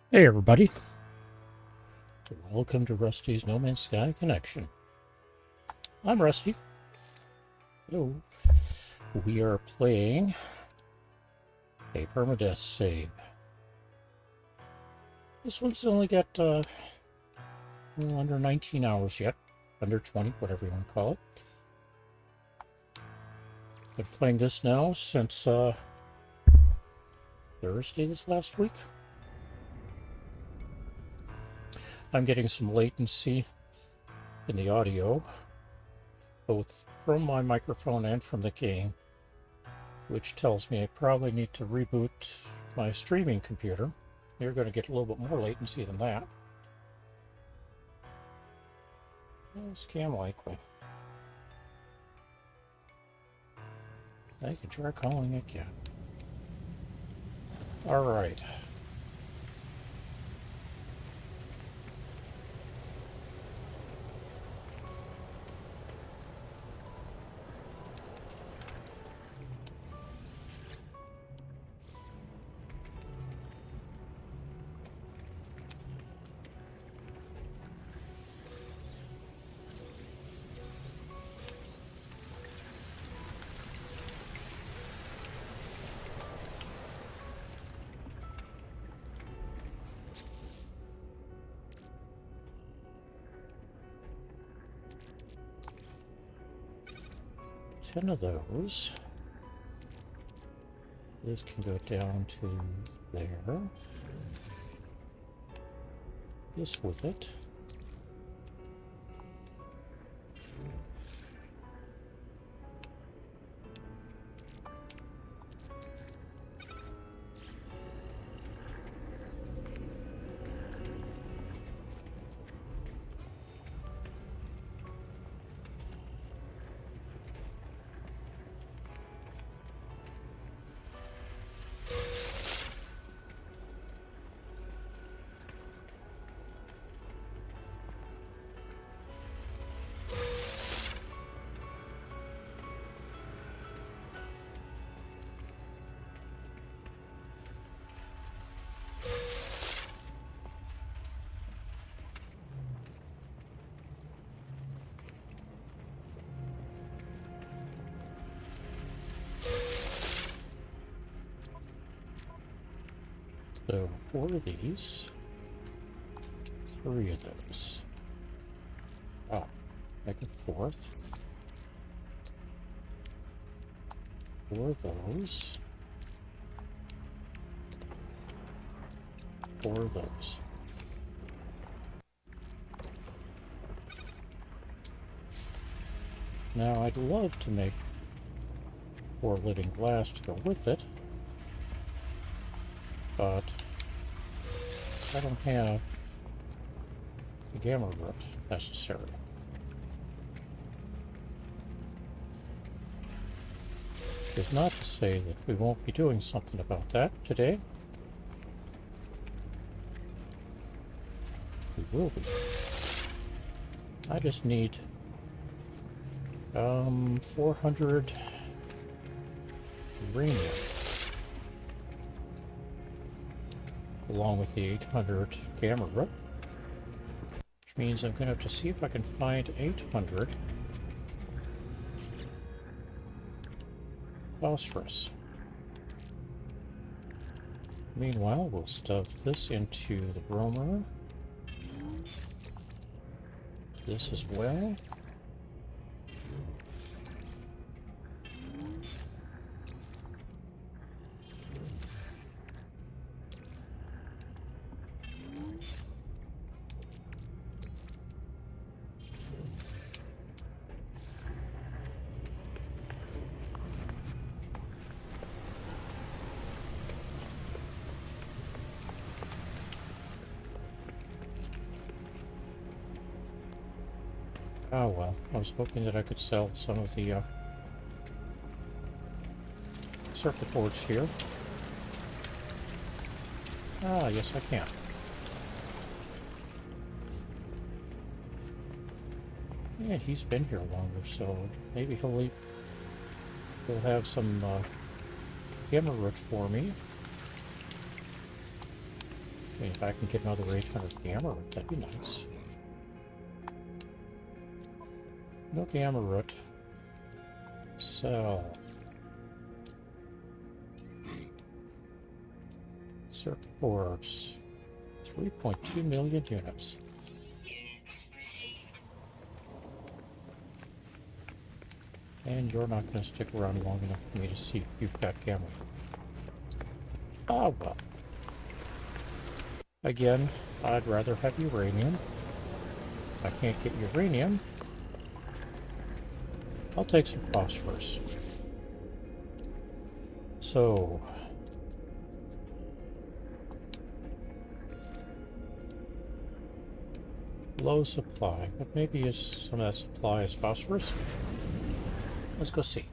Hey everybody, welcome to Rusty's No Man's Sky Connection. I'm Rusty. Hello. We are playing a permadeath save. This one's only got under 19 hours yet, under 20, whatever you want to call it. Been playing this now since Thursday this last week. I'm getting some latency in the audio, both from my microphone and from the game, which tells me I probably need to reboot my streaming computer. You're going to get a little bit more latency than that. Scam likely. I can try calling again. All right. Ten of those. This can go down to there. This with it. So 4 of these, 3 of those. Oh, make a 4th. 4 of those. 4 of those. Now I'd love to make 4 living glass to go with it, but I don't have the gamma root necessary. It's not to say that we won't be doing something about that today. We will be. I just need 400 uranium, along with the 800 gamma root, which means I'm going to have to see if I can find 800 phosphorus. Meanwhile, we'll stuff this into the bromer. This as well. Oh well, I was hoping that I could sell some of the circuit boards here. Ah, yes I can. Yeah, he's been here longer, so maybe he'll have some gamma root for me. I mean, if I can get another 800 gamma root, that'd be nice. No gamma root. Cell. Circuit boards. 3.2 million units. And you're not going to stick around long enough for me to see if you've got gamma. Oh well. Again, I'd rather have uranium. If I can't get uranium, I'll take some phosphorus. So, low supply, but maybe some of that supply is phosphorus. Let's go see.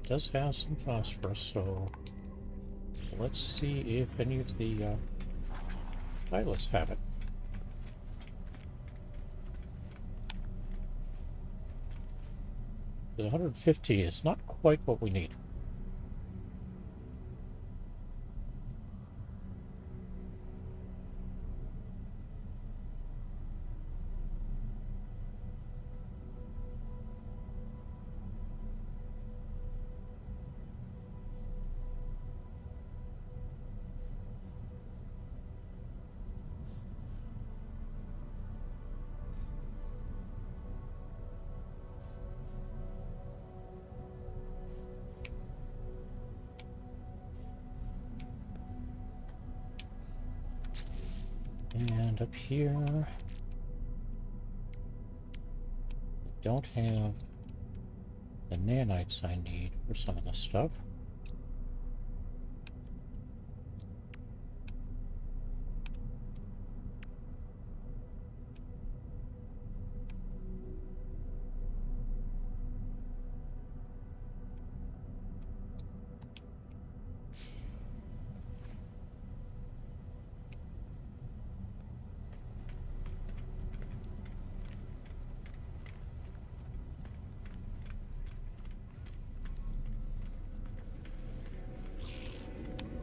Does have some phosphorus, so let's see if any of the pilots have it. The 150 is not quite what we need. And up here, we don't have the nanites I need for some of this stuff.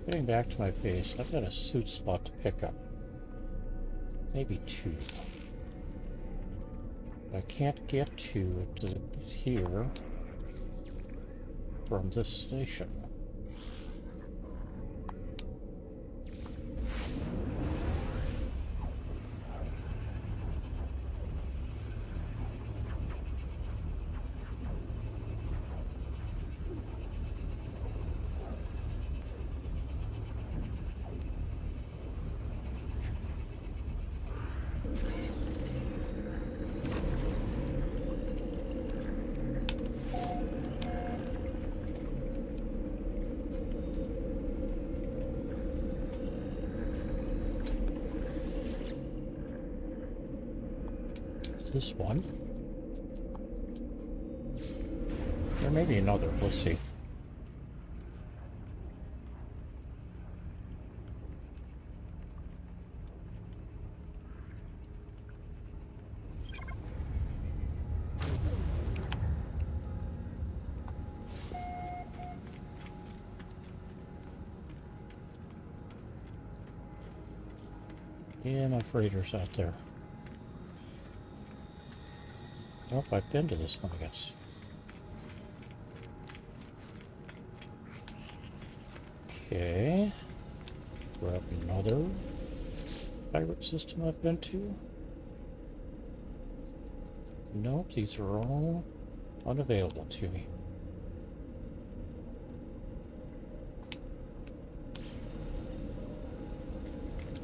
Getting back to my base, I've got a suit spot to pick up. Maybe 2. I can't get to it here from this station. This one. There may be another. We'll see. Yeah, my freighter's out there. Nope, I've been to this one, I guess. Okay. Grab another pirate system I've been to. Nope, these are all unavailable to me.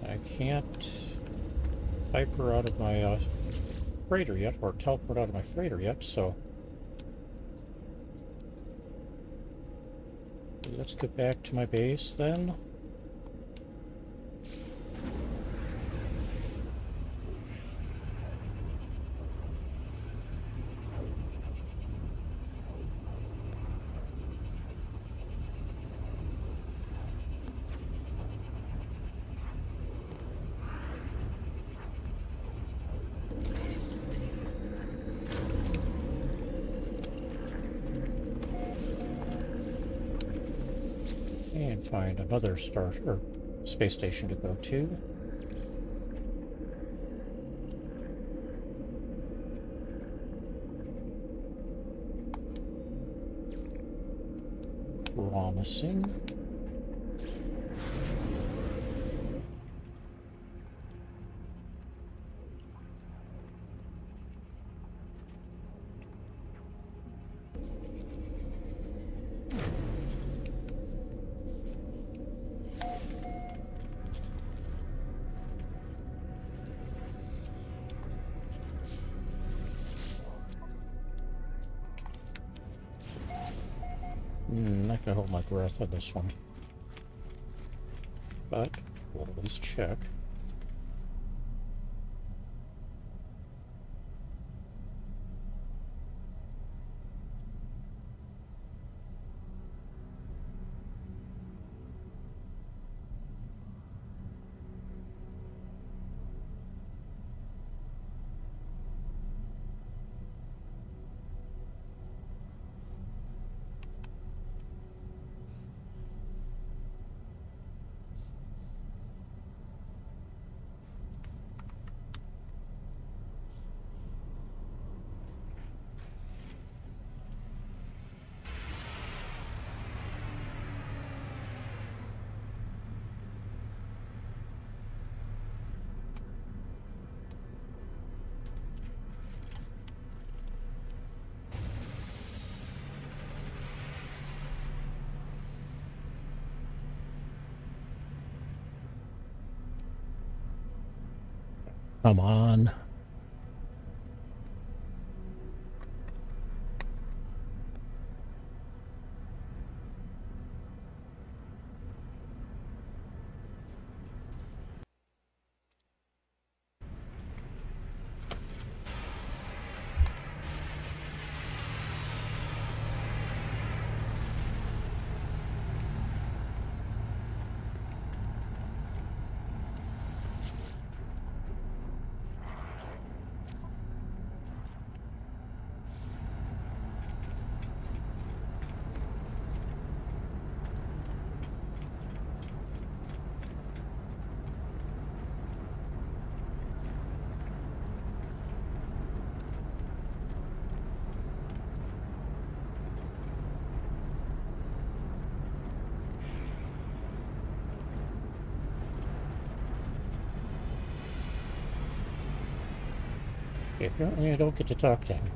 I can't hyper out of my freighter yet, or teleport out of my freighter yet, so let's get back to my base then. and find another star or space station to go to. Promising. Not gonna hold my breath on this one, but we'll at least check. Come on. Apparently I don't get to talk to him.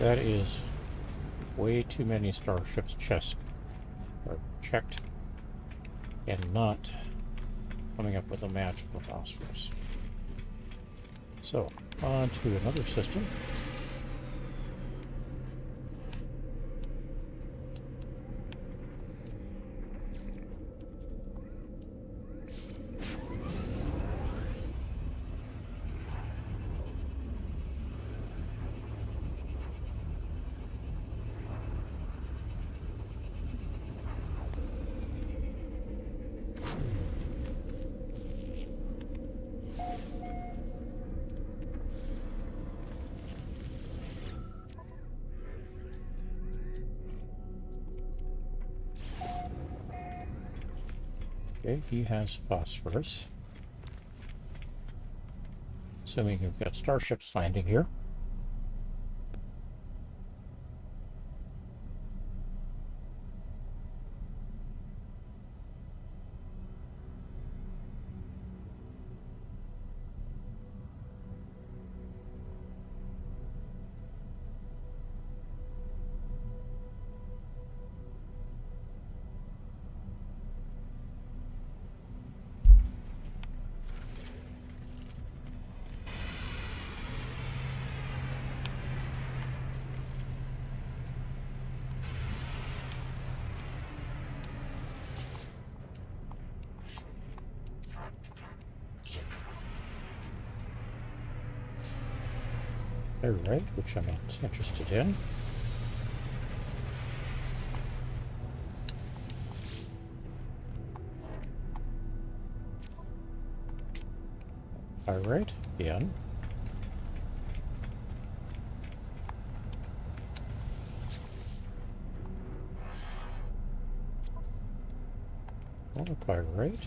That is way too many starships checked and not coming up with a match for phosphorus. So, on to another system. Okay, he has phosphorus. Assuming you've got starships landing here. Alright, which I'm not interested in. Alright, again. Another pyrite.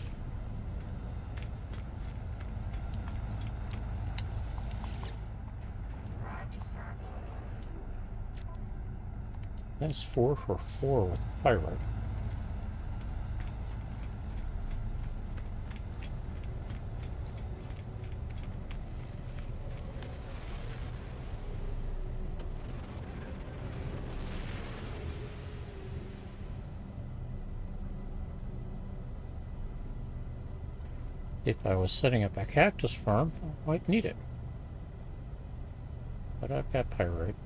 That's 4 for 4 with pyrite. If I was setting up a cactus farm, I might need it. But I've got pyrite.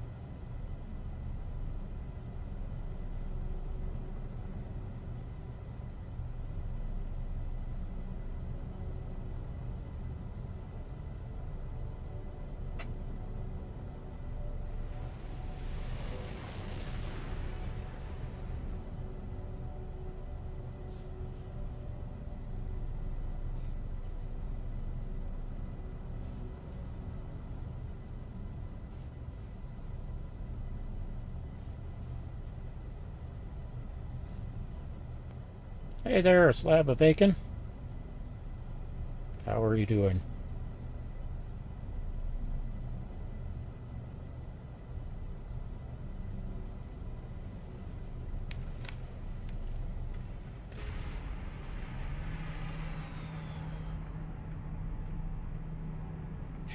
Hey there, a slab of bacon. How are you doing?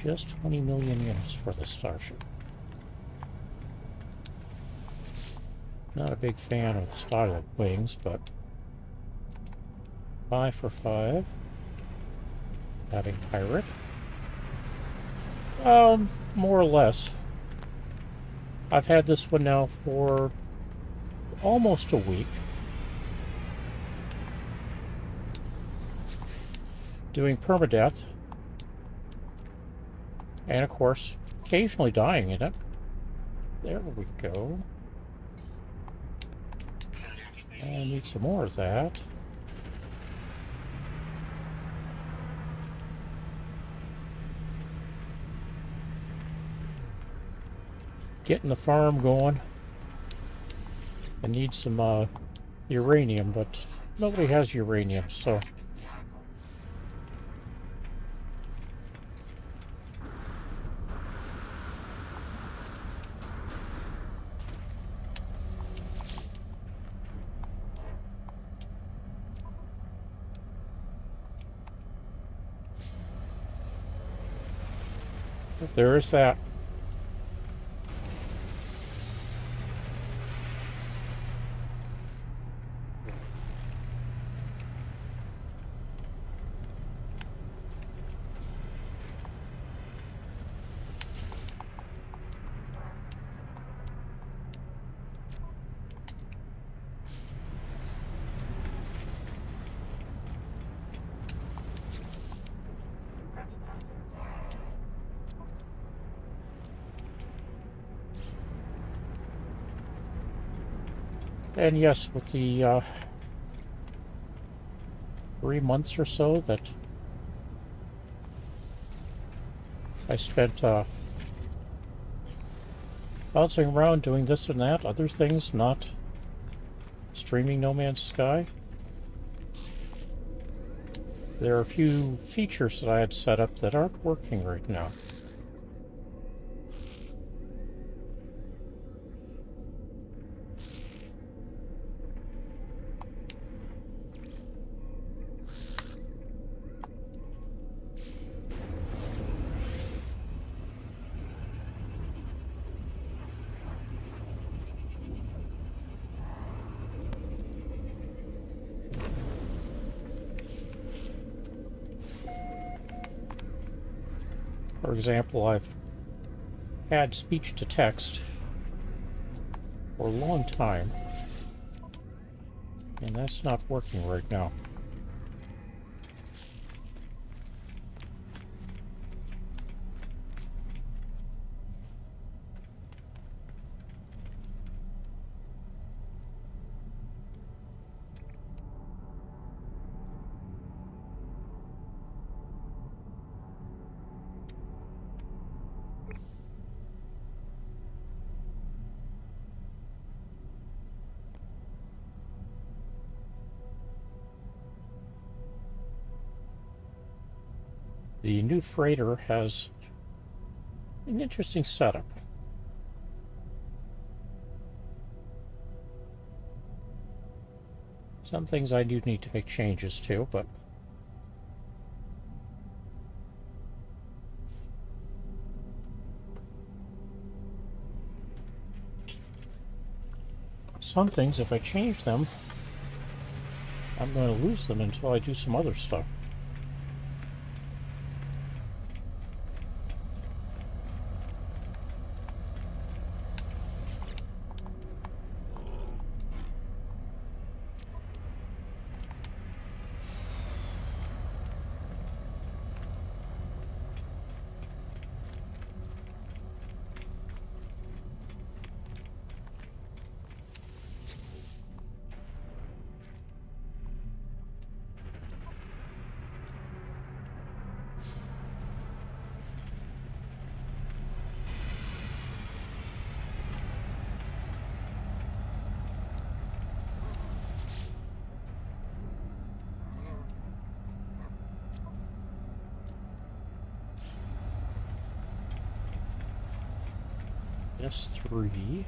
Just 20 million units for the starship. Not a big fan of the style of wings, but 5 for 5. Having pirate. More or less. I've had this one now for almost a week. Doing permadeath. And of course, occasionally dying in it. There we go. I need some more of that. Getting the farm going. I need some uranium, but nobody has uranium, so... there is that. And yes, with the 3 months or so that I spent bouncing around doing this and that, other things, not streaming No Man's Sky, There are a few features that I had set up that aren't working right now. For example, I've had speech to text for a long time, and that's not working right now. The new freighter has an interesting setup. Some things I do need to make changes to, but some things, if I change them, I'm going to lose them until I do some other stuff. S3.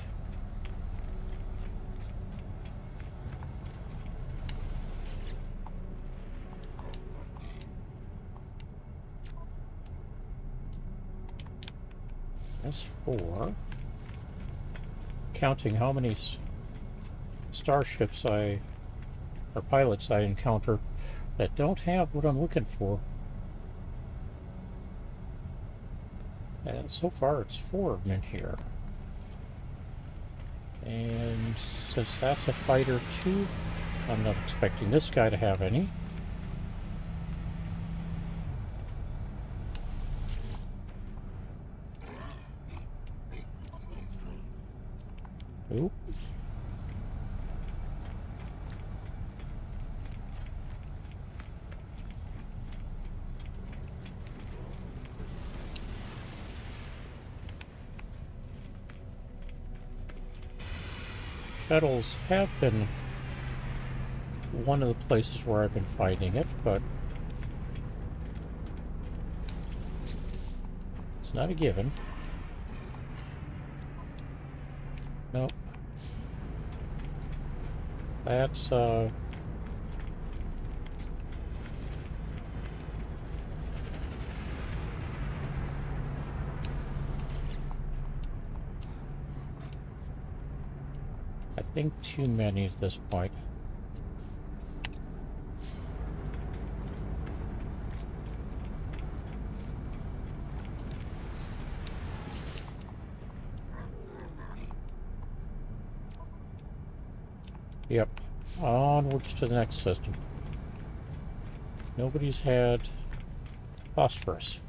S4. Counting how many starships or pilots I encounter that don't have what I'm looking for. And so far it's 4 of them in here. And since that's a fighter too, I'm not expecting this guy to have any. Oop. Shuttles have been one of the places where I've been finding it, but it's not a given. Nope. That's I think too many at this point. Yep, onwards to the next system. Nobody's had phosphorus.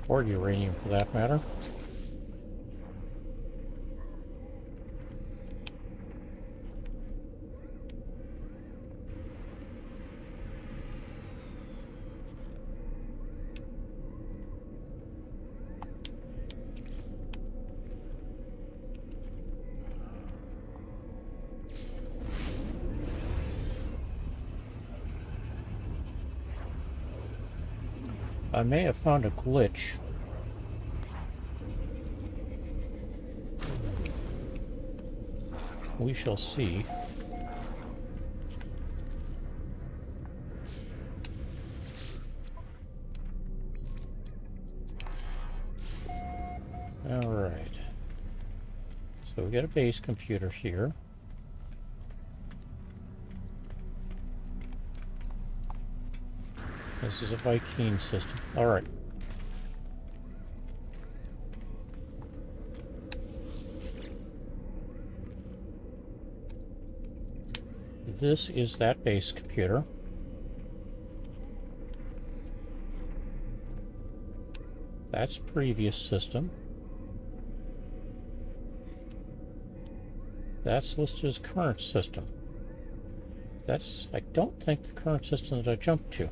Or uranium, for that matter. I may have found a glitch. We shall see. Alright. So we got a base computer here. This is a Viking system. Alright. This is that base computer. That's previous system. That's listed as current system. That's, I don't think, the current system that I jumped to.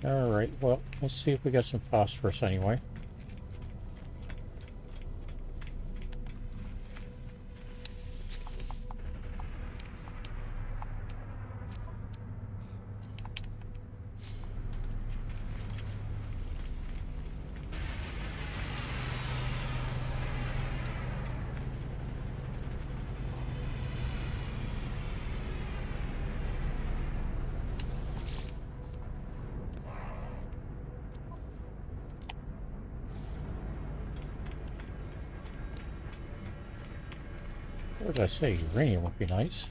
Alright, well, let's see if we got some phosphorus anyway. What did I say? Uranium would be nice.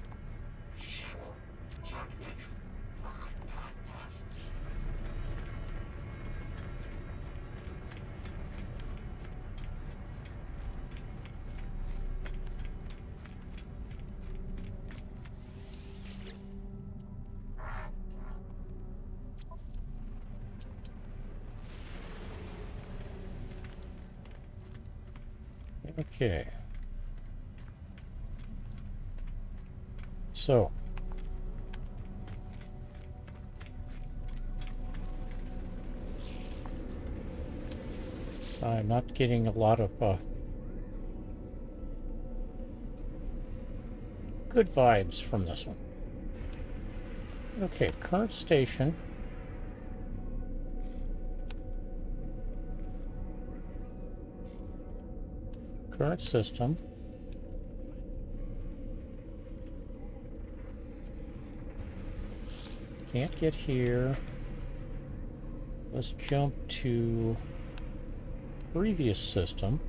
Okay. So, I'm not getting a lot of good vibes from this one. Okay, current station. Current system. Can't get here. Let's jump to previous system.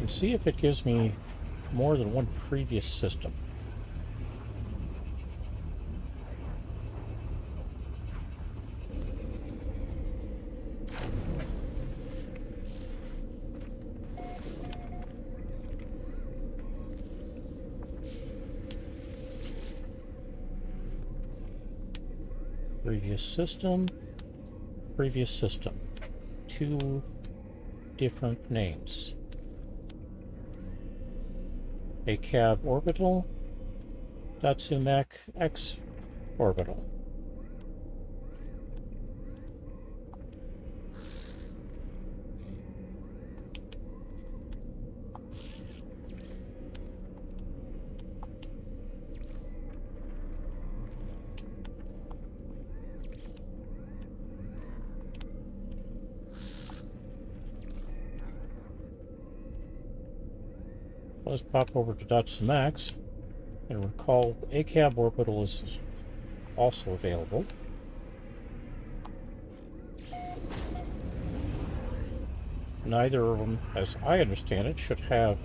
And see if it gives me more than one previous system. Previous system, previous system. Two different names. A cab orbital, Dissonant X orbital. Let's pop over to Dissonant and recall a cab orbital is also available. Neither of them, as I understand it, should have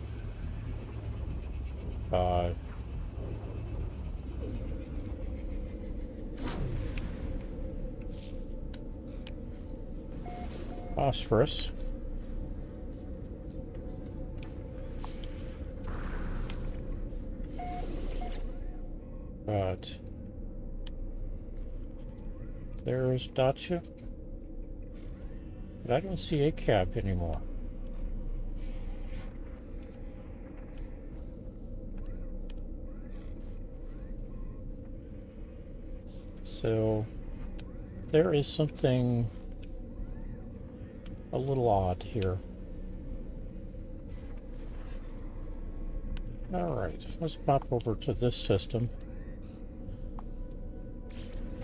phosphorus. But there's Dacia. But I don't see a cab anymore. So there is something a little odd here. Alright, let's pop over to this system.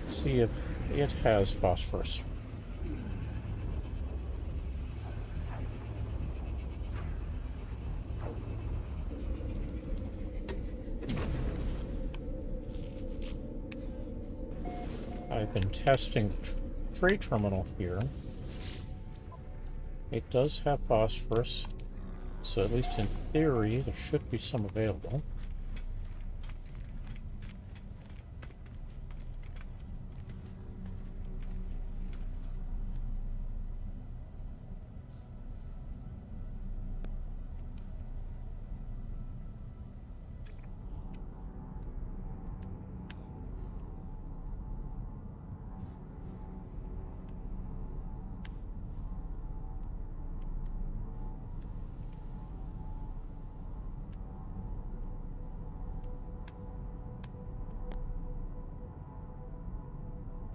See if it has phosphorus. I've been testing the trade terminal here. It does have phosphorus, so at least in theory there should be some available.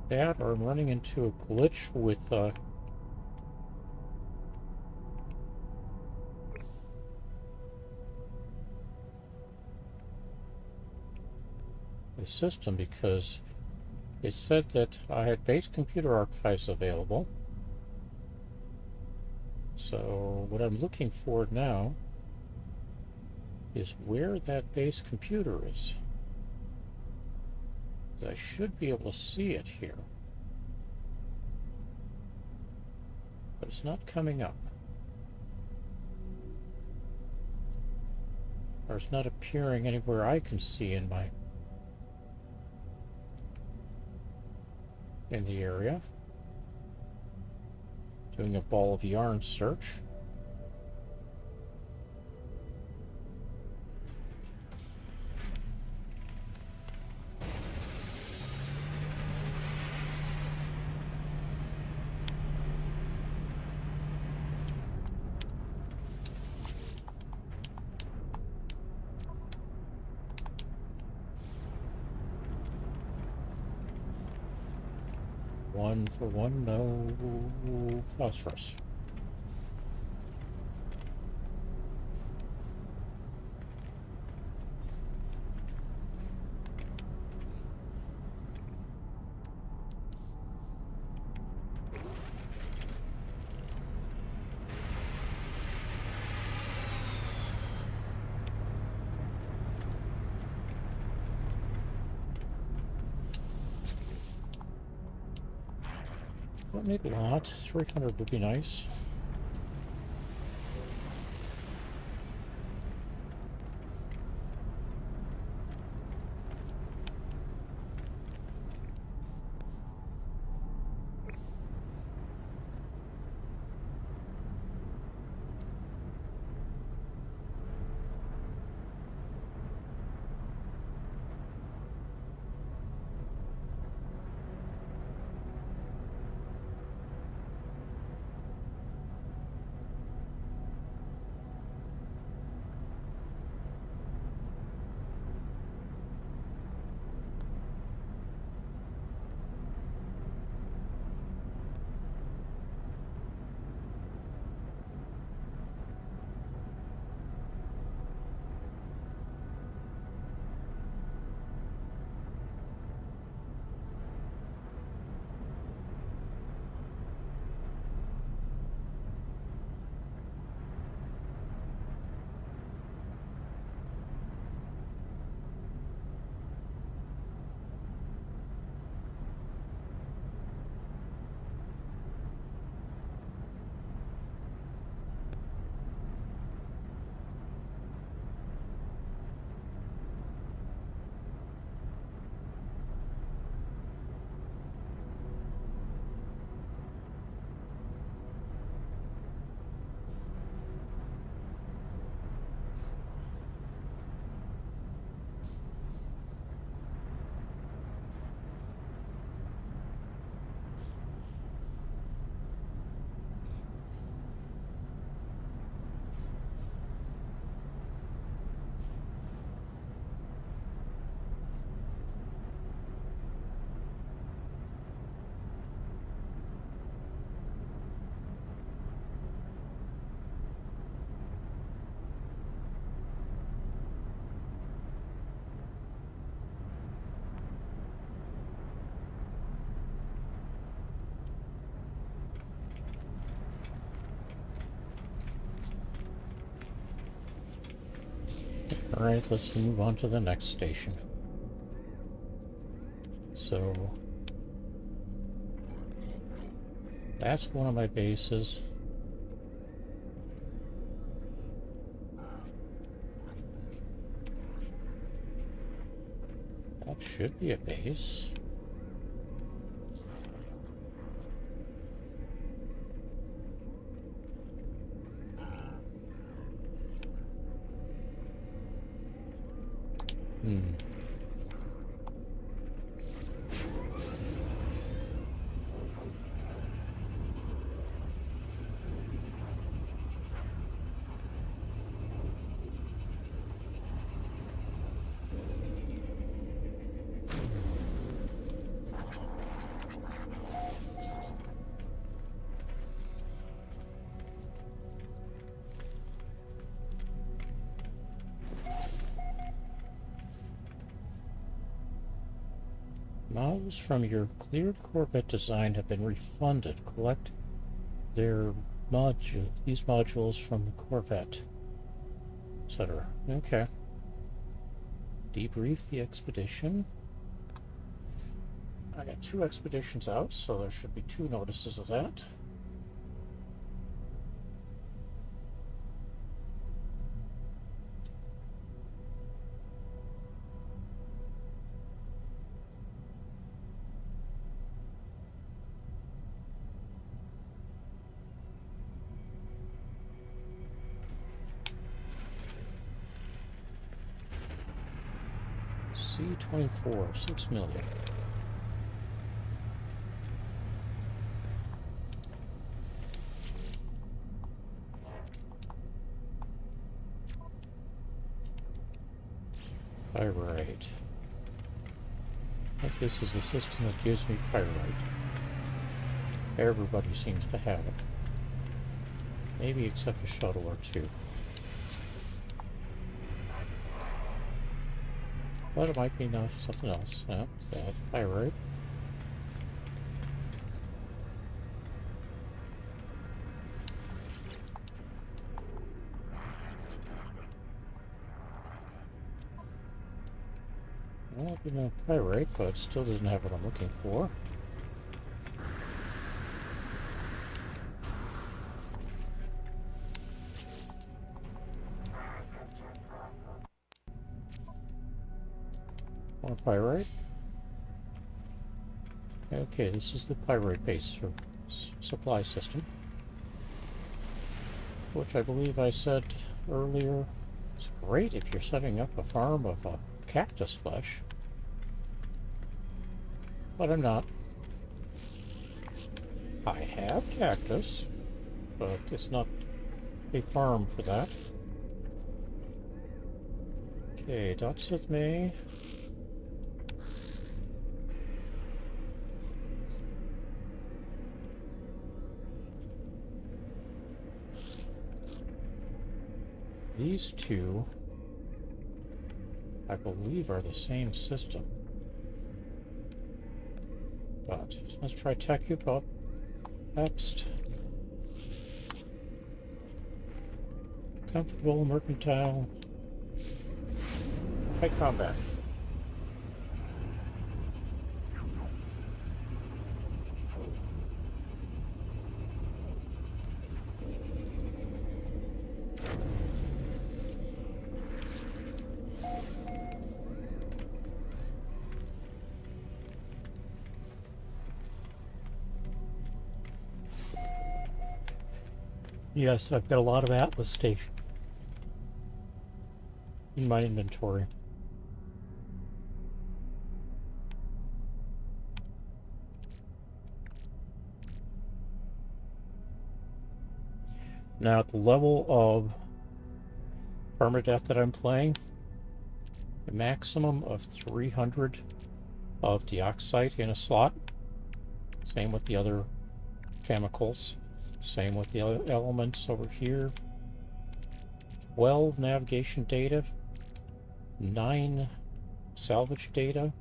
That, or I'm running into a glitch with the system, because it said that I had base computer archives available. So what I'm looking for now is where that base computer is. I should be able to see it here, but it's not coming up, or it's not appearing anywhere I can see in the area. Doing a ball of yarn search. One for one, no phosphorus. Don't need a lot. 300 would be nice. Alright, let's move on to the next station. So that's one of my bases. That should be a base. Models from your cleared Corvette design have been refunded. Collect these modules from the Corvette, etc. Okay. Debrief the expedition. I got 2 expeditions out, so there should be 2 notices of that. C-24, 6 million. Pyrite. I think this is the system that gives me pyrite. Everybody seems to have it. Maybe except a shuttle or 2. But it might be not something else. Yeah, that's pyrite. Well, you know, pyrite, but it still doesn't have what I'm looking for. More pyrite. Okay, this is the pyrite base or supply system, which I believe I said earlier. It's great if you're setting up a farm of cactus flesh, but I'm not. I have cactus, but it's not a farm for that. Okay, docks with me. These 2, I believe, are the same system. But let's try TechUp up next. Comfortable, mercantile, high combat. Yes, I've got a lot of Atlas station in my inventory. Now at the level of permadeath that I'm playing, a maximum of 300 of dioxide in a slot. Same with the other chemicals. Same with the other elements over here. 12 navigation data, 9 salvage data,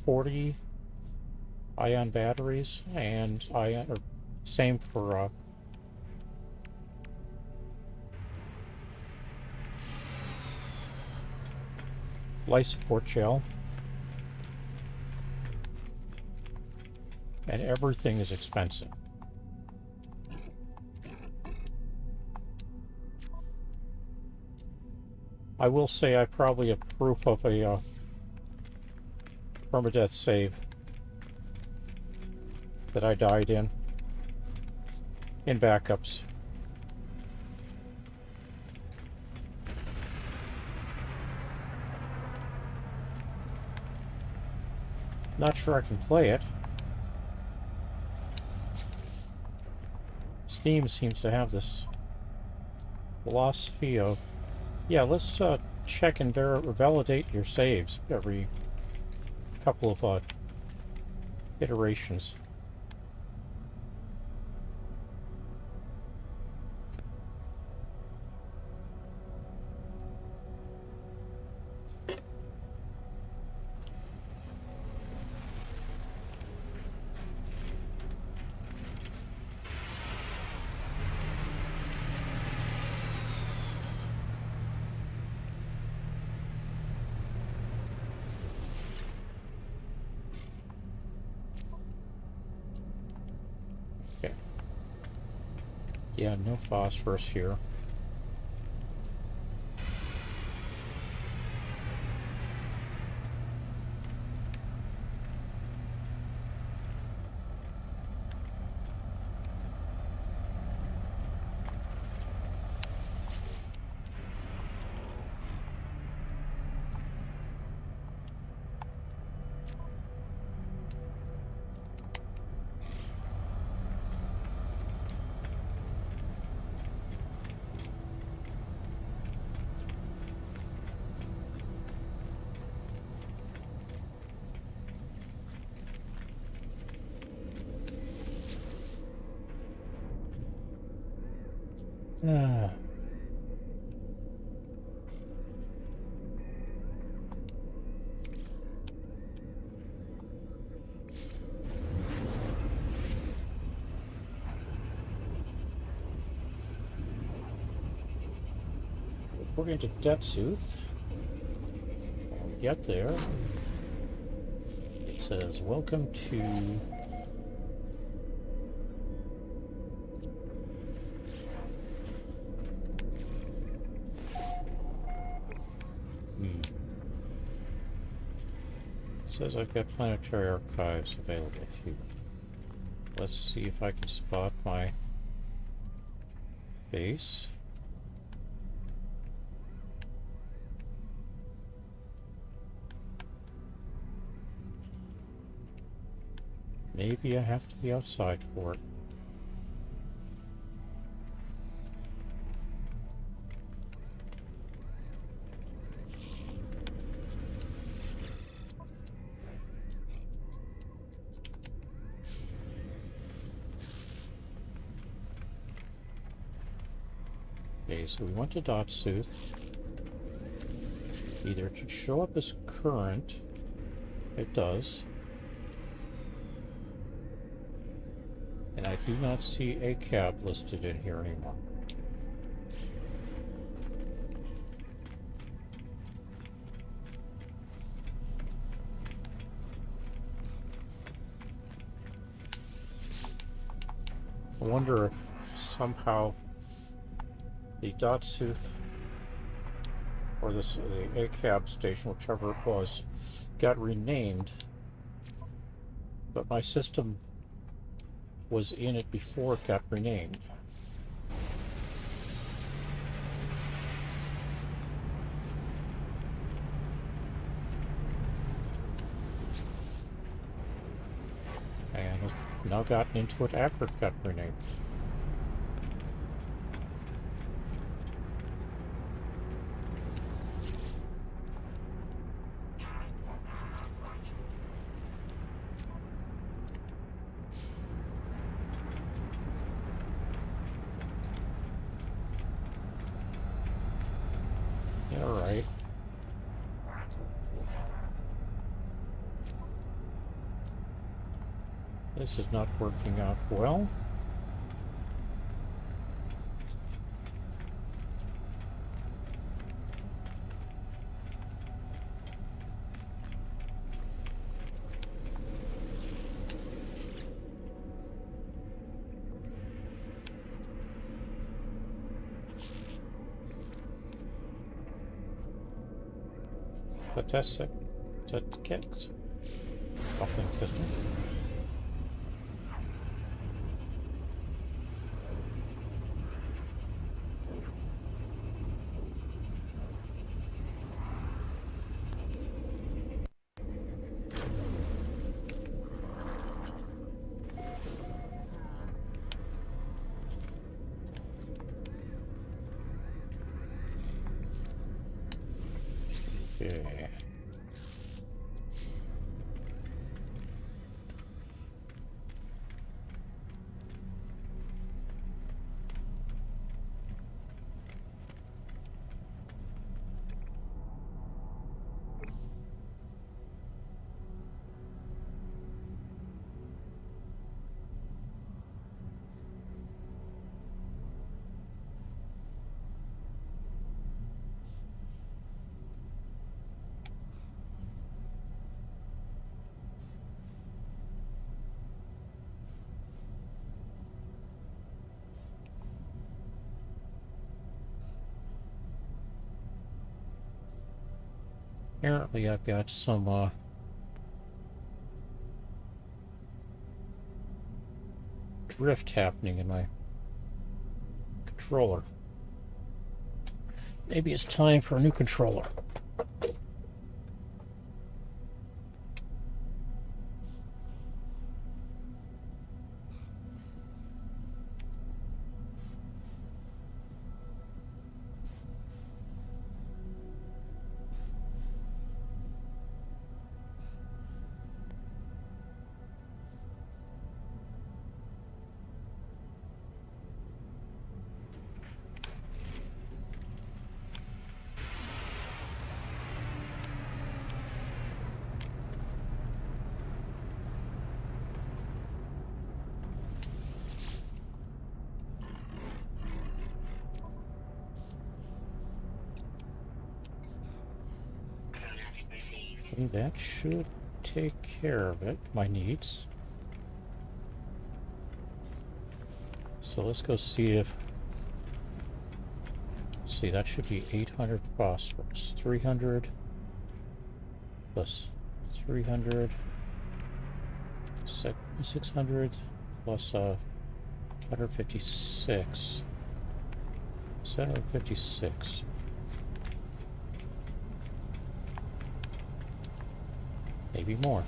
40 ion batteries, and same for life support gel, and everything is expensive. I will say I probably have proof of a permadeath save that I died in backups. Not sure I can play it. Steam seems to have this philosophy of, yeah, let's check and validate your saves every couple of iterations. Yeah, no phosphorus here. According to Detsooth, when we get there, it says, welcome to It says I've got planetary archives available here. Let's see if I can spot my base. Maybe I have to be outside for it. Okay, so we went to Dissonant. Either to show up as current, it does. And I do not see a cab listed in here anymore. I wonder if somehow the Dissonant or the ACAB station, whichever it was, got renamed, but my system was in it before it got renamed. And has now gotten into it after it got renamed. Alright. This is not working out well. But that's it. That gets something to do. Okay. Apparently I've got some drift happening in my controller. Maybe it's time for a new controller. Okay, that should take care of it, my needs. So let's go see if... see, that should be 800 phosphorus. 300 plus 300, 600 plus 156. 756. Maybe more.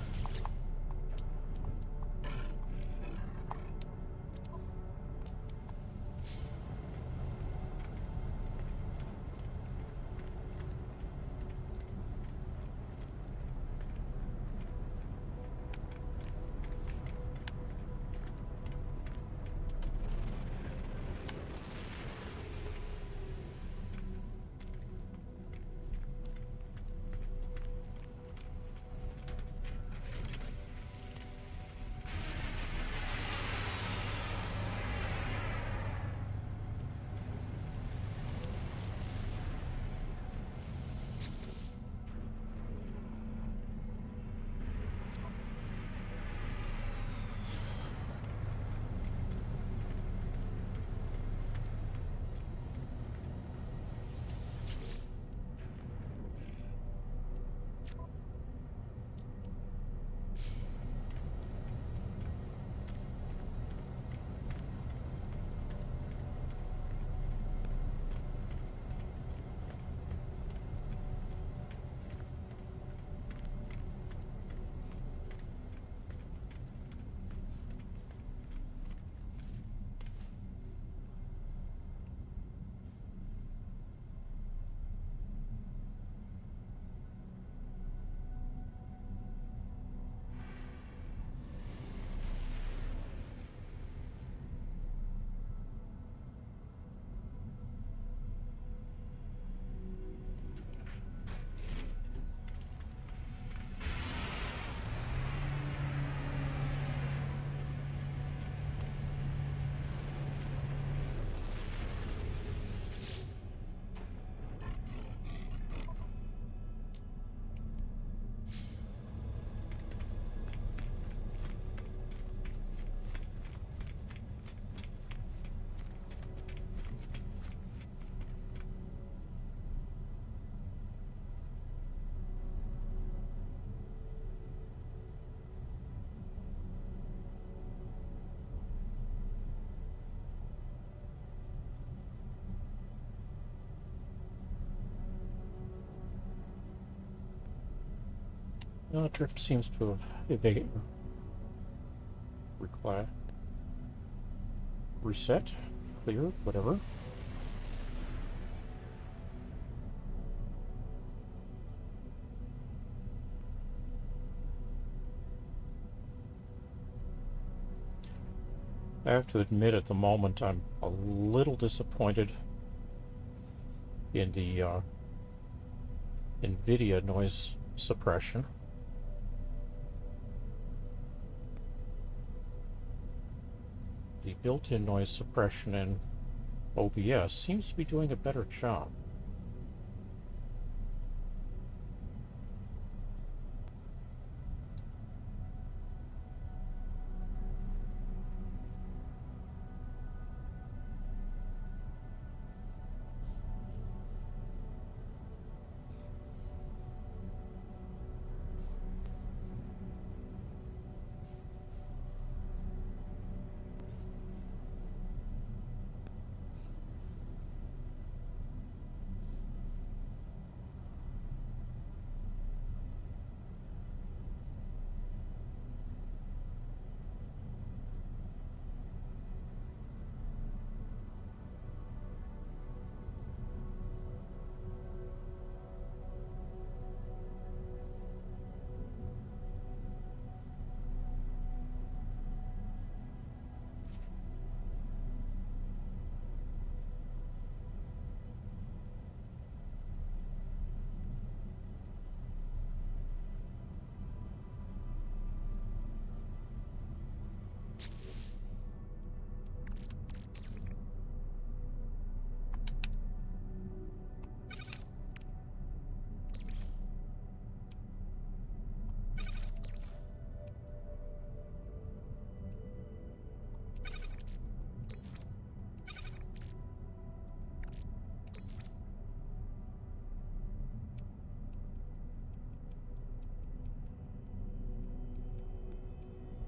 No, drift seems to have evaded. Reset. Clear. Whatever. I have to admit, at the moment, I'm a little disappointed in the NVIDIA noise suppression. The built-in noise suppression in OBS seems to be doing a better job.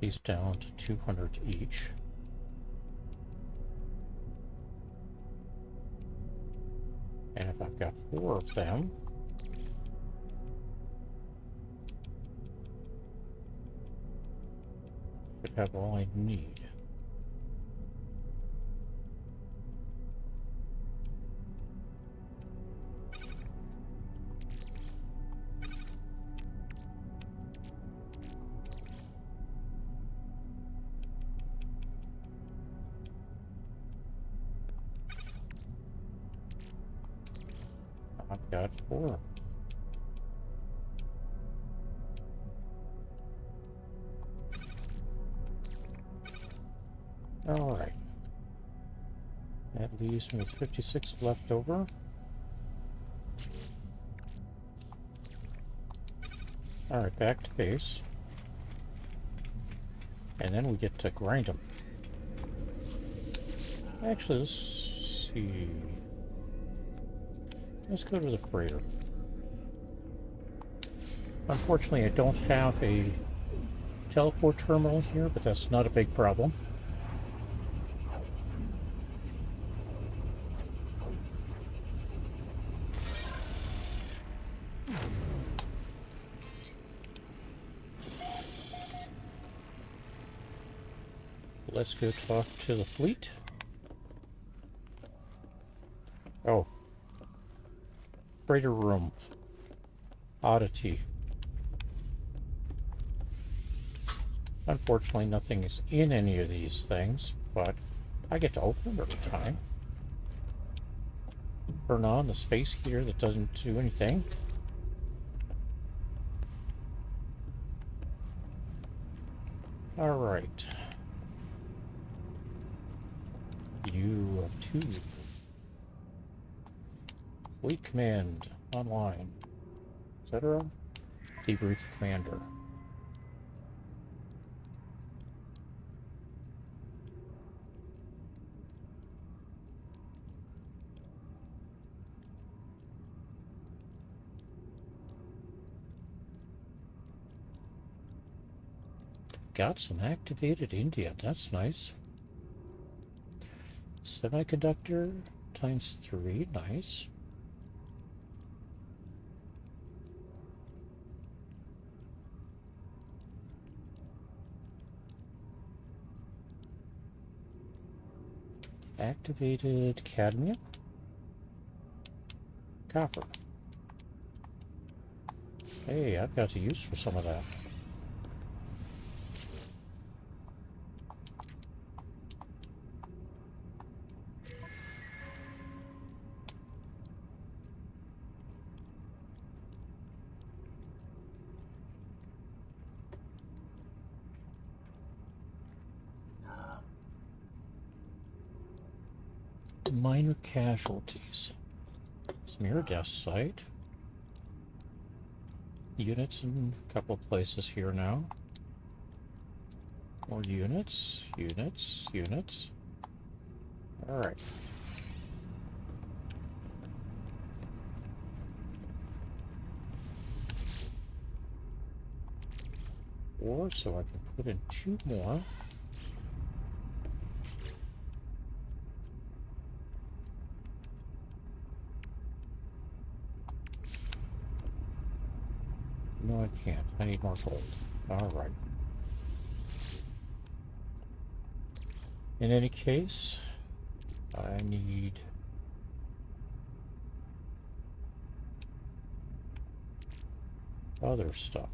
These down to 200 each. And if I've got 4 of them, should have all I need. I've got 4. Alright. That leaves me with 56 left over. Alright, back to base. And then we get to grind them. Actually, let's see. Let's go to the freighter. Unfortunately, I don't have a teleport terminal here, but that's not a big problem. Let's go talk to the fleet. Oh. Freighter room. Oddity. Unfortunately, nothing is in any of these things, but I get to open them every time. Turn on the space heater that doesn't do anything. Alright. You have 2. Fleet command online, etc. Debrief the commander. Got some activated India. That's nice. Semiconductor ×3. Nice. Activated cadmium. Copper. Hey, I've got a use for some of that. Minor casualties. Smear desk site. Units in a couple of places here now. More units, units, units. Alright. Or so I can put in 2 more. No, I can't. I need more gold. Alright. In any case, I need other stuff.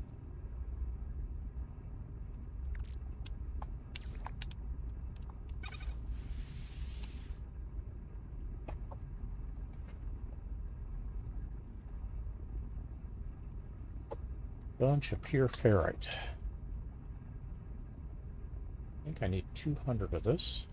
Bunch of pure ferrite. I think I need 200 of this.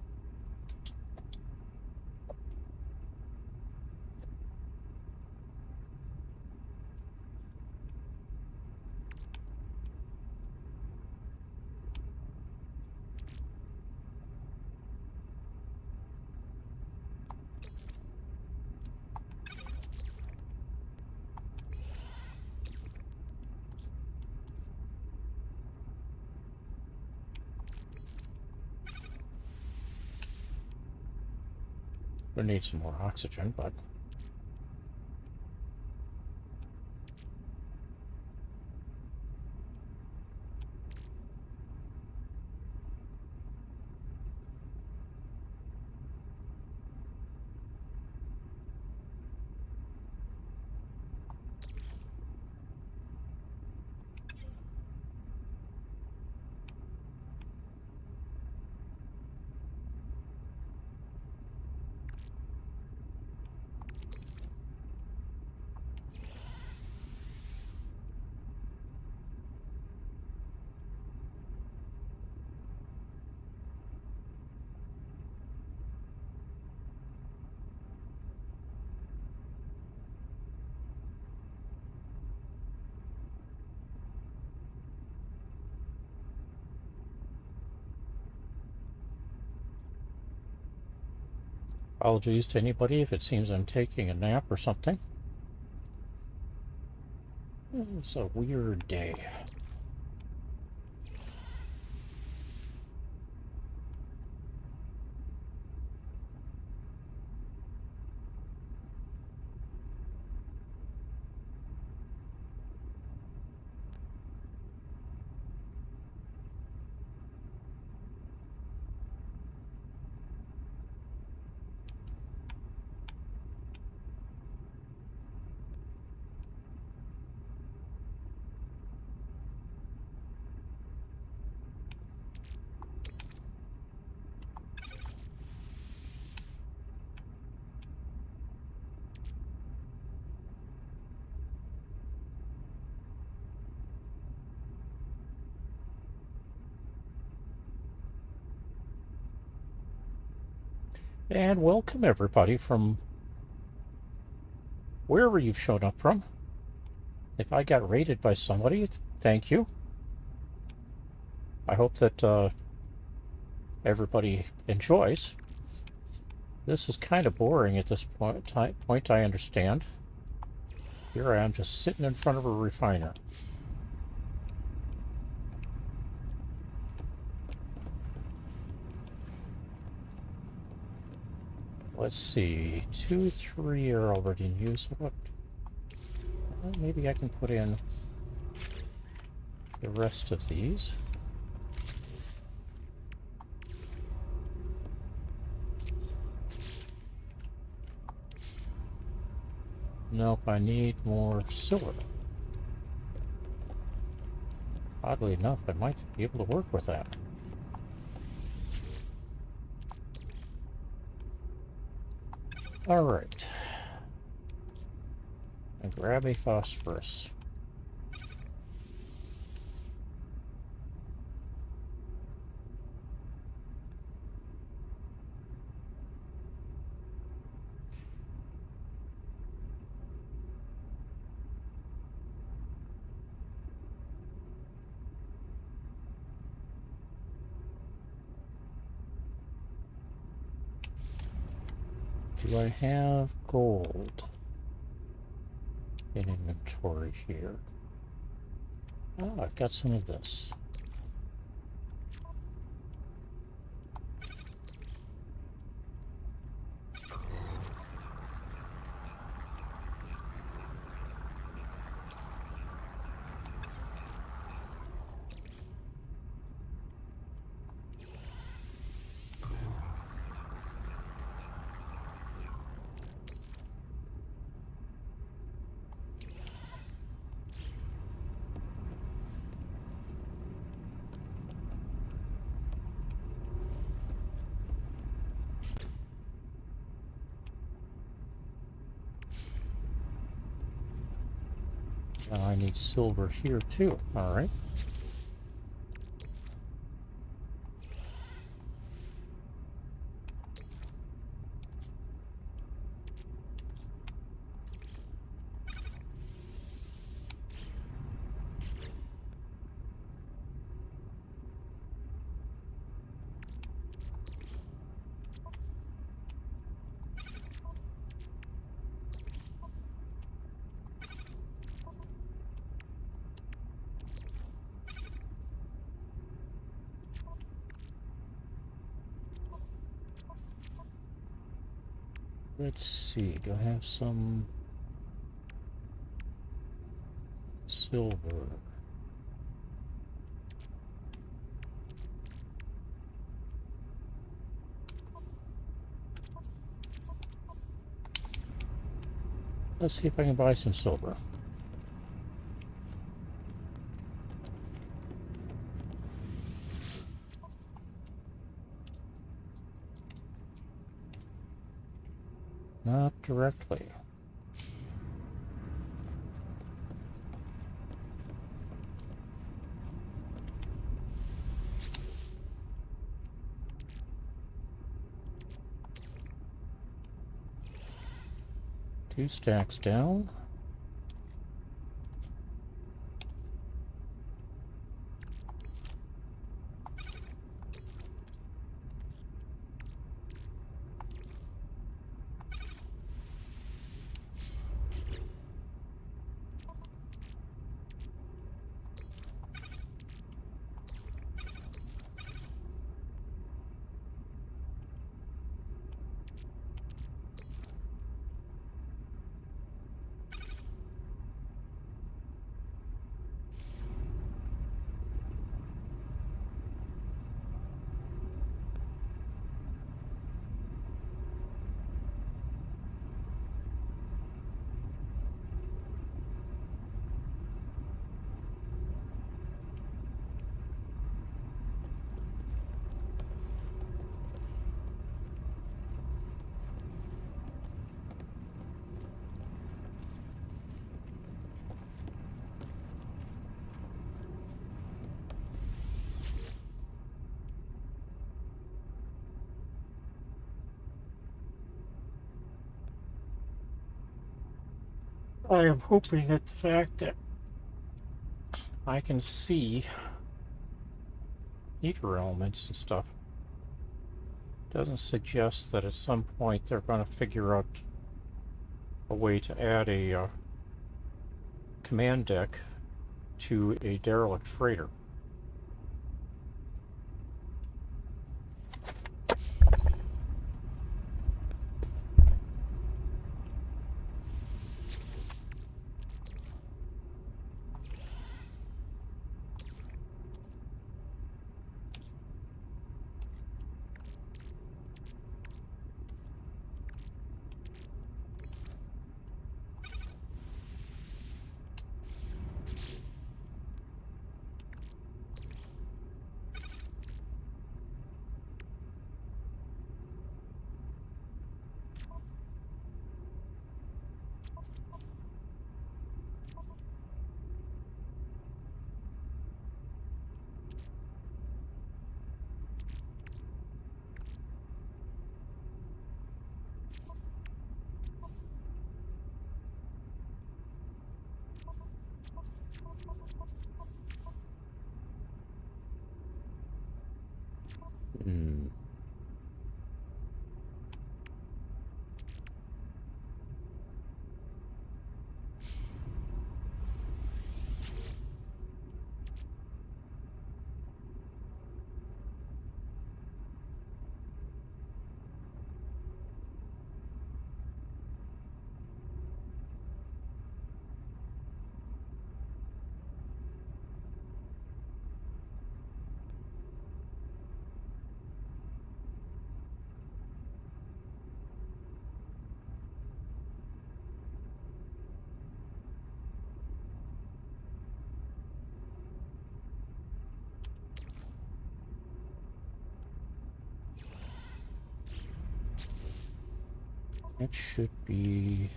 We need some more oxygen, but apologies to anybody if it seems I'm taking a nap or something. It's a weird day. And welcome everybody from wherever you've shown up from. If I got raided by somebody, thank you. I hope that everybody enjoys. This is kind of boring at this point, I understand. Here I am just sitting in front of a refiner. Let's see, 2, 3 are already in use. What? Well, maybe I can put in the rest of these. Nope, I need more silver. Oddly enough, I might be able to work with that. Alright. And grab a phosphorus. Do I have gold in inventory here? Oh, I've got some of this. Now I need silver here too. Alright. Let's see, do I have some silver? Let's see if I can buy some silver. Not directly. Two stacks down. I am hoping that the fact that I can see ether elements and stuff doesn't suggest that at some point they're going to figure out a way to add a command deck to a derelict freighter. Hmm. It should be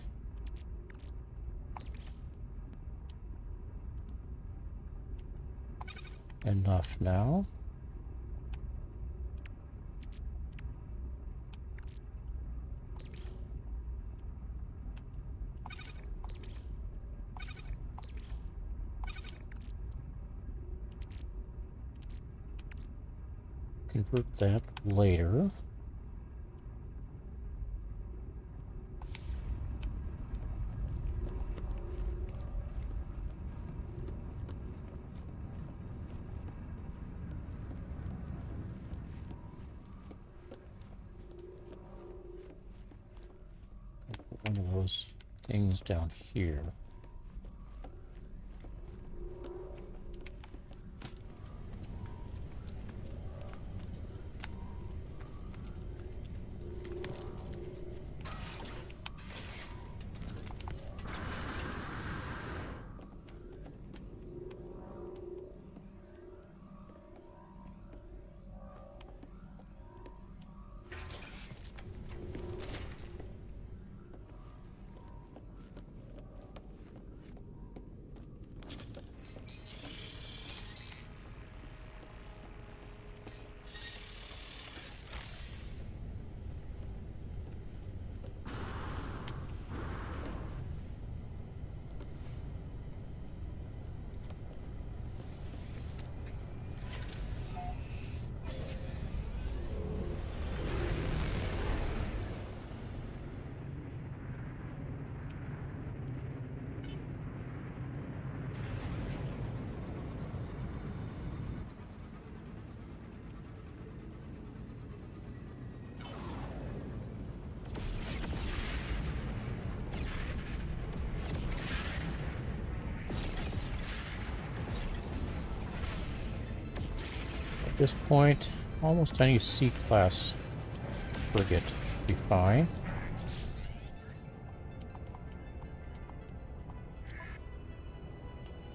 enough now. Convert that later. Put one of those things down here. At this point, almost any C-class frigate should be fine.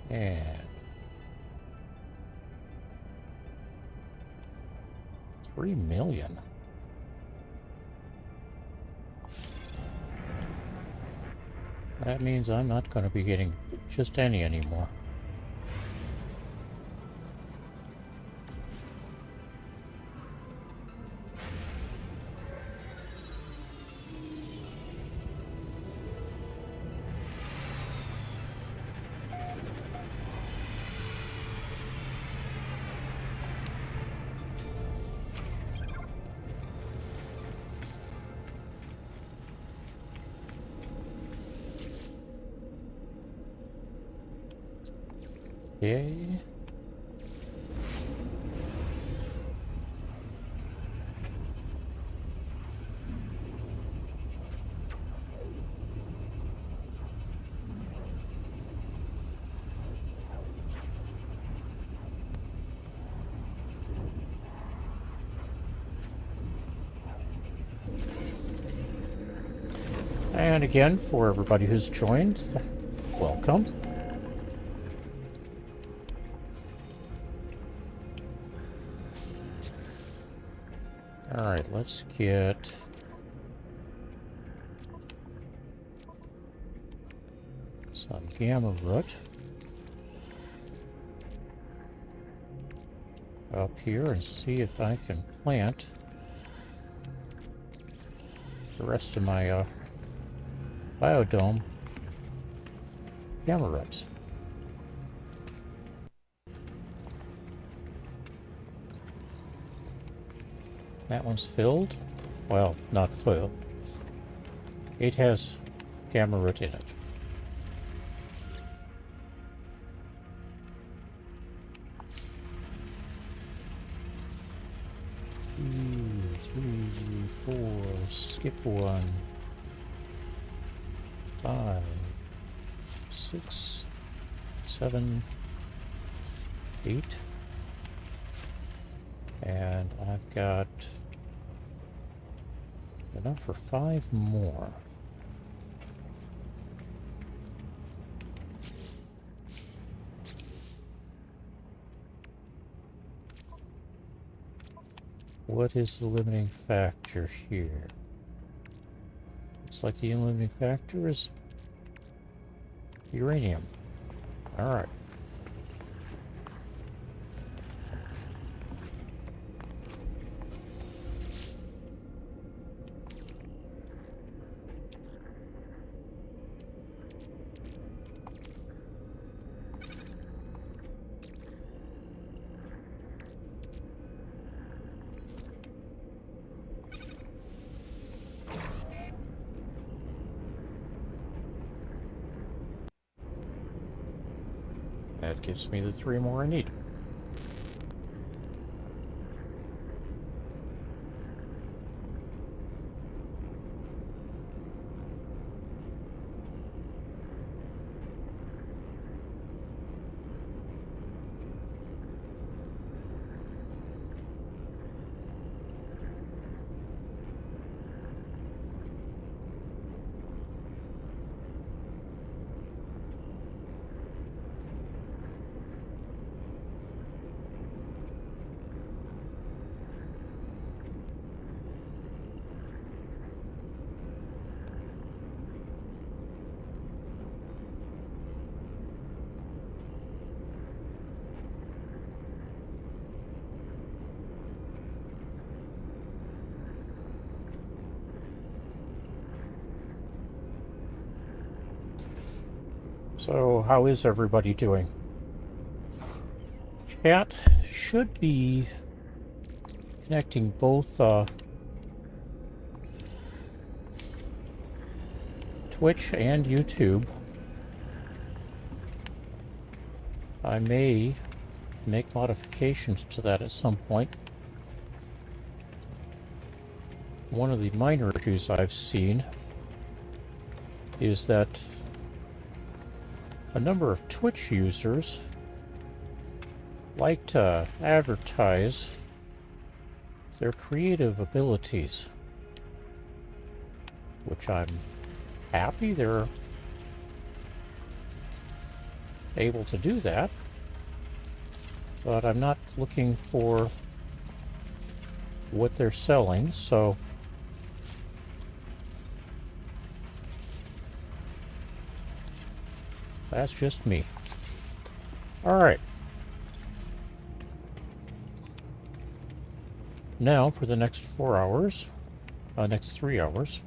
And 3 million. That means I'm not going to be getting just any anymore. Okay. And again, for everybody who's joined, welcome. Alright, let's get some gamma root up here and see if I can plant the rest of my biodome gamma roots. That one's filled. Well, not filled. It has gamma root in it. Two, 3, 4, skip 1. 5, 6, 7, 8. And I've got enough for 5 more. What is the limiting factor here? Looks like the limiting factor is uranium. Alright. That gives me the 3 more I need. So, how is everybody doing? Chat should be connecting both Twitch and YouTube. I may make modifications to that at some point. One of the minor issues I've seen is that a number of Twitch users like to advertise their creative abilities, which I'm happy they're able to do that, but I'm not looking for what they're selling, so that's just me. Alright. Now, for the next 4 hours, next 3 hours,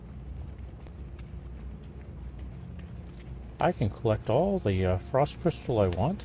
I can collect all the frost crystal I want.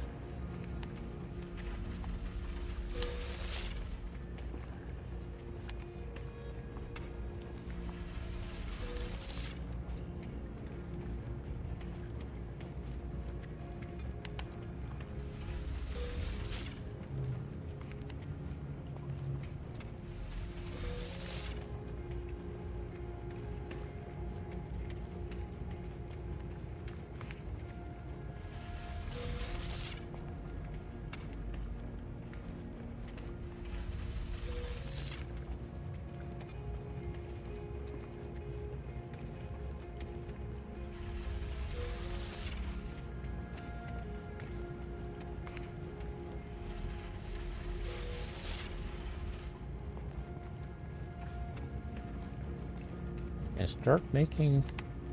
And start making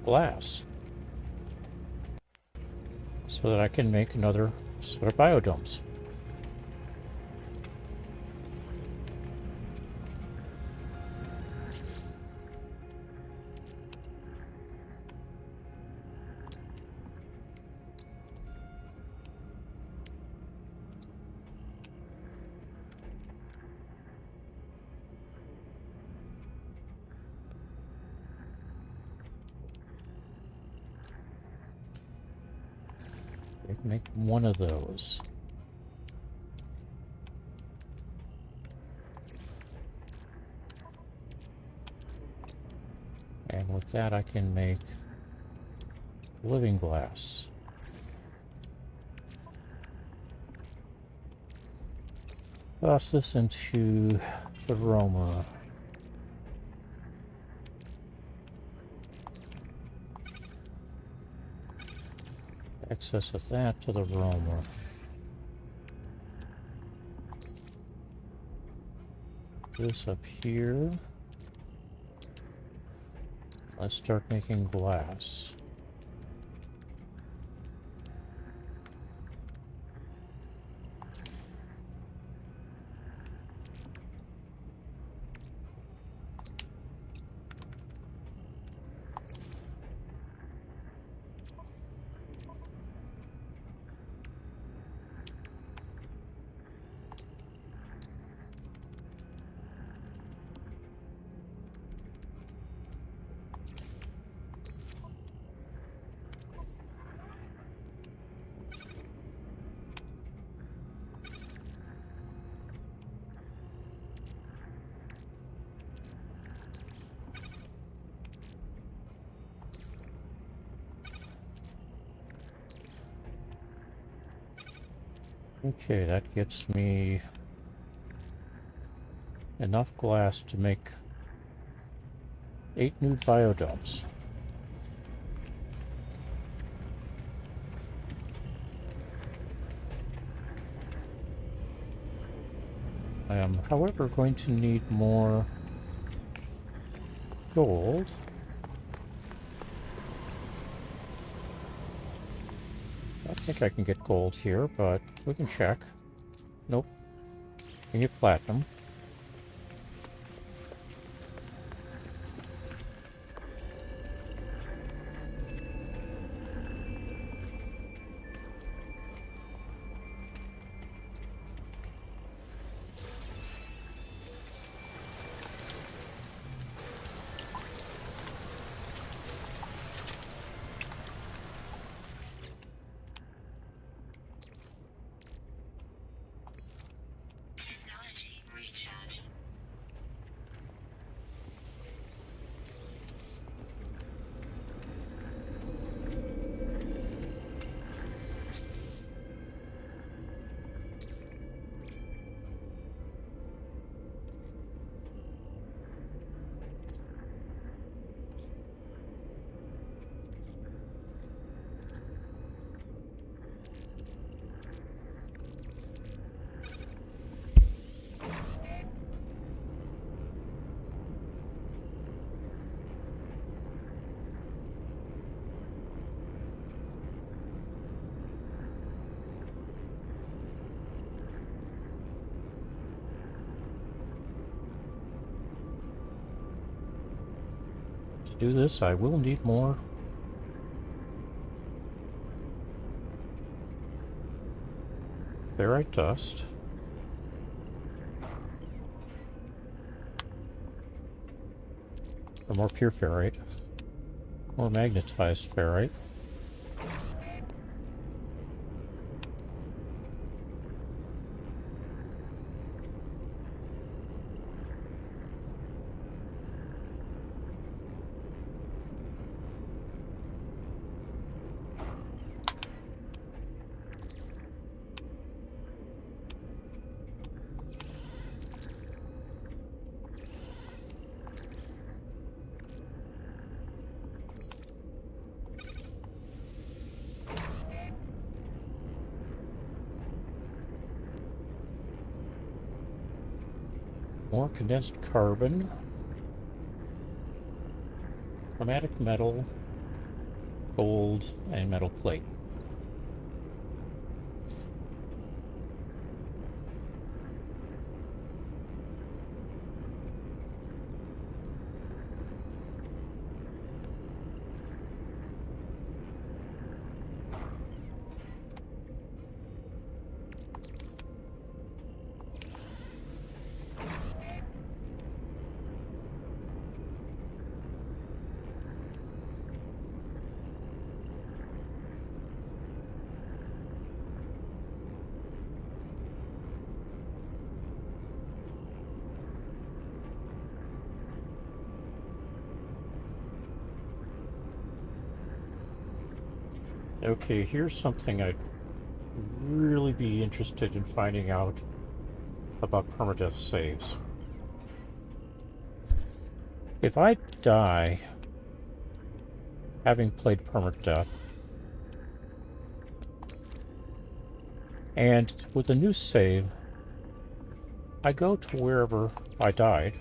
glass so that I can make another set of biodomes. make one of those. And with that I can make living glass. Toss this into the roamer. Excess of that to the roamer. This up here. Let's start making glass. Okay, that gets me enough glass to make 8 new biodomes. I am, however, going to need more gold. I think I can get gold here, but we can check. Nope. Can get platinum. To do this, I will need more ferrite dust. Or more pure ferrite. More magnetized ferrite. More condensed carbon, chromatic metal, gold, and metal plate. Okay, here's something I'd really be interested in finding out about permadeath saves. If I die having played permadeath, and with a new save, I go to wherever I died,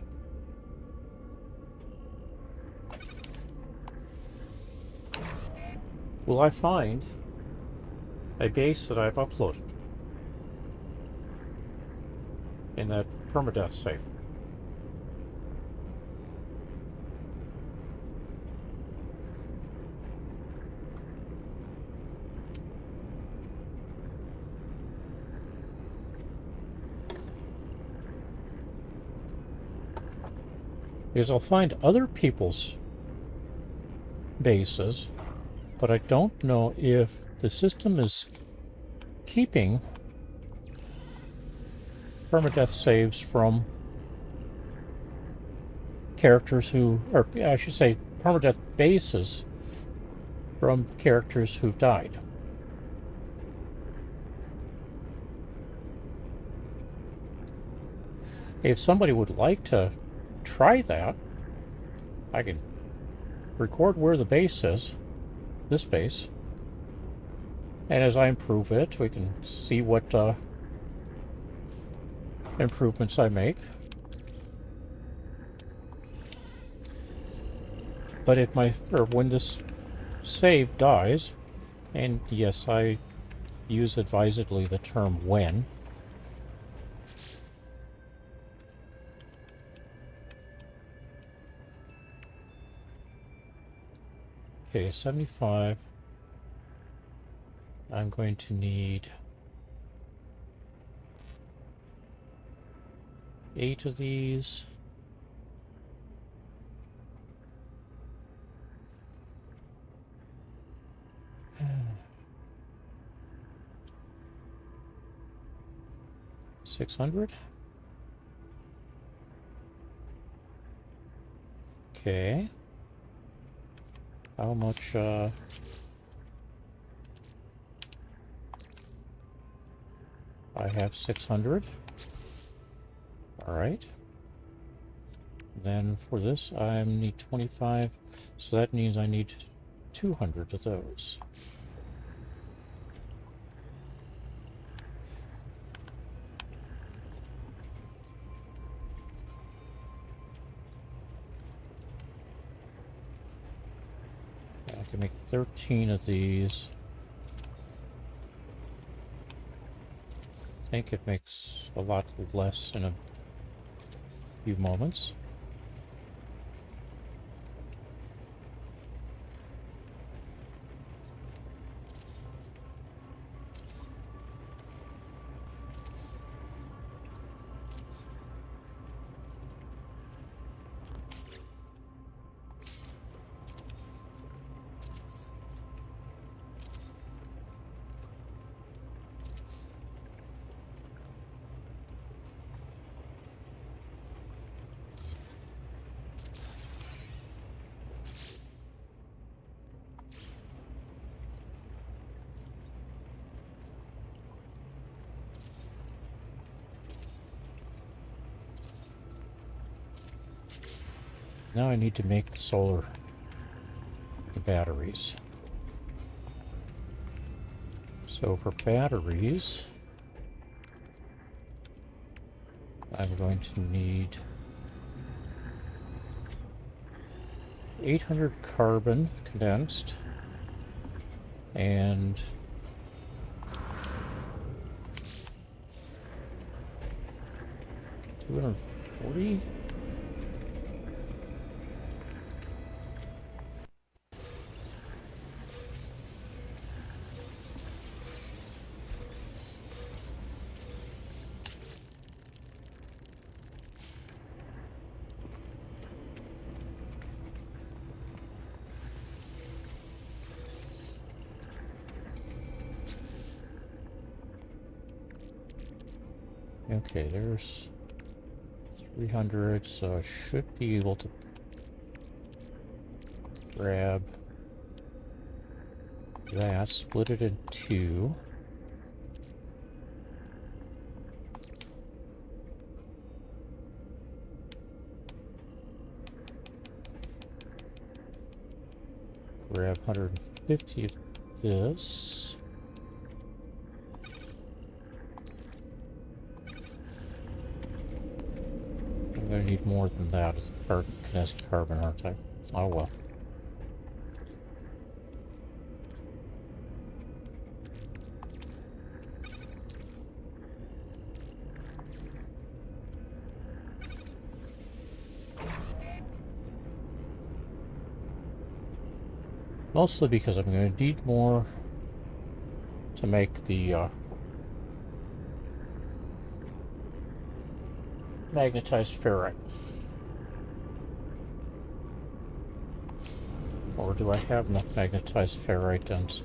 will I find a base that I've uploaded in that permadeath save? Because I'll find other people's bases, but I don't know if the system is keeping permadeath saves from characters who, or I should say, permadeath bases from characters who've died. If somebody would like to try that, I could record where the base is, this base, and as I improve it, we can see what improvements I make. But if when this save dies, and yes, I use advisedly the term when, okay, 75. I'm going to need 8 of these. $600. Okay. How much, I have 600. Alright. Then for this, I need 25, so that means I need 200 of those. I can make 13 of these. I think it makes a lot less in a few moments. Now I need to make the batteries. So for batteries, I'm going to need 800 carbon condensed and 240. Okay, there's 300, so I should be able to grab that, split it in two. Grab 150 of this. I'm gonna need more than that as a kinetic carbon, aren't I? Oh well. Mostly because I'm going to need more to make the magnetized ferrite. Or do I have enough magnetized ferrite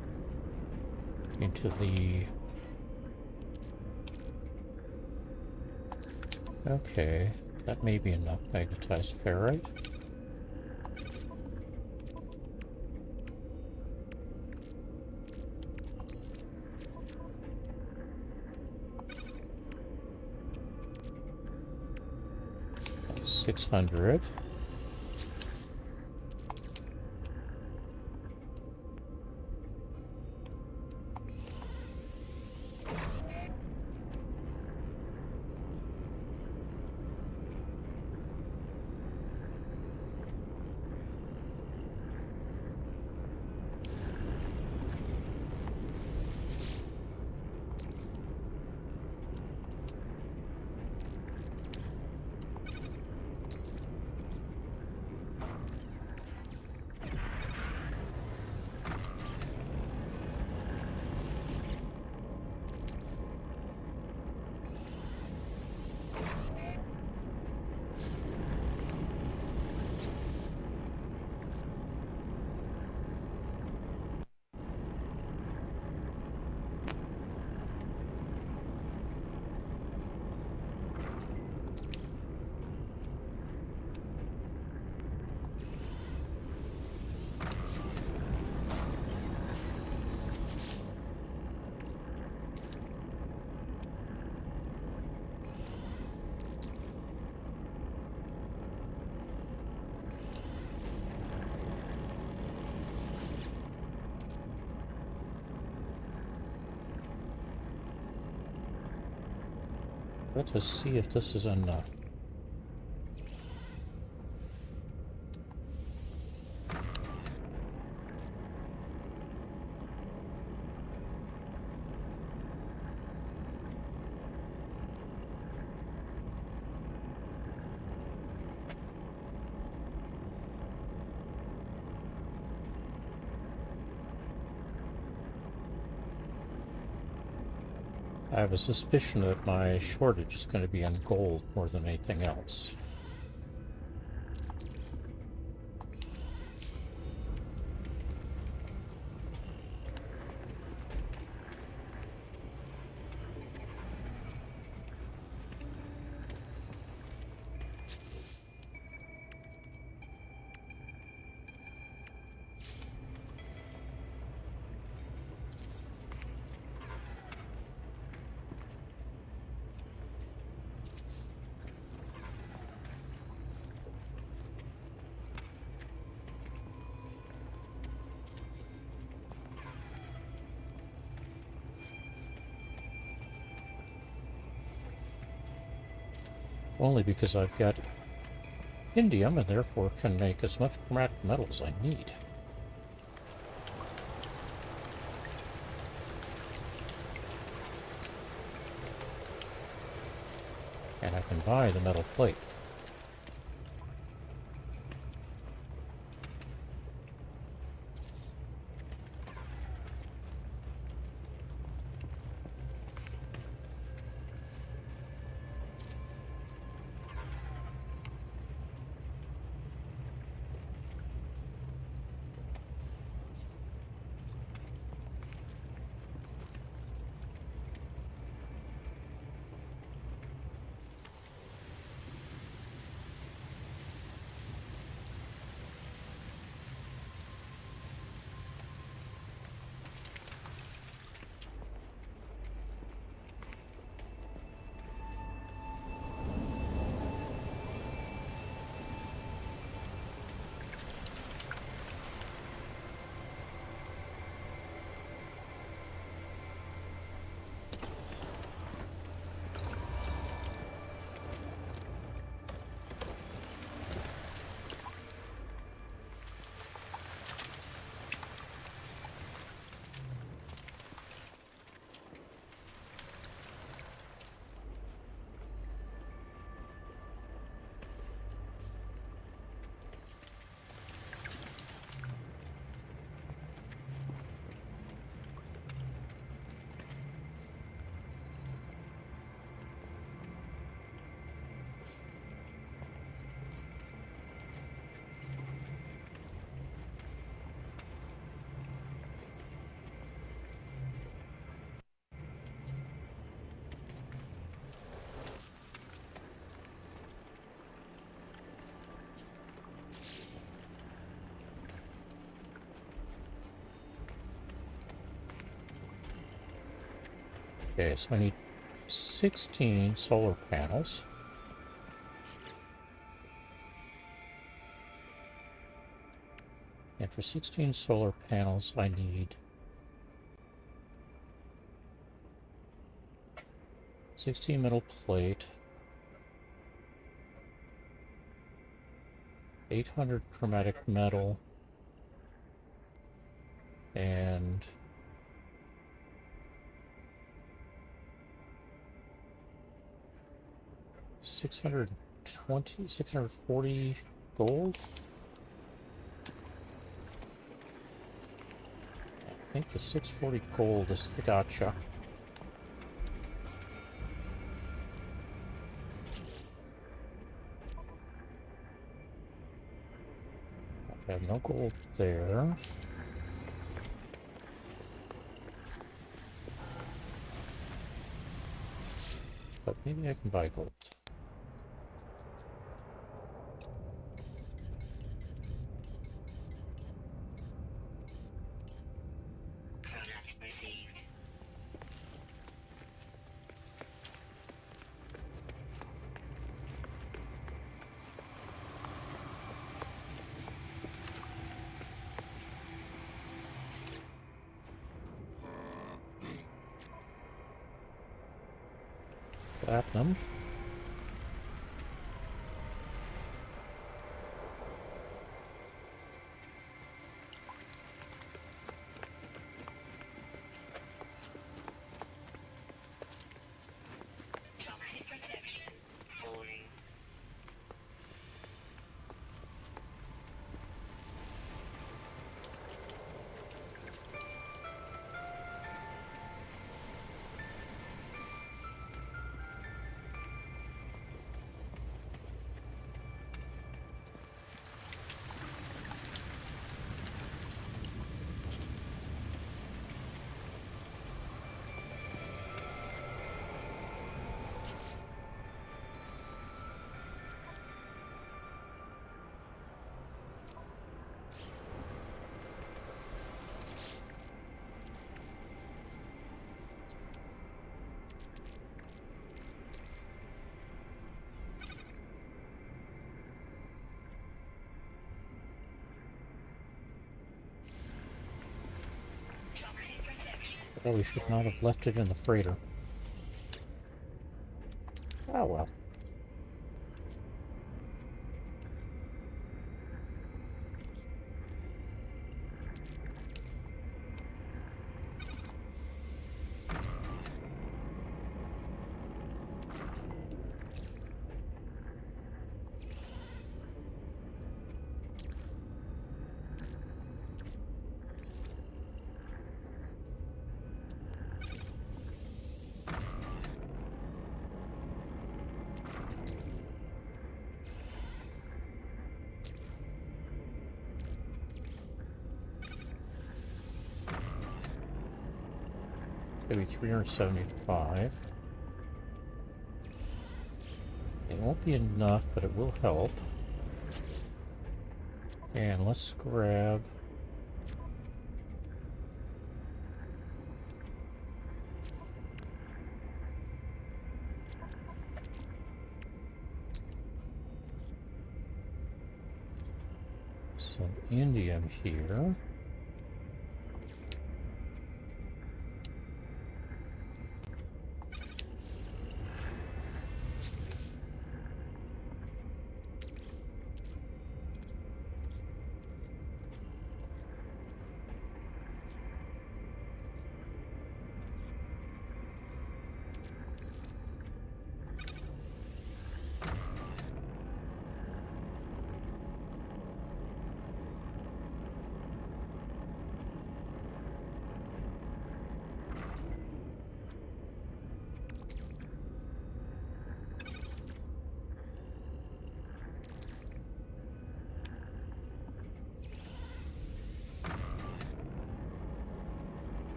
into the... Okay, that may be enough magnetized ferrite. That's 600. Let us see if this is enough. I have a suspicion that my shortage is going to be on gold more than anything else. Only because I've got indium and therefore can make as much chromatic metal as I need. And I can buy the metal plate. Okay, so I need 16 solar panels. And for 16 solar panels, I need 16 metal plate, 800 chromatic metal, and 640 gold. I think the 640 gold is the gotcha. I have no gold there. But maybe I can buy gold. Platinum. Toxic protection. Falling. Toxic protection. Probably should not have left it in the freighter. Oh well. Maybe 375. It won't be enough, but it will help. And let's grab some indium here.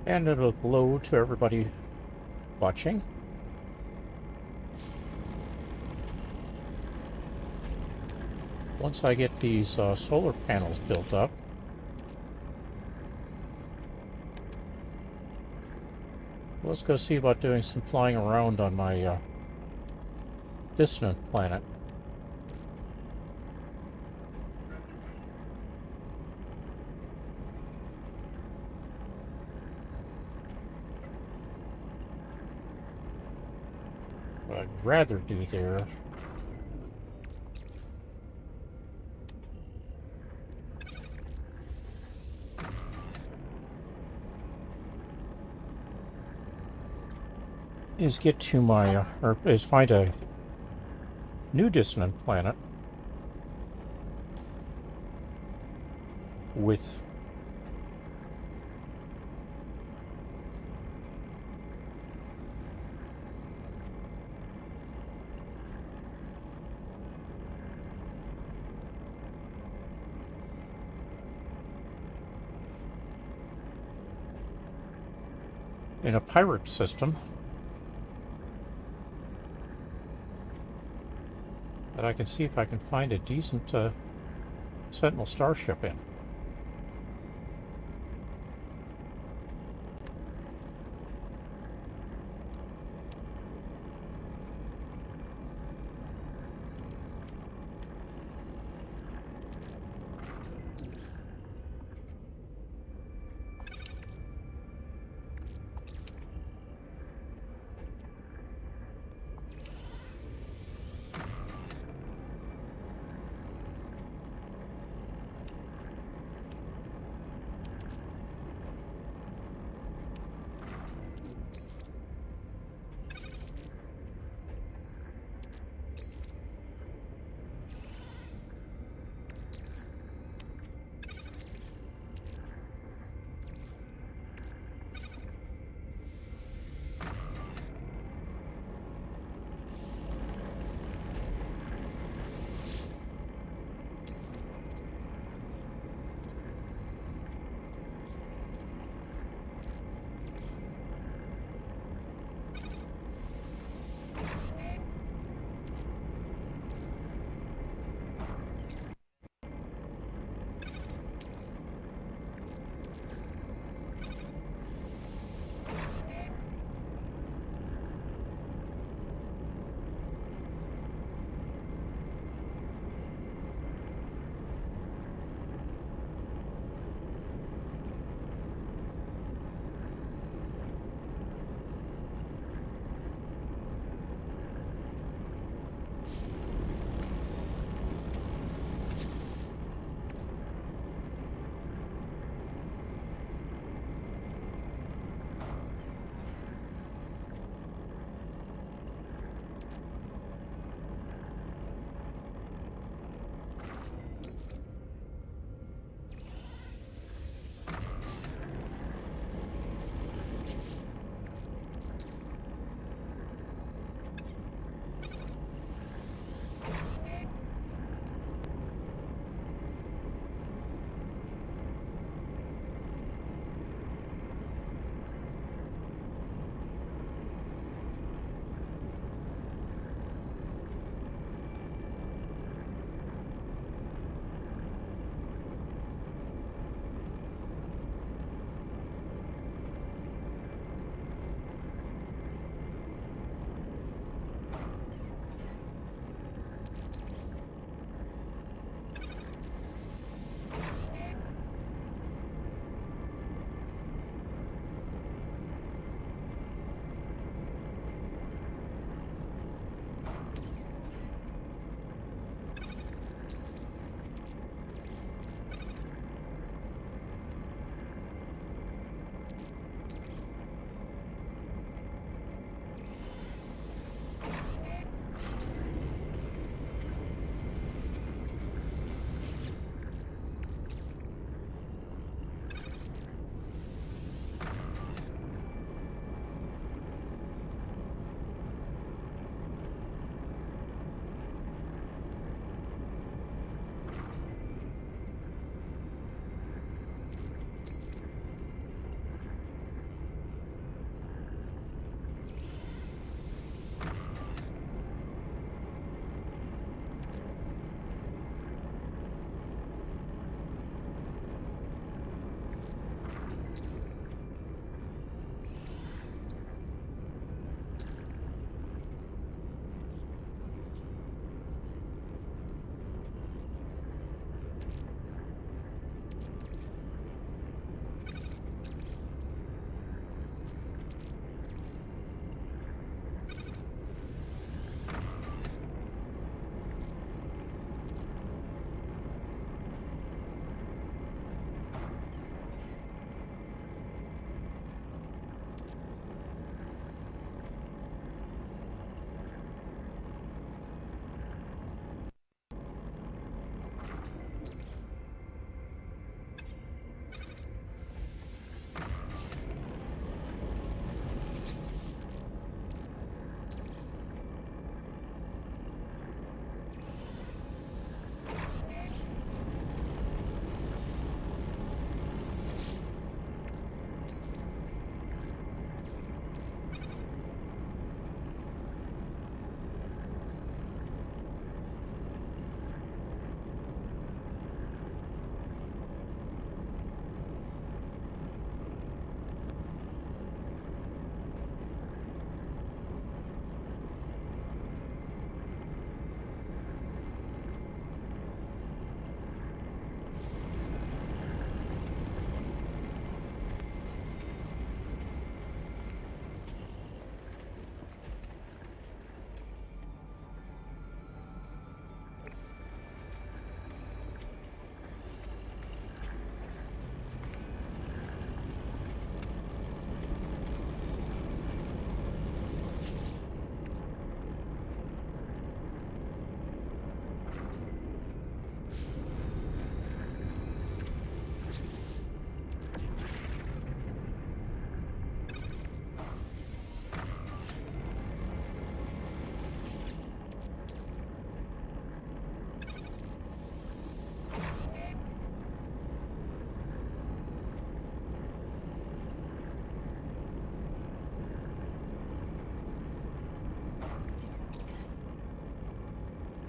And hello to everybody watching. Once I get these solar panels built up, let's go see about doing some flying around on my Dissonant planet. What I'd rather do there is get to my, or is find a new Dissonant planet with in a pirate system that I can see if I can find a decent Sentinel starship in.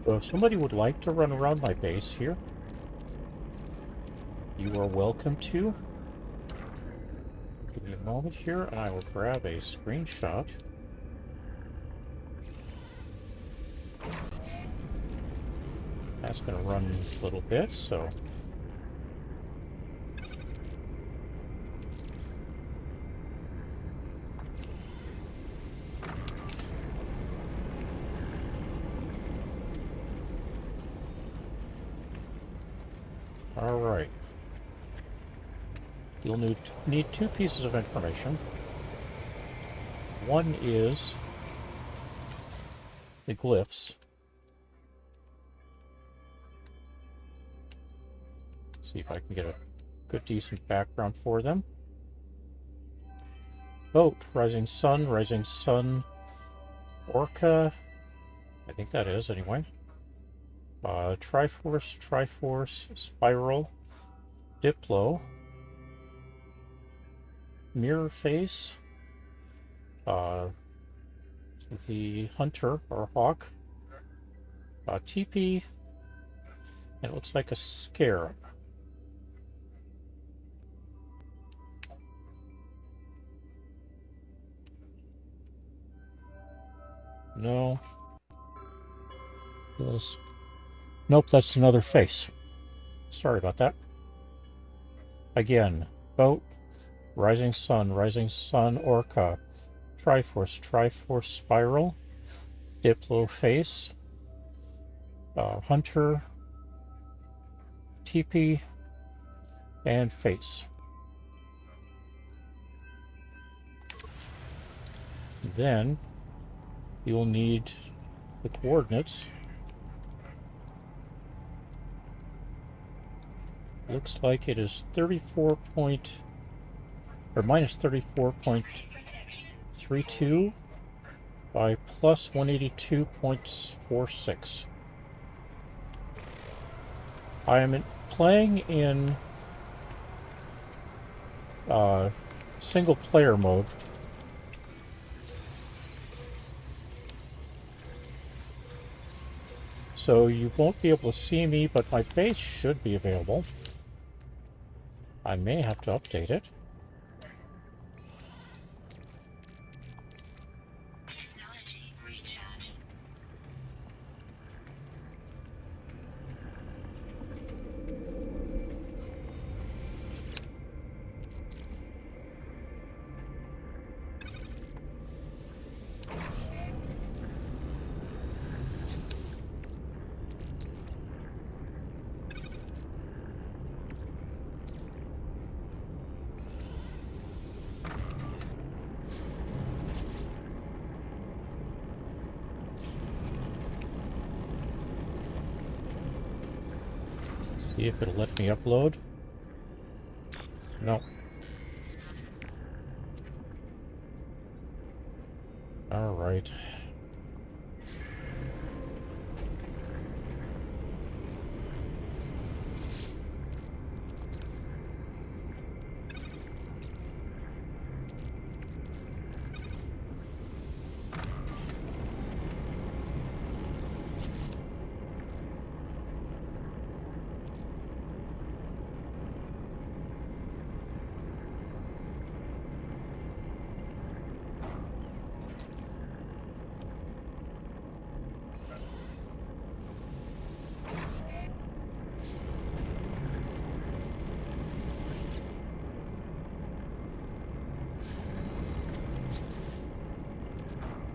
So if somebody would like to run around my base here, you are welcome to. Give me a moment here, and I will grab a screenshot. That's going to run a little bit, so... Alright. You'll need two pieces of information. One is the glyphs. See if I can get a good, decent background for them. Boat, rising sun, orca. I think that is, anyway. Triforce, spiral, diplo, mirror face, the hunter or hawk, TP, and it looks like a scarab. No. This. Nope, that's another face. Sorry about that. Again, boat, rising sun, orca, Triforce, spiral, diplo face, hunter, TP, and face. Then you'll need the coordinates. Looks like it is 34 point, or minus 34.32 by plus 182.46. I am playing in single player mode. So you won't be able to see me, but my base should be available. I may have to update it. Technology recharge. See if it'll let me upload. No. All right.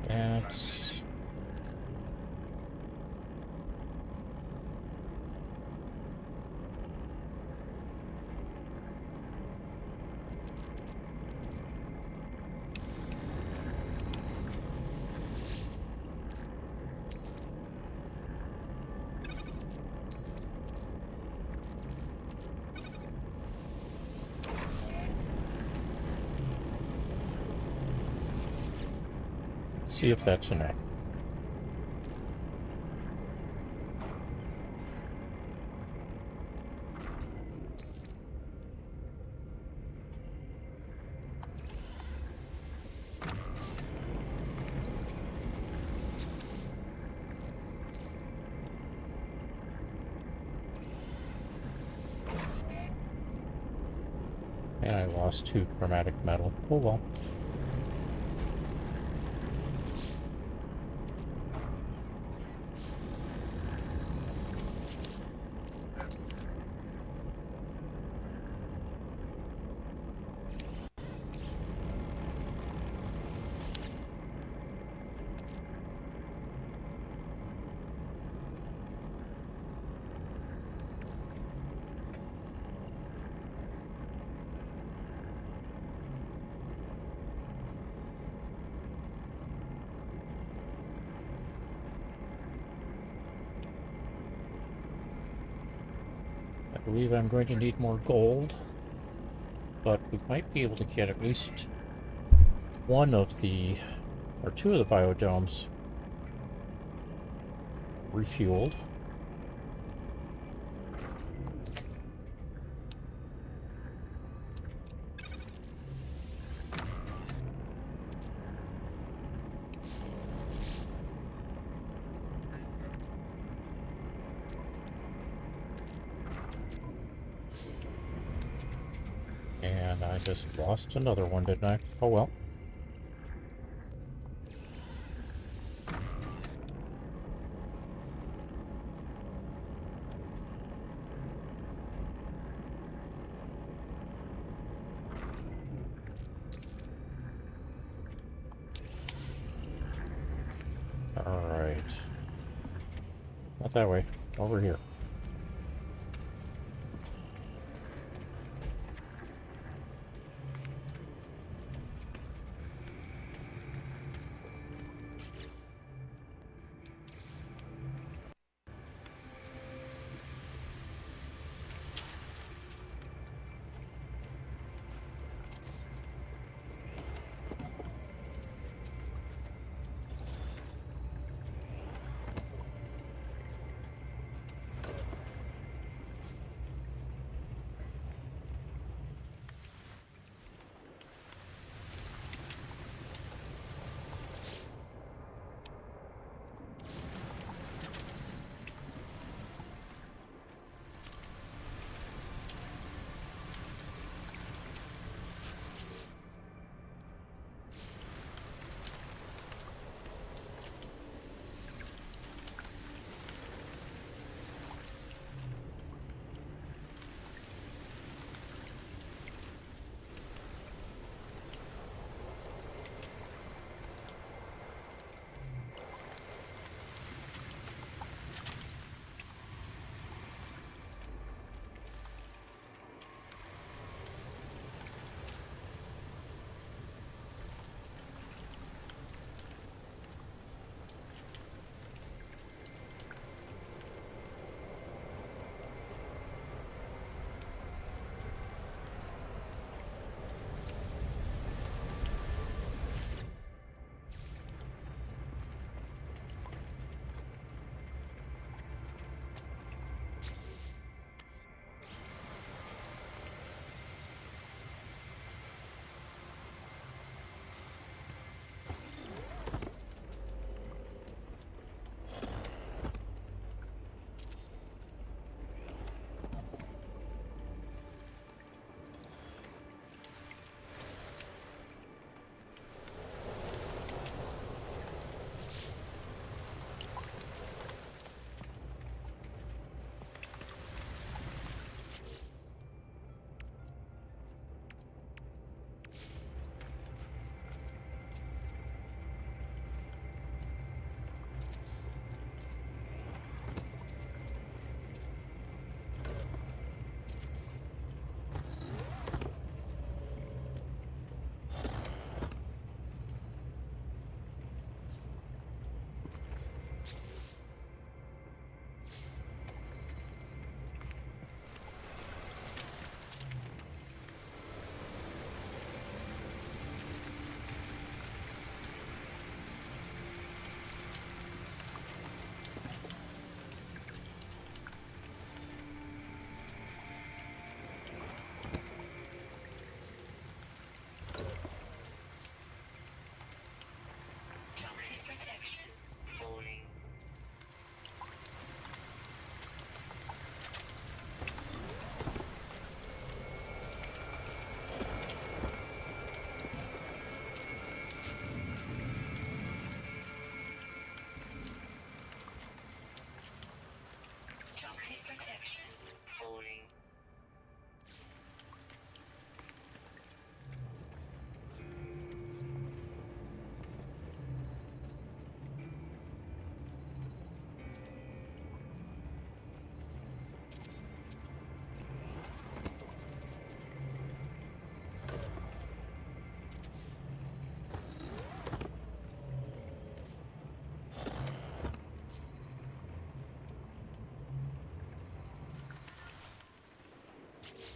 That's... See if that's enough. And I lost 2 chromatic metal. Oh well. I believe I'm going to need more gold, but we might be able to get at least one of the, or 2 of the biodomes refueled. And I just lost another one, didn't I? Oh well. Alright. Not that way. Over here.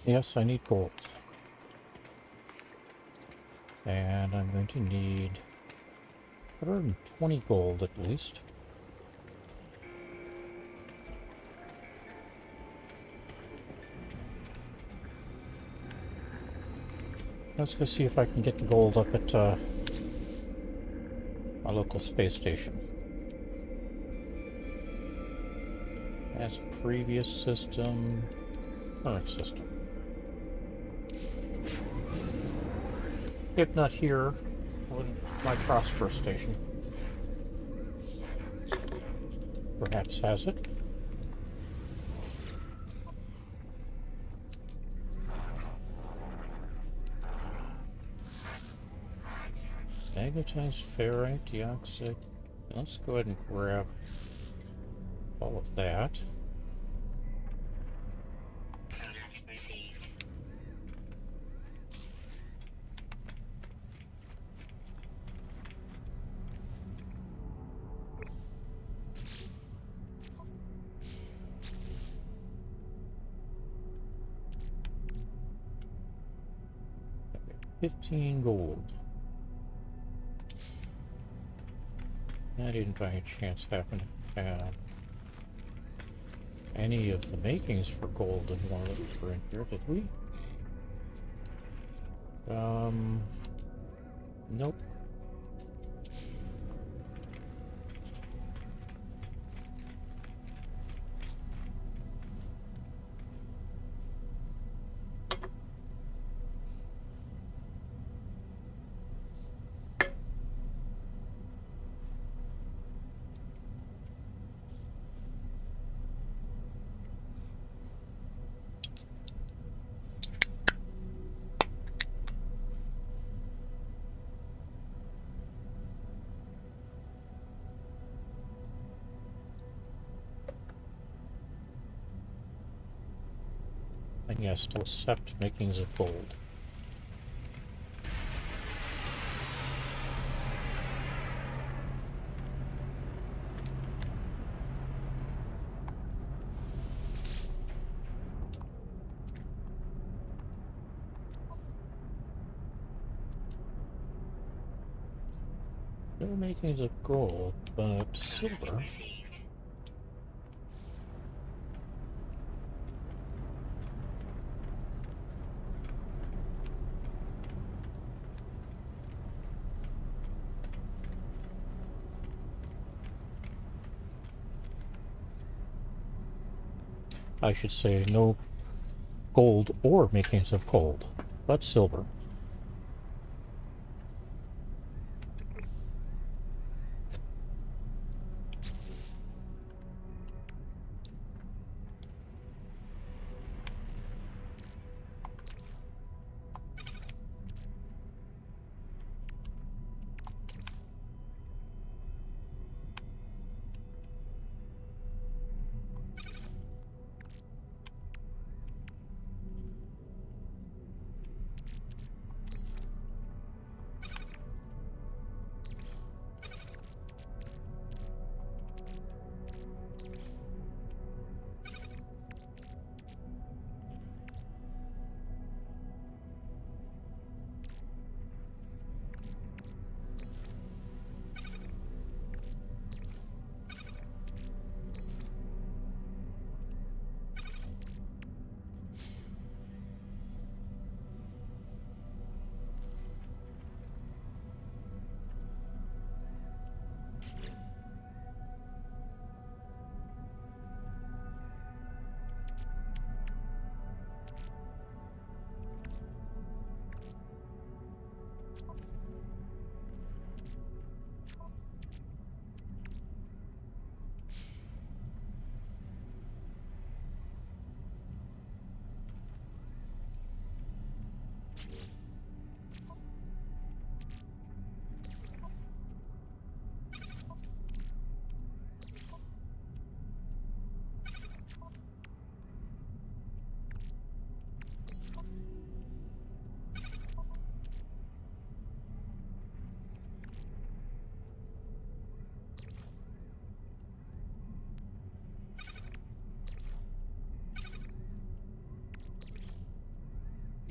Yes, I need gold. And I'm going to need 120 gold at least. Let's go see if I can get the gold up at my local space station. As previous system, current system. If not here, my Prosper station perhaps has it. Magnetized ferrite dioxide. Let's go ahead and grab all of that. Product received. Okay, 15 gold. I didn't by any chance happen to have any of the makings for gold in one of those in here, did we? Nope. And yes, still accept makings of gold. No makings of gold, but silver. Product received. I should say no gold or makings of gold, but silver.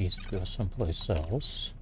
needs to go someplace else.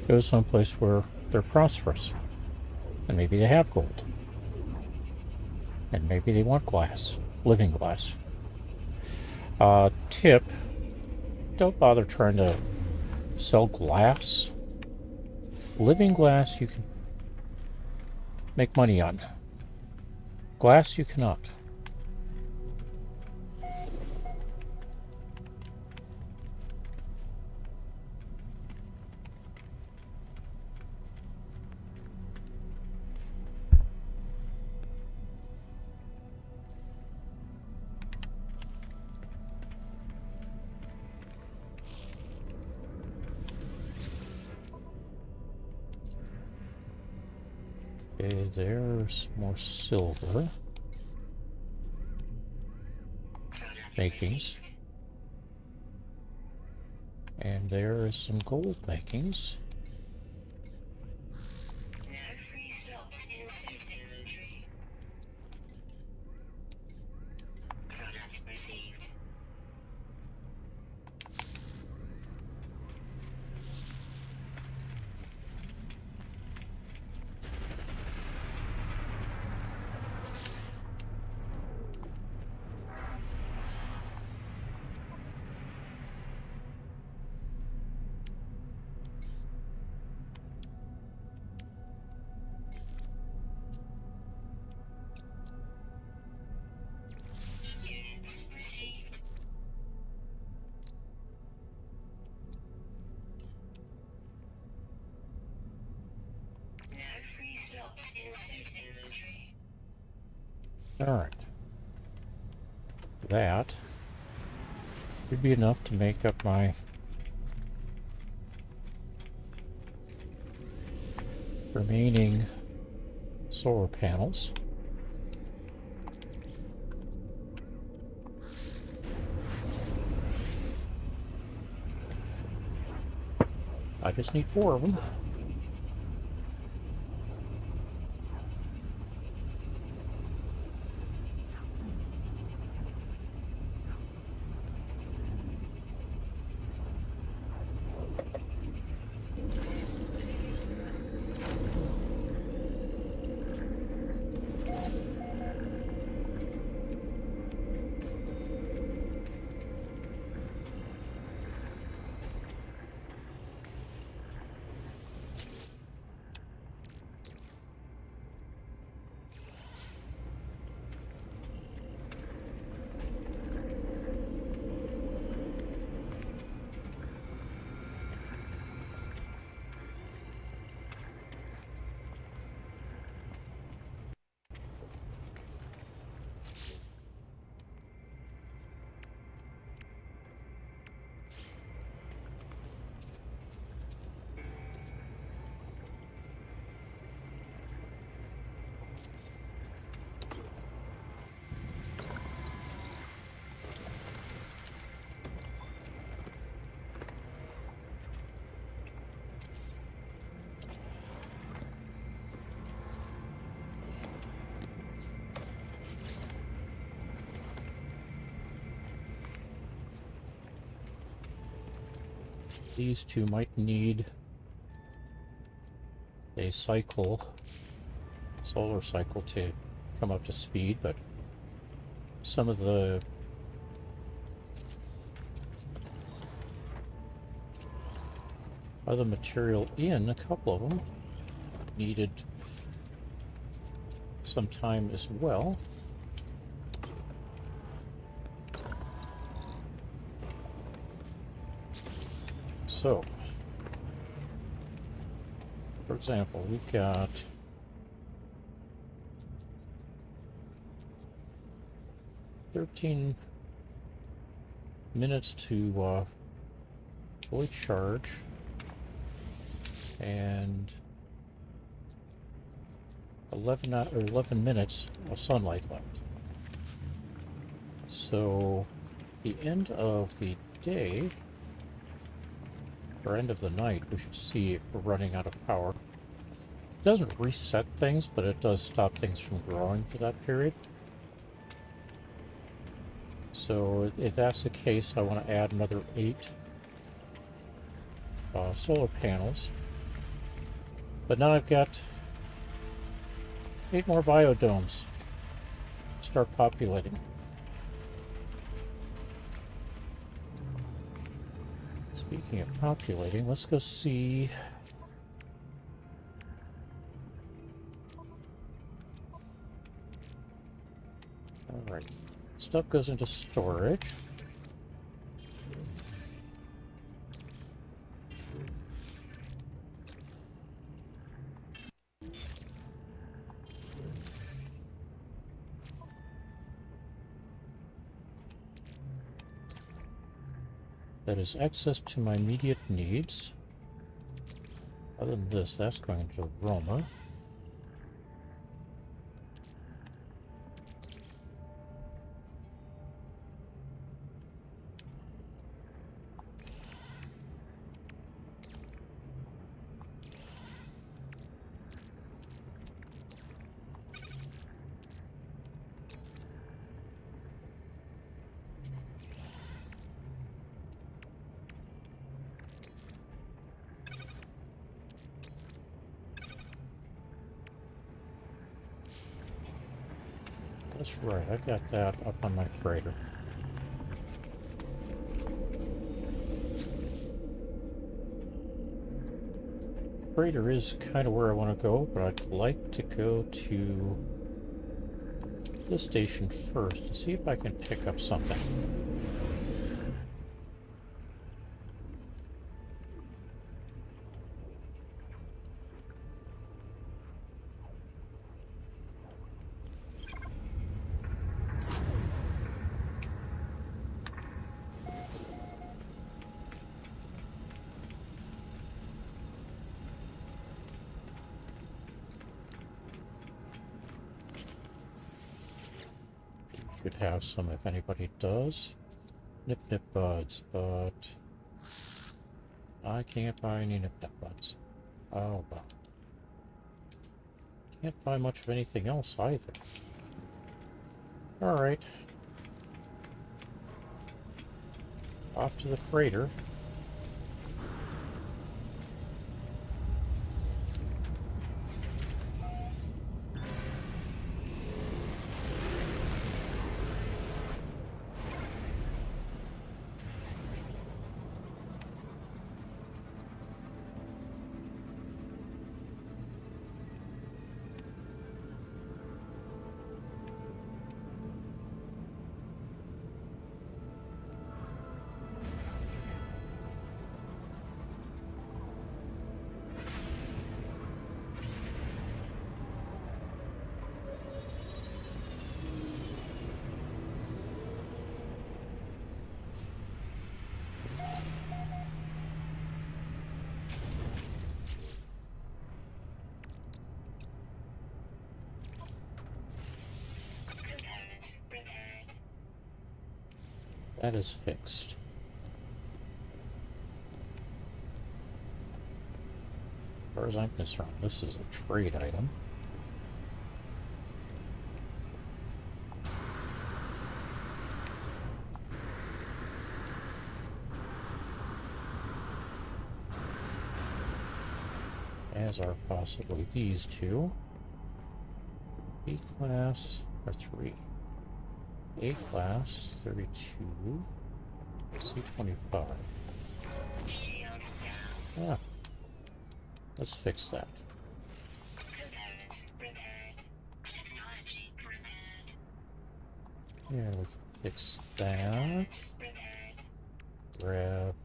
Go someplace where they're prosperous. And maybe they have gold. And maybe they want glass. Living glass. Tip. Don't bother trying to sell glass. Living glass you can make money on. Glass you cannot. Okay, there's more silver makings. And there is some gold makings. No free slots in suit inventory. Product received. Units received. No free slots in suit inventory. Alright. That should be enough to make up my remaining solar panels. I just need 4 of them. These two might need a cycle, solar cycle, to come up to speed, but some of the other material in, a couple of them, needed some time as well. So, for example, we've got "13 minutes to fully charge, and 11 minutes of sunlight left. So the end of the day, or end of the night, we should see if we're running out of power. It doesn't reset things, but it does stop things from growing for that period. So if that's the case, I want to add another 8 solar panels. But now I've got 8 more biodomes. Start populating. Speaking of populating, let's go see. Alright. Stuff goes into storage. That is access to my immediate needs. Other than this, that's going into Roma. That's right, I got that up on my freighter. Freighter is kind of where I want to go, but I'd like to go to this station first to see if I can pick up something. Should have some if anybody does. Nip nip buds, but I can't buy any nip nip buds. Oh well. Can't buy much of anything else either. Alright. Off to the freighter. That is fixed. As far as I'm concerned, this is a trade item. As are possibly these two. B-class, or 3. A-class, 32. C-25. Ah. Let's fix that. Component repaired. Yeah, we can fix that. Grab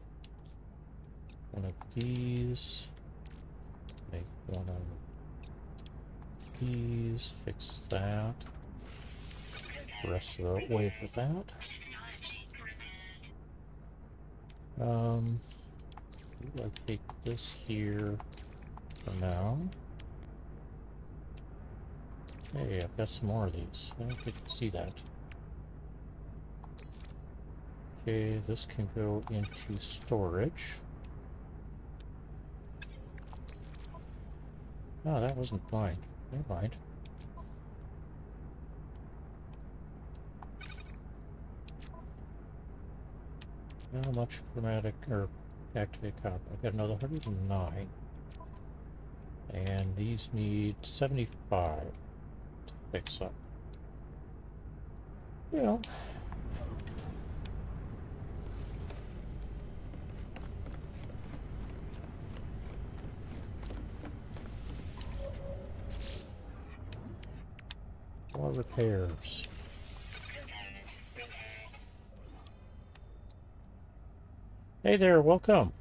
one of these. Make one of these. Fix that. The rest of the way with that. I take this here for now. Hey, I've got some more of these. I don't think you can see that. Okay, this can go into storage. Oh, that wasn't mine. Never mind. How much chromatic or activate copper? I've got another 109. And these need 75 to fix up. You know. More repairs. Hey there, welcome.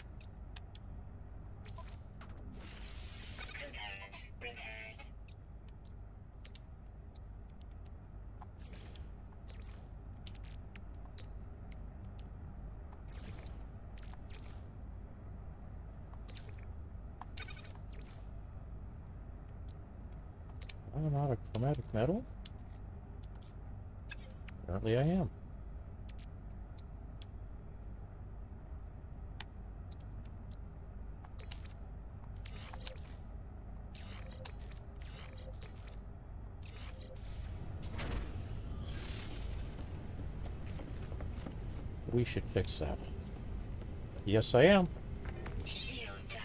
I'm out of chromatic metal? Apparently I am. We should fix that. Yes, I am. Shield down.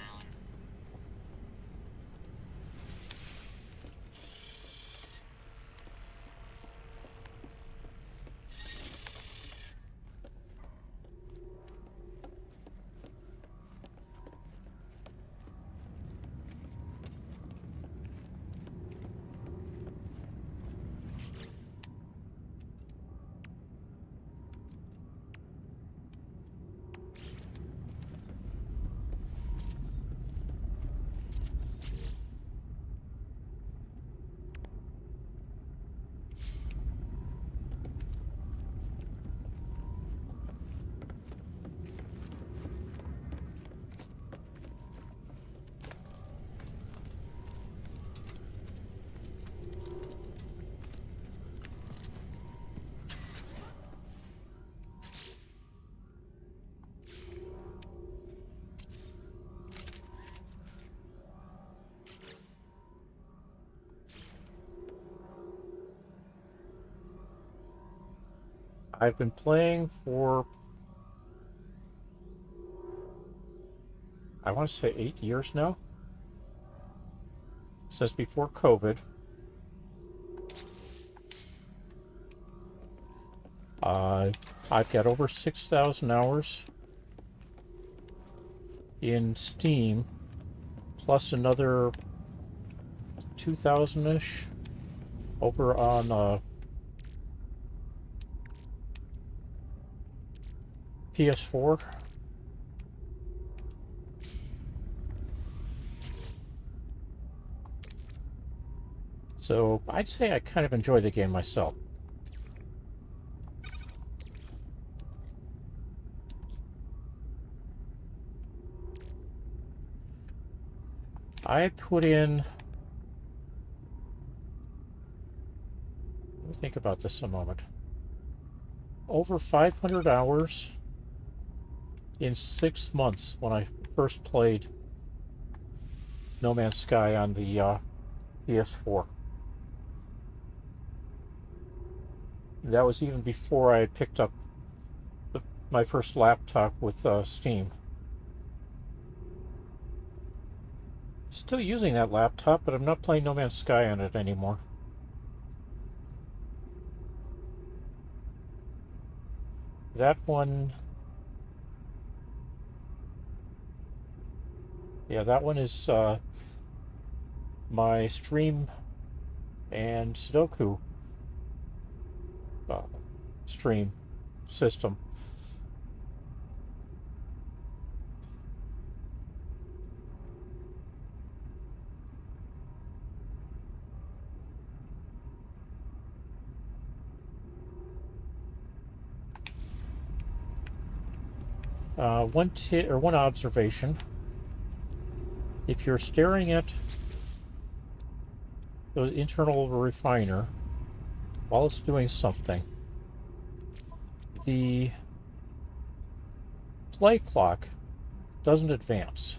I've been playing for, I want to say 8 years now. Since before COVID. I've got over 6,000 hours in Steam, plus another 2,000-ish over on PS4. So I'd say I kind of enjoy the game myself. I put in, let me think about this a moment, over 500 hours in 6 months when I first played No Man's Sky on the PS4. That was even before I had picked up my first laptop with Steam. Still using that laptop, but I'm not playing No Man's Sky on it anymore. That one... yeah, that one is my stream and Sudoku stream system. One observation: if you're staring at the internal refiner while it's doing something, the play clock doesn't advance.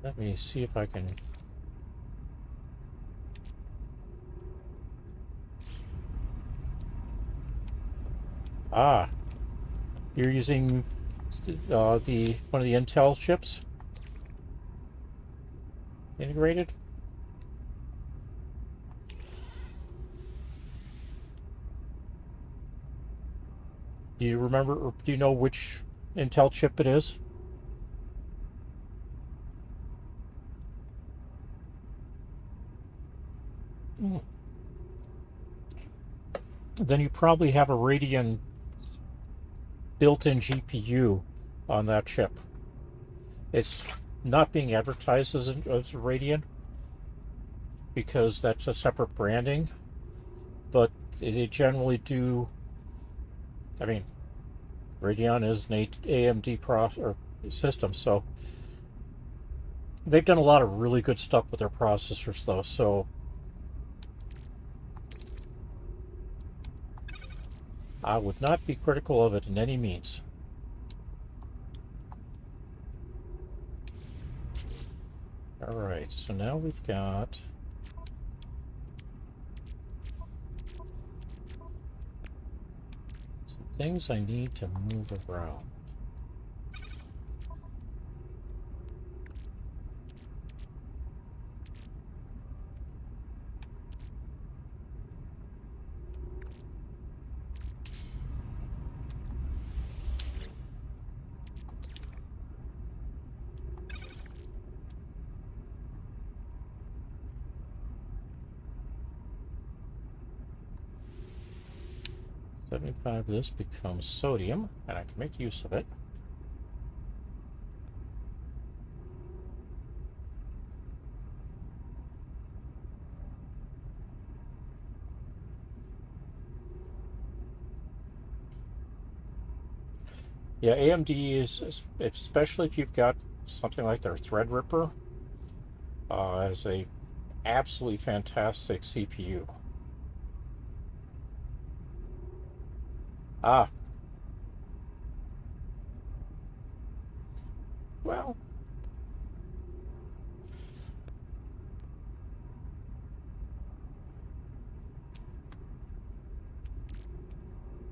Let me see if I can... Ah, you're using one of the Intel chips integrated? Do you remember, or do you know which Intel chip it is? Then you probably have a Radeon built-in GPU on that chip. It's not being advertised as a Radeon because that's a separate branding, but they generally do. I mean, Radeon is an AMD system, so they've done a lot of really good stuff with their processors, though. So I would not be critical of it in any means. Alright, so now we've got some things I need to move around. $75 of this becomes sodium, and I can make use of it. Yeah, AMD is, especially if you've got something like their Threadripper, is a absolutely fantastic CPU. Ah. Well.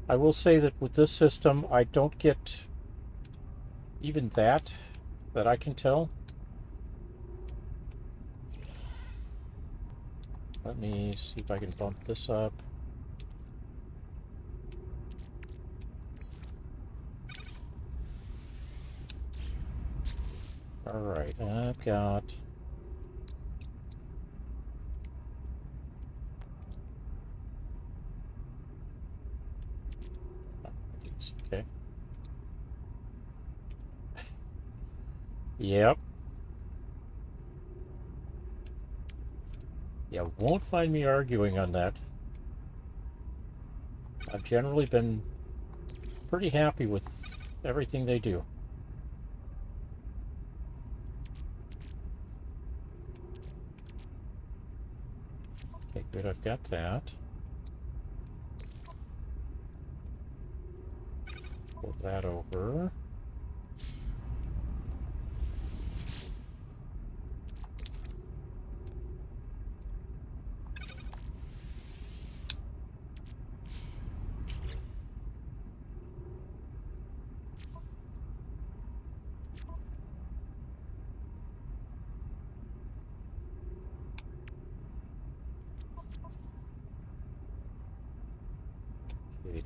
I will say that with this system, I don't get even that I can tell. Let me see if I can bump this up. Alright, I've got... Okay. Yep. Yeah, won't find me arguing on that. I've generally been pretty happy with everything they do. Okay, good, I've got that. Pull that over.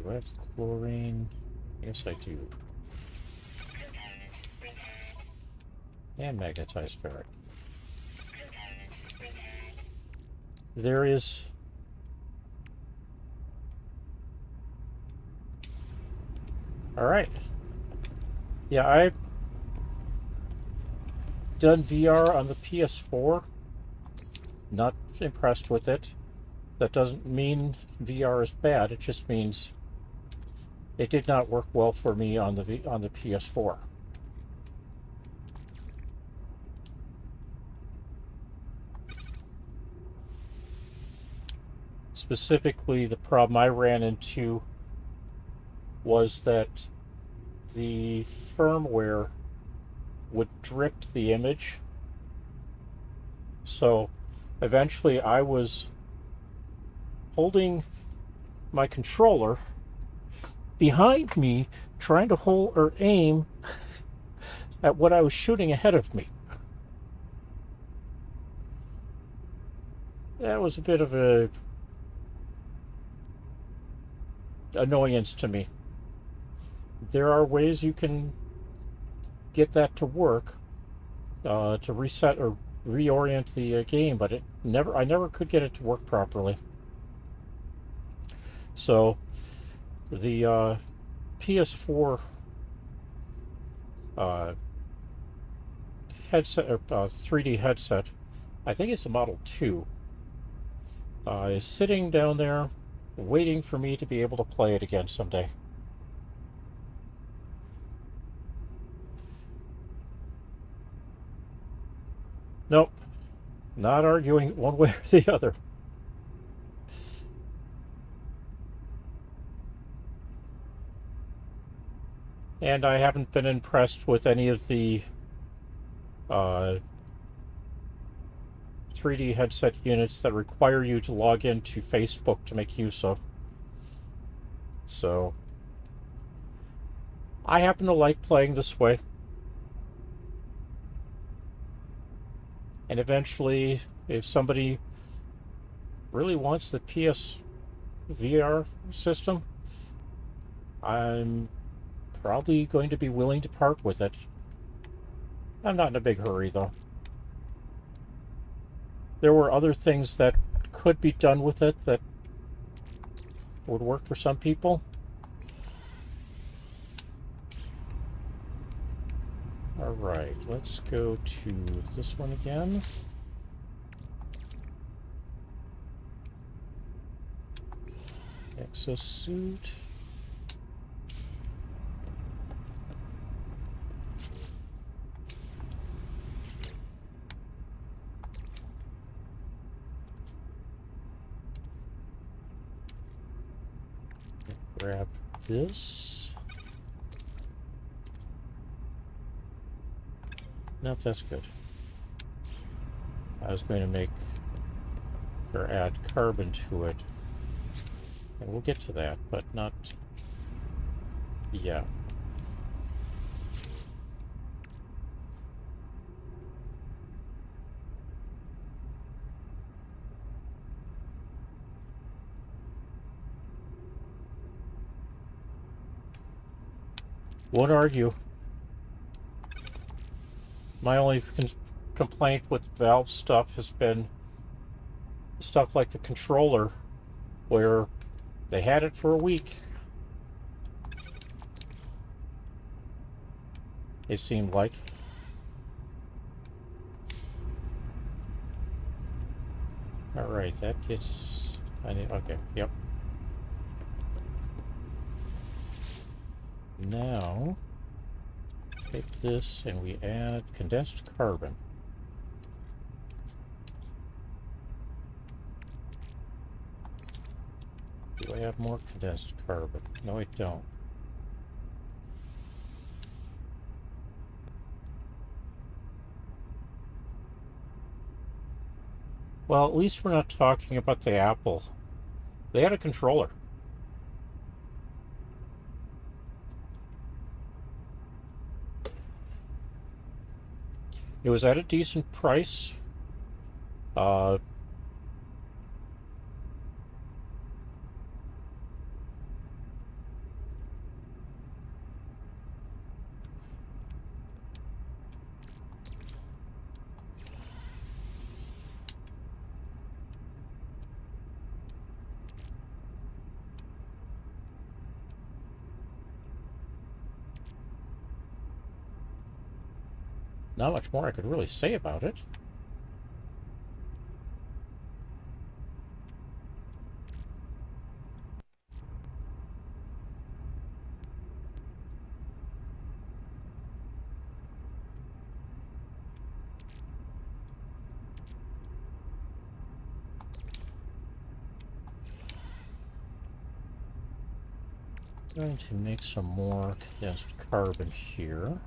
do I have chlorine? Yes, I do. Component repaired. And magnetized ferrite. Component repaired. There is... Alright. Yeah, I've done VR on the PS4. Not impressed with it. That doesn't mean VR is bad. It just means it did not work well for me on the PS4. Specifically, the problem I ran into was that the firmware would drift the image. So eventually I was holding my controller behind me, trying to hold or aim at what I was shooting ahead of me. That was a bit of a annoyance to me. There are ways you can get that to work, to reset or reorient the game, but I never could get it to work properly. So the PS4 headset, or 3D headset, I think it's a Model 2, is sitting down there waiting for me to be able to play it again someday. Nope, not arguing one way or the other. And I haven't been impressed with any of the 3D headset units that require you to log into Facebook to make use of. So I happen to like playing this way. And eventually, if somebody really wants the PS VR system, I'm probably going to be willing to part with it. I'm not in a big hurry, though. There were other things that could be done with it that would work for some people. Alright, let's go to this one again. Exosuit. Grab this. Nope, that's good. I was going to make or add carbon to it. And we'll get to that, but not... Yeah. Won't argue. My only complaint with Valve stuff has been stuff like the controller, where they had it for a week. It seemed like. Alright, that gets... okay, yep. Now, take this and we add condensed carbon. Do I have more condensed carbon? No, I don't. Well, at least we're not talking about the Apple. They had a controller. It was at a decent price. Not much more I could really say about it. Going to make some more condensed carbon here.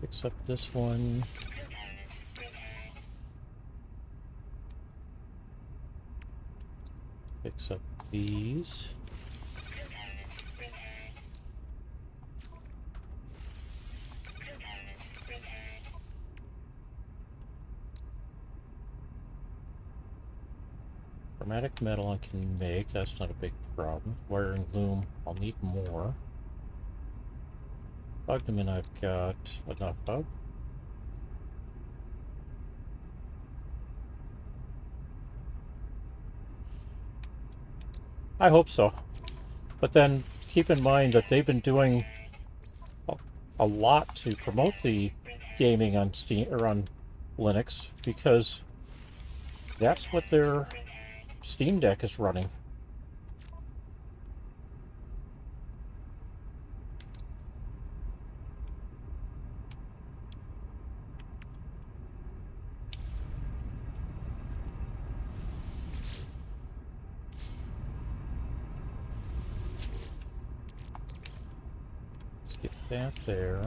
Fix up this one. Fix up these. Chromatic metal I can make, that's not a big problem. Wiring loom, I'll need more. Bugman I've got enough of. I hope so. But then keep in mind that they've been doing a lot to promote the gaming on Steam or on Linux, because that's what their Steam Deck is running. Let's get that there.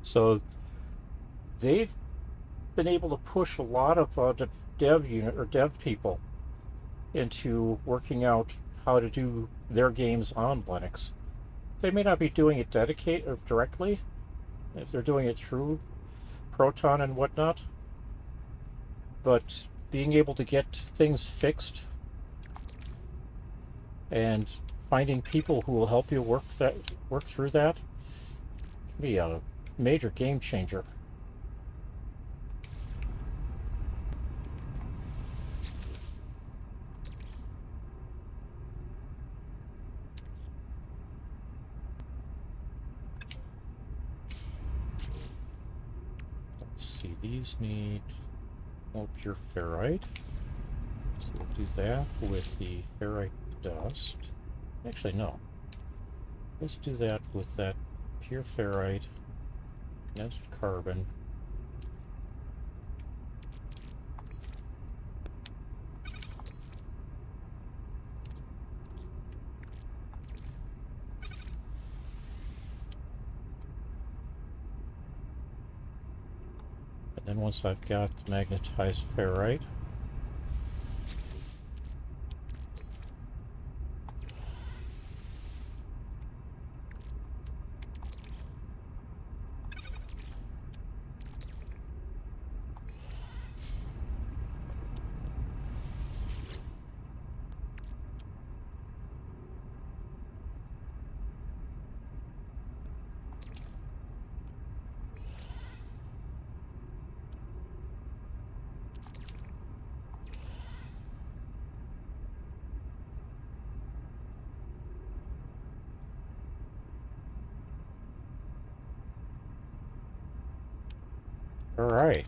So they've been able to push a lot of the dev unit or dev people into working out how to do their games on Linux. They may not be doing it dedicated or directly, if they're doing it through Proton and whatnot, but being able to get things fixed and finding people who will help you work through that can be a major game changer. Let's see, these need more pure ferrite. So we'll do that with the ferrite dust. Actually, no. Let's do that with that pure ferrite, condensed carbon. And then once I've got the magnetized ferrite, all right.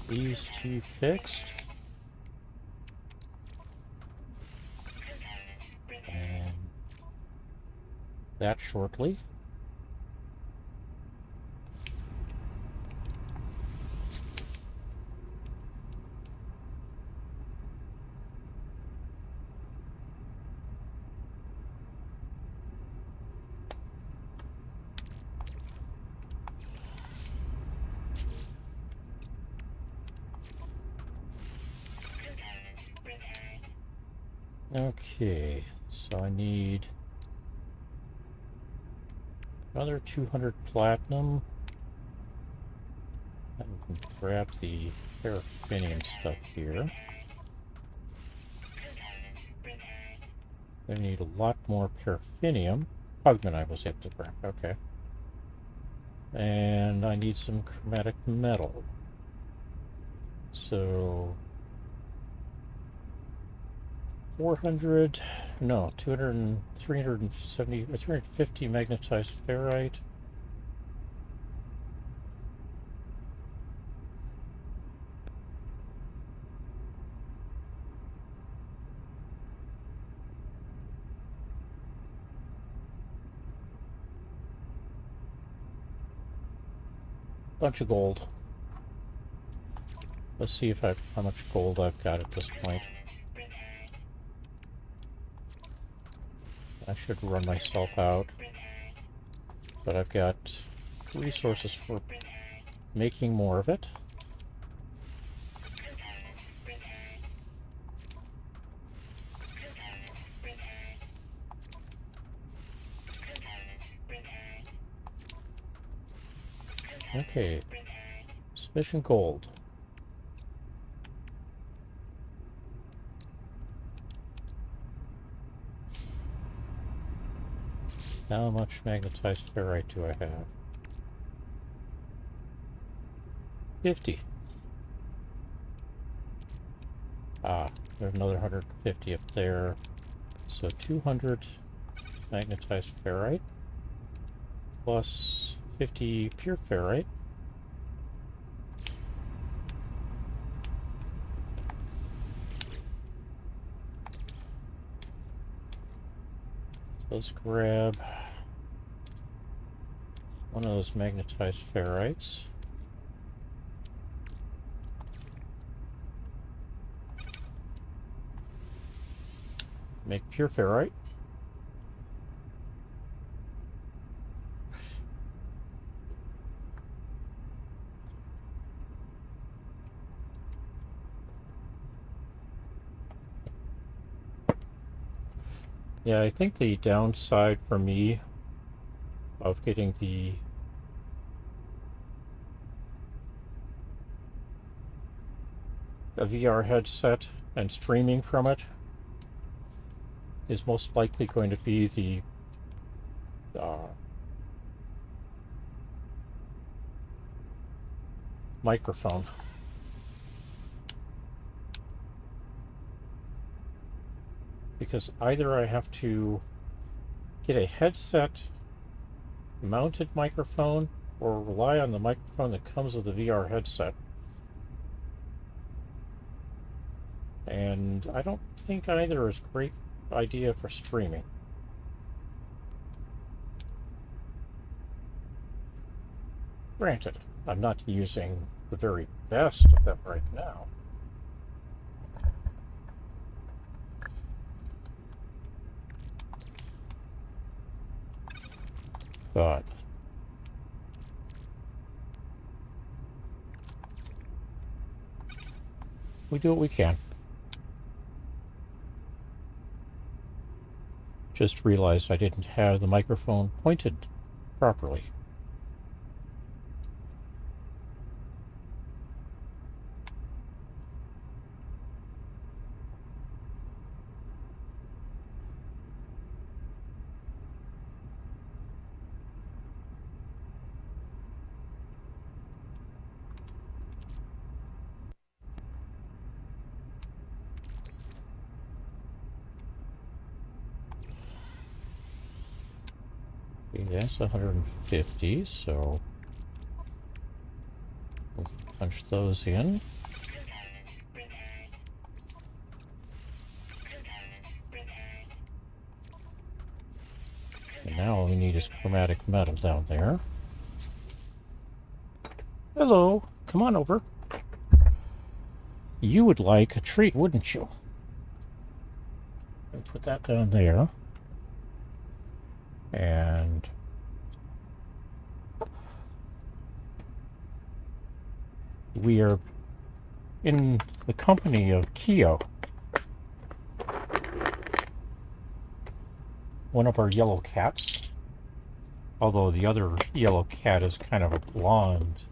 these two fixed. And that shortly. Okay, so I need another 200 platinum. I can grab the paraffinium stuff here. I need a lot more paraffinium. Pugman I was able to grab, okay. And I need some chromatic metal. So 400, no, 200, 370, or 350 magnetized ferrite. Bunch of gold. Let's see if how much gold I've got at this point. I should run myself out, but I've got resources for making more of it. Okay, sufficient gold. How much magnetized ferrite do I have? 50. Ah, there's another 150 up there. So 200 magnetized ferrite plus 50 pure ferrite. So let's grab one of those magnetized ferrites. Make pure ferrite. Yeah, I think the downside for me of getting the a VR headset and streaming from it is most likely going to be the microphone. Because either I have to get a headset mounted microphone or rely on the microphone that comes with the VR headset. And I don't think either is a great idea for streaming. Granted, I'm not using the very best of them right now. But we do what we can. Just realized I didn't have the microphone pointed properly. Okay, that's 150, so Punch those in. Component repaired. Component repaired. And now all we need is chromatic metal down there. Hello, come on over. You would like a treat, wouldn't you? I'll put that down there. And we are in the company of Keo, one of our yellow cats. Although the other yellow cat is kind of a blonde,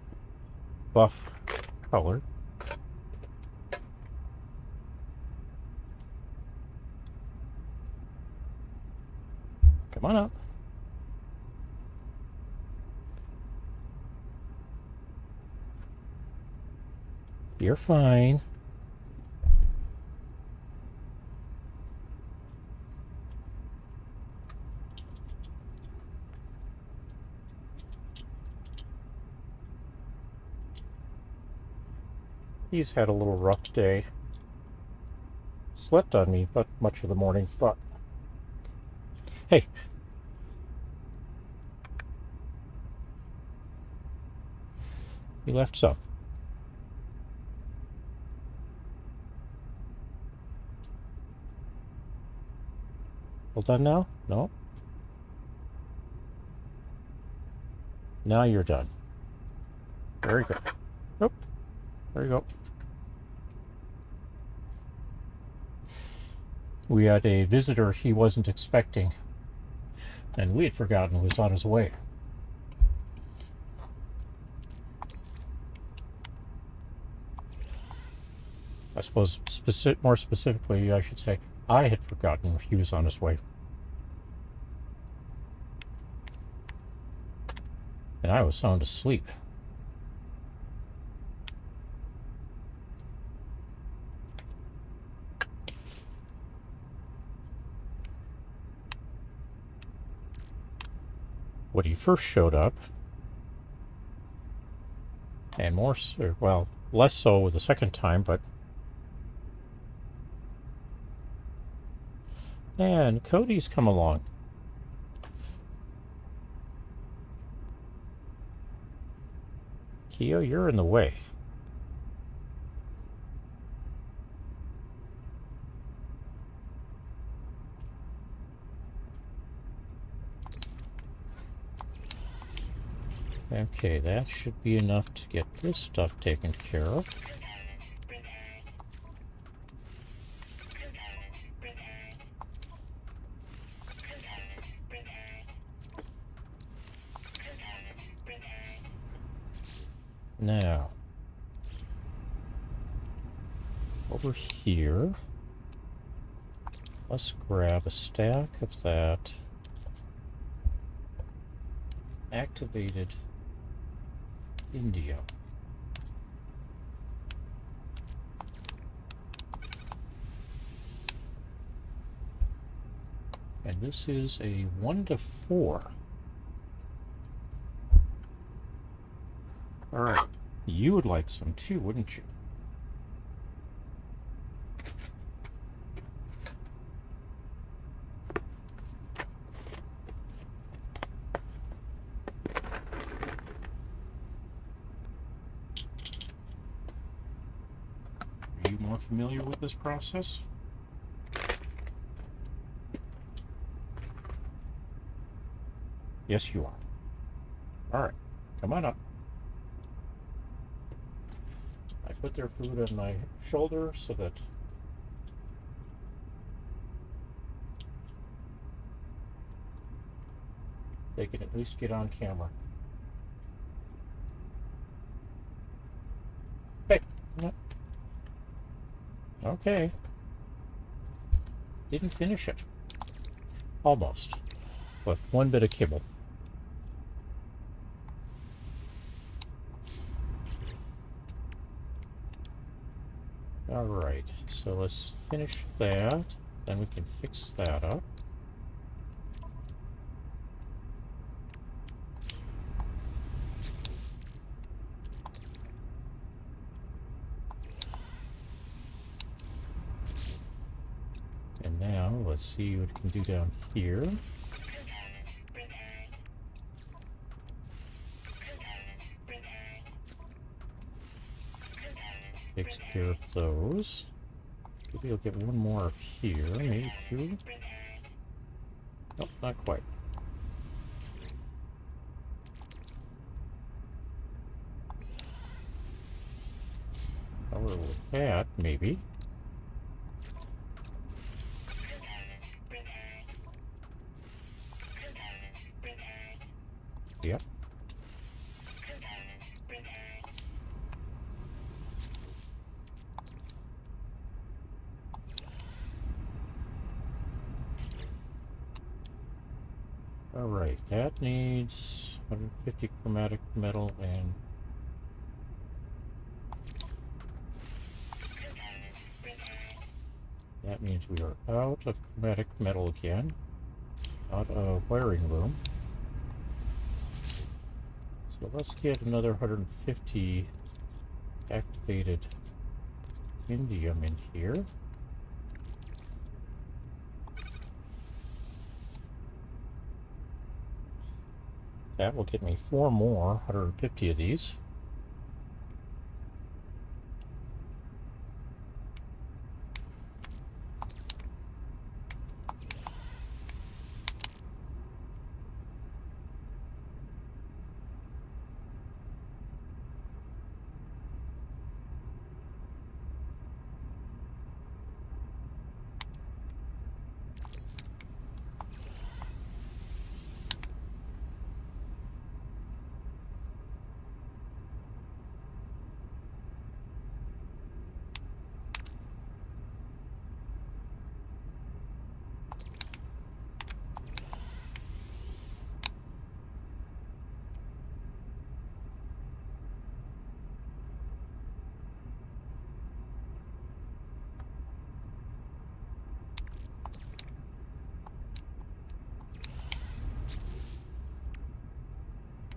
buff color. Come on up. You're fine. He's had a little rough day. Slept on me but much of the morning, but hey. He left some. All done now? No? Now you're done. Very good. Oh, there you go. We had a visitor he wasn't expecting, and we had forgotten he was on his way. I suppose more specifically, I should say, I had forgotten he was on his way. And I was sound asleep. When he first showed up, and well, less so the second time, but and Cody's come along. Keo, you're in the way. Okay, that should be enough to get this stuff taken care of. Component repaired. Component repaired. Component repaired. Component repaired. Now, over here, let's grab a stack of that activated India. And this is a 1 to 4. Alright, you would like some too, wouldn't you? Are you more familiar with this process? Yes, you are. Alright, come on up. I put their food on my shoulder so that they can at least get on camera. Hey, no. Okay. Didn't finish it. Almost. With one bit of kibble. Alright, so let's finish that, then we can fix that up. let's see what we can do down here. Component repaired. Component repaired. Component Takes repaired. care of those. Maybe we'll get one more up here, maybe two. Repaired. Nope, not quite. Power with that, maybe. Component repaired. Component repaired. Yep. Component repaired. Alright, that needs 150 chromatic metal and Component repaired. that means we are out of chromatic metal again. Out of wiring loom. So let's get another 150 activated indium in here. That will get me 4 more, 150 of these.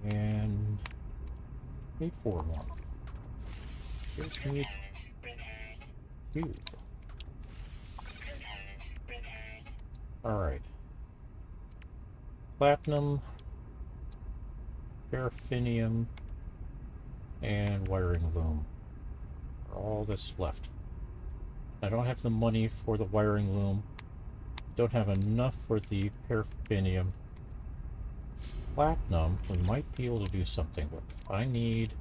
And need 4 more. Just need Repaired. 2. Component repaired. Alright. Platinum, paraffinium, and wiring loom are all that's left. I don't have the money for the wiring loom. Don't have enough for the paraffinium. Platinum, we might be able to do something with. I need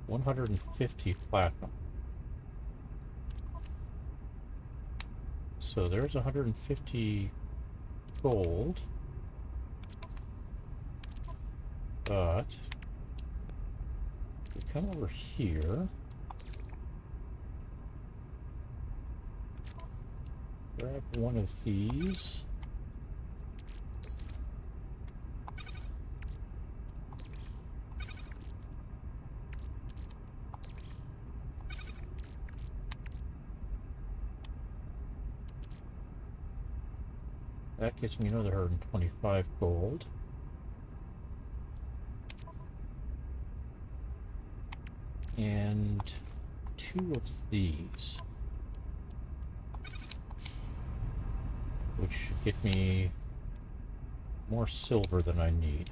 150 platinum. So there's 150 gold. But we come over here. Grab one of these. That gets me another 125 gold. And 2 of these. Which should get me more silver than I need.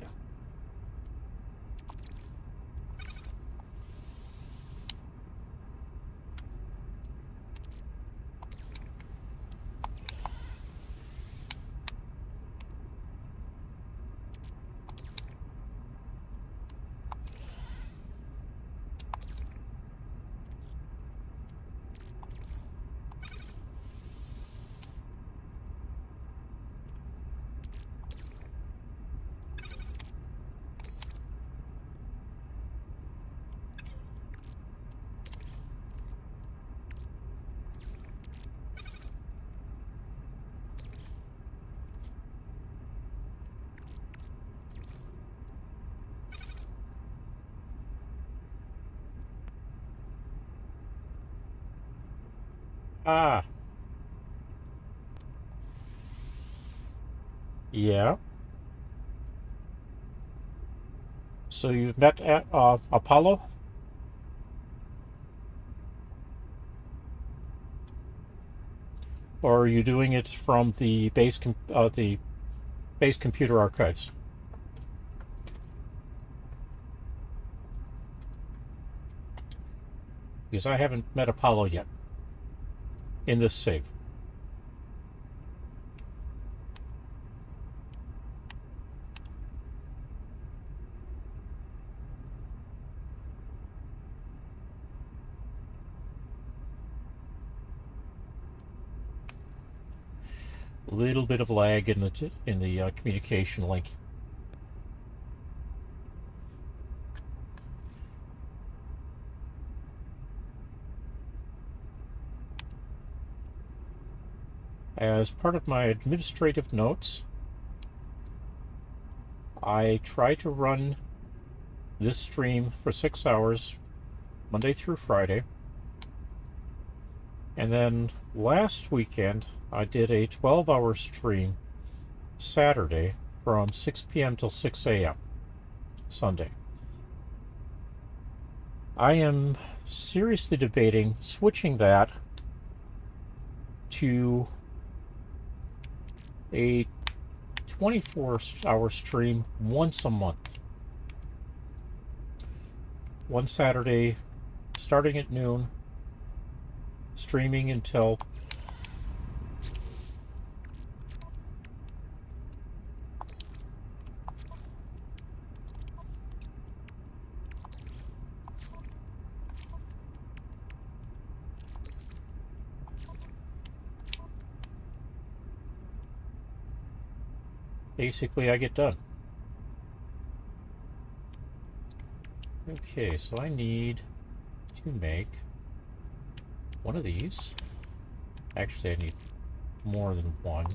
Ah. Yeah. So you've met at Apollo? Or are you doing it from the base computer archives? Because I haven't met Apollo yet in this save. A little bit of lag in the communication link. As part of my administrative notes, I try to run this stream for 6 hours, Monday through Friday. And then last weekend, I did a 12-hour stream Saturday from 6 p.m. till 6 a.m. Sunday. I am seriously debating switching that to a 24-hour stream once a month. One Saturday, starting at noon, streaming until basically I get done. Okay, so I need to make one of these. Actually, I need more than one.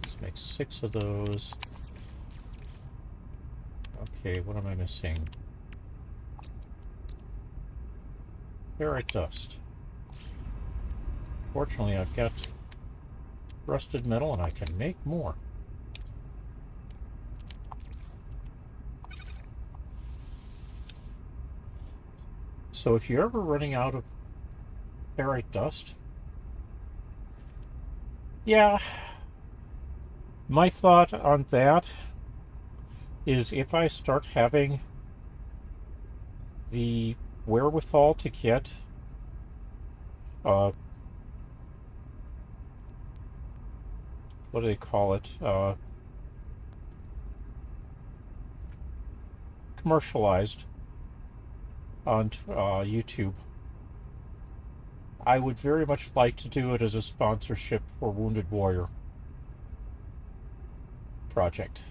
Let's make 6 of those. Okay, what am I missing? Ferrite dust. Fortunately, I've got rusted metal and I can make more. So if you're ever running out of ferrite dust, yeah, my thought on that is if I start having the wherewithal to get what do they call it? Commercialized on YouTube. I would very much like to do it as a sponsorship for Wounded Warrior project.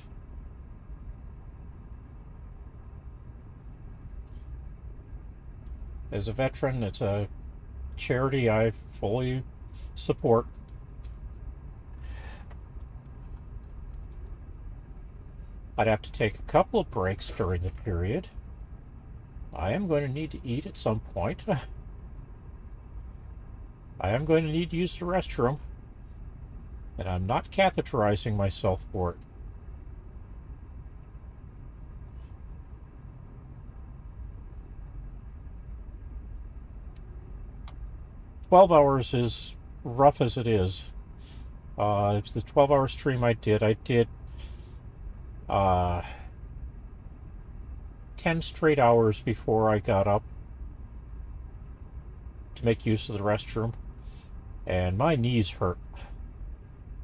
As a veteran, it's a charity I fully support. I'd have to take a couple of breaks during the period. I am going to need to eat at some point. I am going to need to use the restroom. And I'm not catheterizing myself for it. "12 hours is rough as it is. The 12-hour stream I did 10 straight hours before I got up to make use of the restroom, and my knees hurt.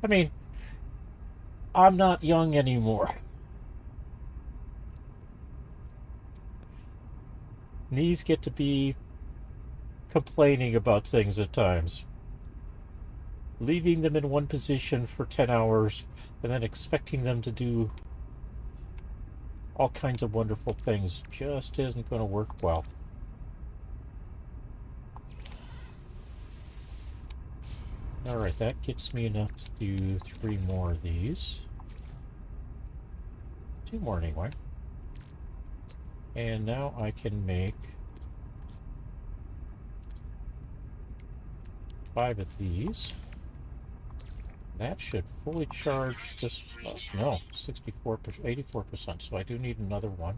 I mean, I'm not young anymore. Knees get to be complaining about things at times. Leaving them in one position for 10 hours and then expecting them to do all kinds of wonderful things just isn't going to work well. Alright, that gets me enough to do 3 more of these. 2 more anyway. And now I can make 5 of these. That should fully charge this. No, 64%, 84%. So I do need another one.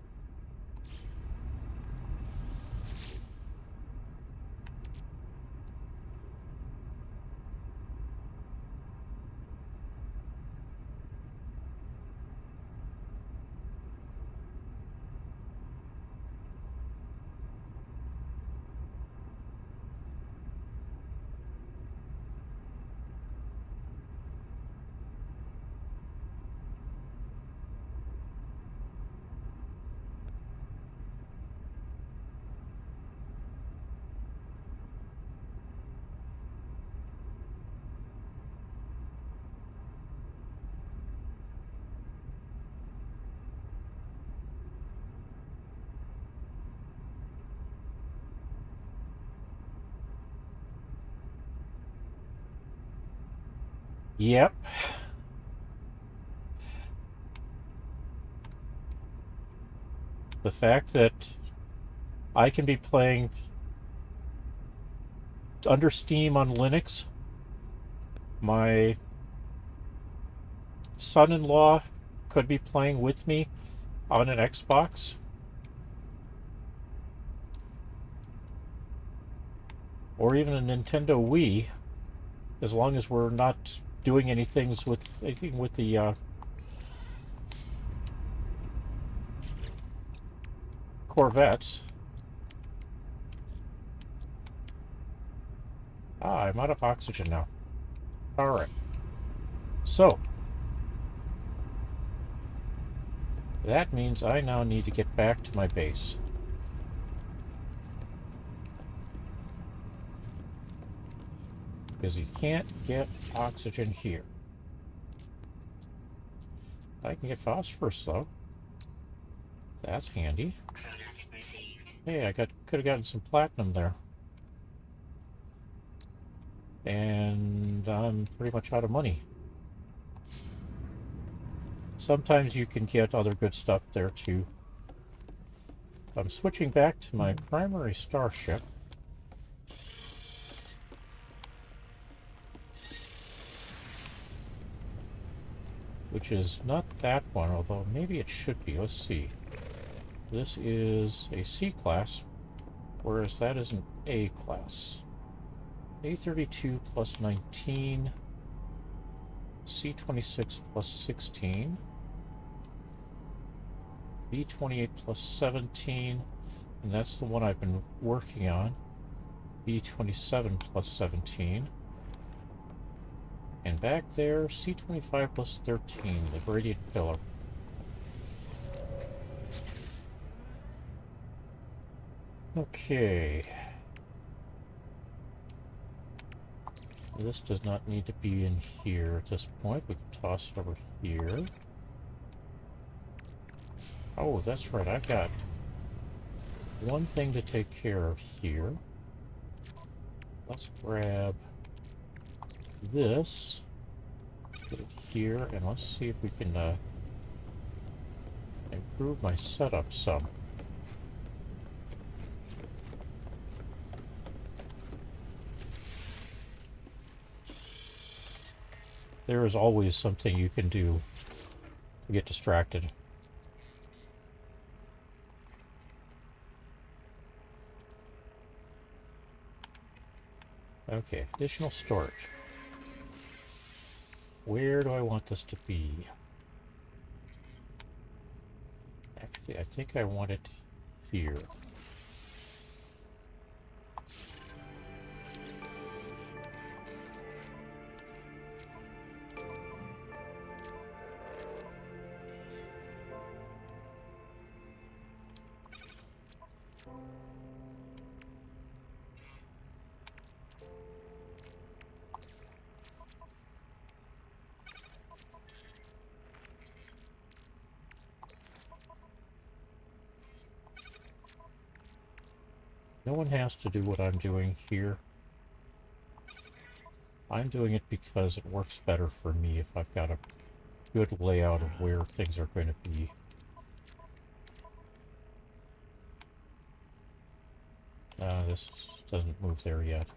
Yep. The fact that I can be playing under Steam on Linux, my son-in-law could be playing with me on an Xbox, or even a Nintendo Wii, as long as we're not doing anything with the Corvettes. Ah, I'm out of oxygen now. Alright. So, that means I now need to get back to my base. Because you can't get oxygen here. I can get phosphorus though. That's handy. Product received. Hey, could have gotten some platinum there. And I'm pretty much out of money. Sometimes you can get other good stuff there too. I'm switching back to my primary starship. Which is not that one, although maybe it should be. Let's see. This is a C class, whereas that is an A class. A32 plus 19, C26 plus 16, B28 plus 17, and that's the one I've been working on, B27 plus 17. And back there, C25 plus 13, the radiant pillar. Okay. This does not need to be in here at this point. We can toss it over here. Oh, that's right. I've got one thing to take care of here. Let's grab this, put it here, and let's see if we can improve my setup some. There is always something you can do to get distracted. Okay, additional storage. Where do I want this to be? Actually, I think I want it here. No one has to do what I'm doing here. I'm doing it because it works better for me if I've got a good layout of where things are going to be. This doesn't move there yet.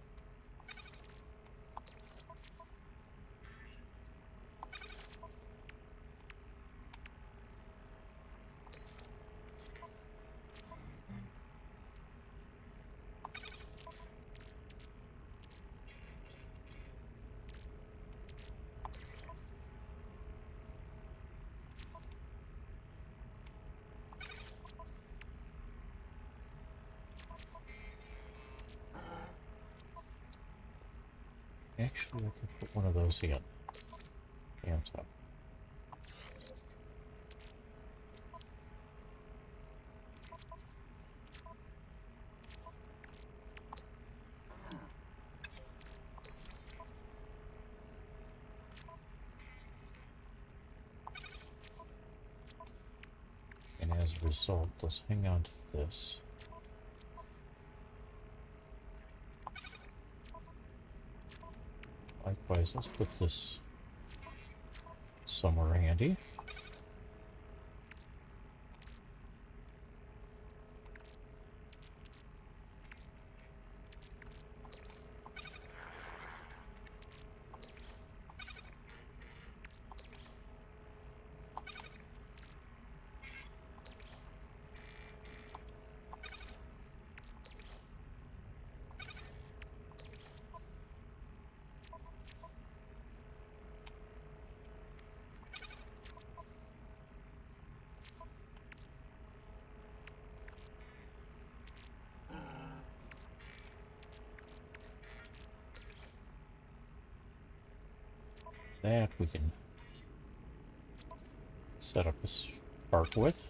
Actually, I can put one of those in. And so. And as a result, let's hang on to this. Likewise, let's put this somewhere handy. That we can set up a spark with.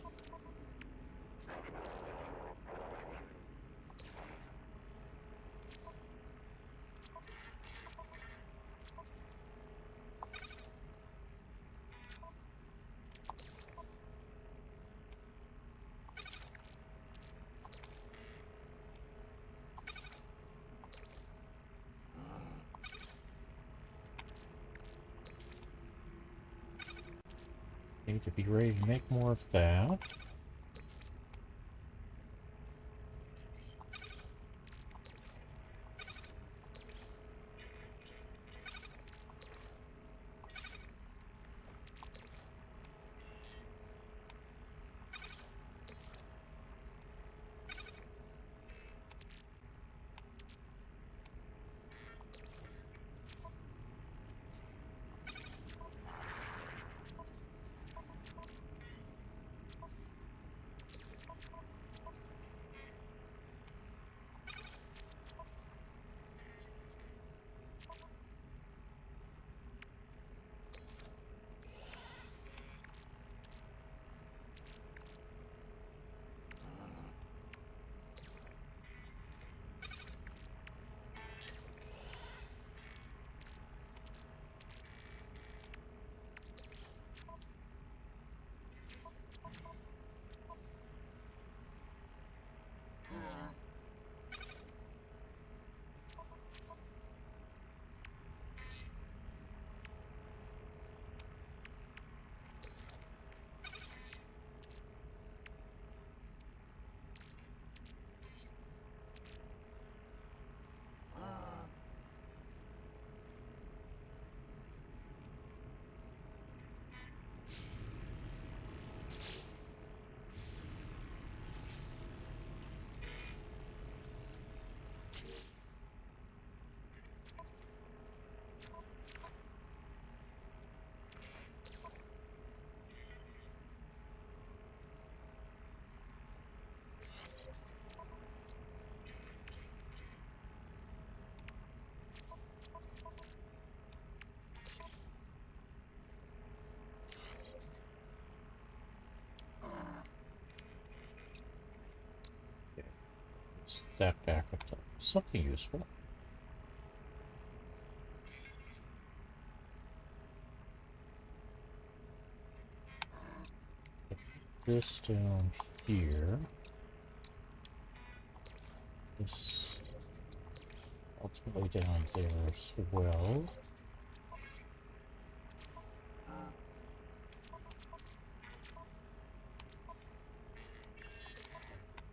Need to be ready to make more of that. That back up to something useful. Put this down here. This ultimately down there as well.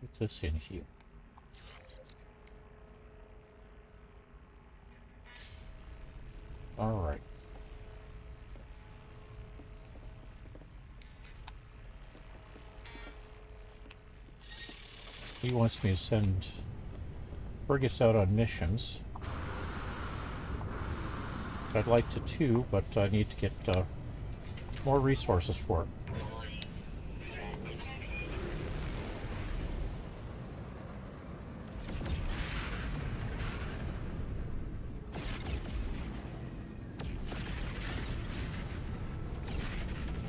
Put this in here. All right. He wants me to send frigates out on missions. I'd like to too, but I need to get more resources for it. Warning. Threat detected.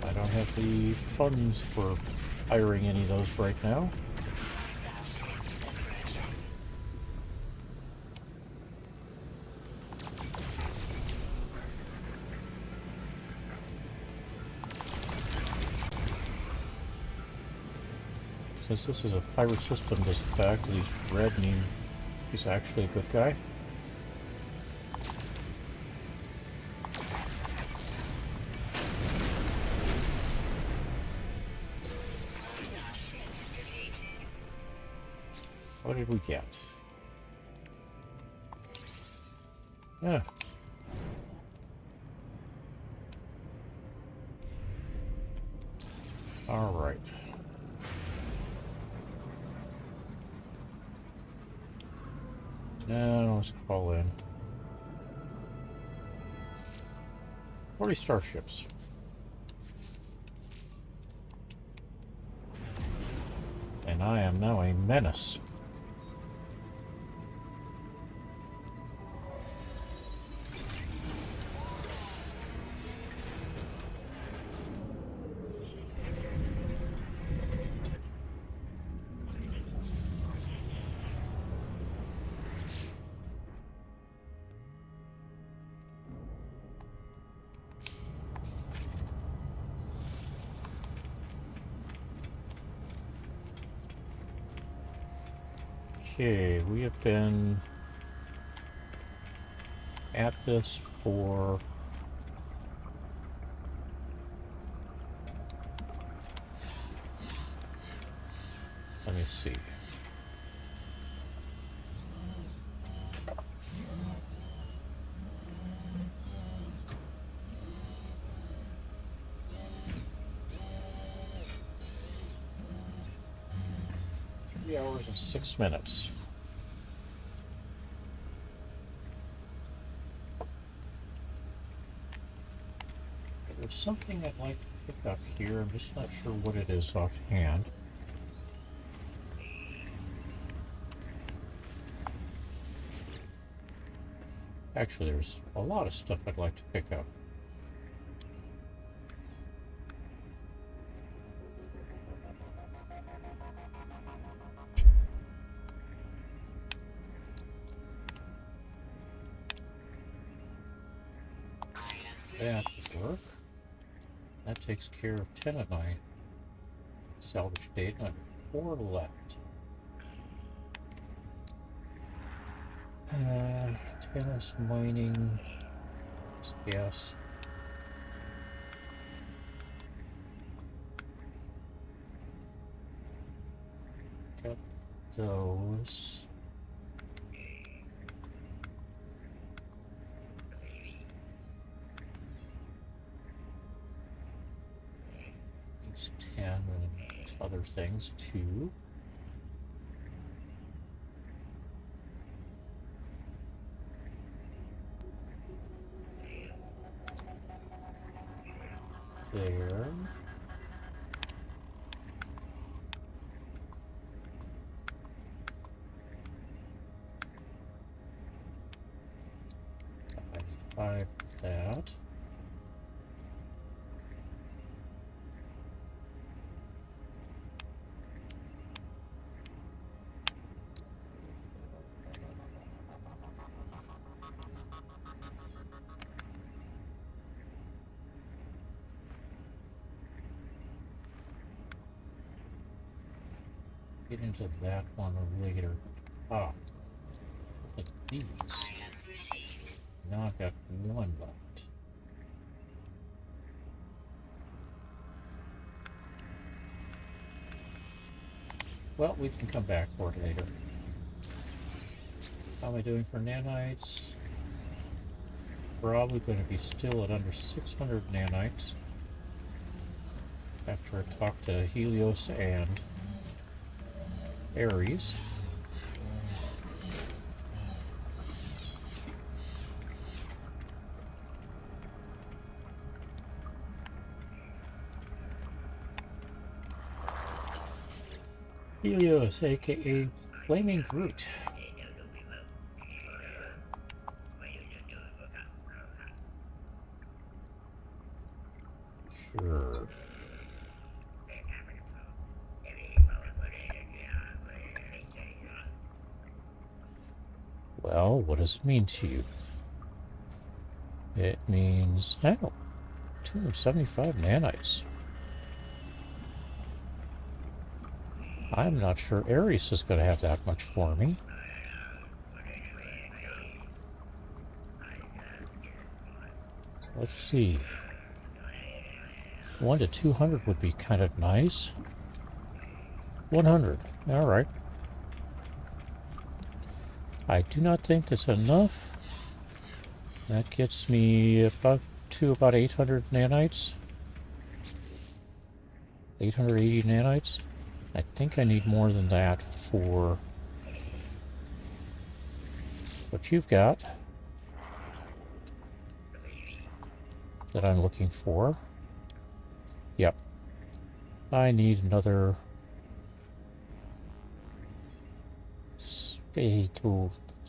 I don't have the funds for hiring any of those right now. Hostile ships approaching. Since this is a pirate system, does the fact that he's red mean he's actually a good guy? What did we get? Yeah. All right. Now let's call in 40 starships. And I am now a menace. Okay, we have been at this for let me see. Hours and 6 minutes. There's something I'd like to pick up here. I'm just not sure what it is offhand. Actually, there's a lot of stuff I'd like to pick up. That would work. That takes care of 10 of my salvage data and 4 left. Tennis mining. Yes. Got those. These 10 and other things too. There. Five that. Get into that one later. Ah, look at these. Now I've got 1 left. Well, we can come back for it later. How am I doing for nanites? Probably going to be still at under 600 nanites after I talk to Helios and Ares. Helios, aka Flaming Groot. Sure. Well, what does it mean to you? It means, I don't know, 275 nanites. I'm not sure Ares is going to have that much for me. Let's see. 1 to 200 would be kind of nice. 100. All right. I do not think that's enough. That gets me about 800 nanites. 880 nanites. I think I need more than that for what you've got that I'm looking for. Yep. I need another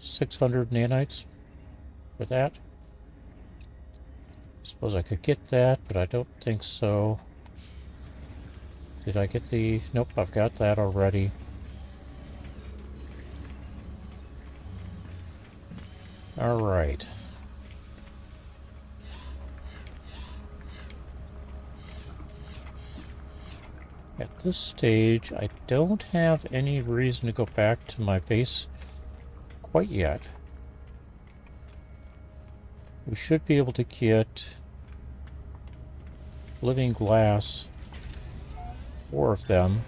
600 nanites for that. Suppose I could get that, but I don't think so. Did I get the... Nope, I've got that already. Alright. At this stage, I don't have any reason to go back to my base quite yet. We should be able to get living glass, 4 of them.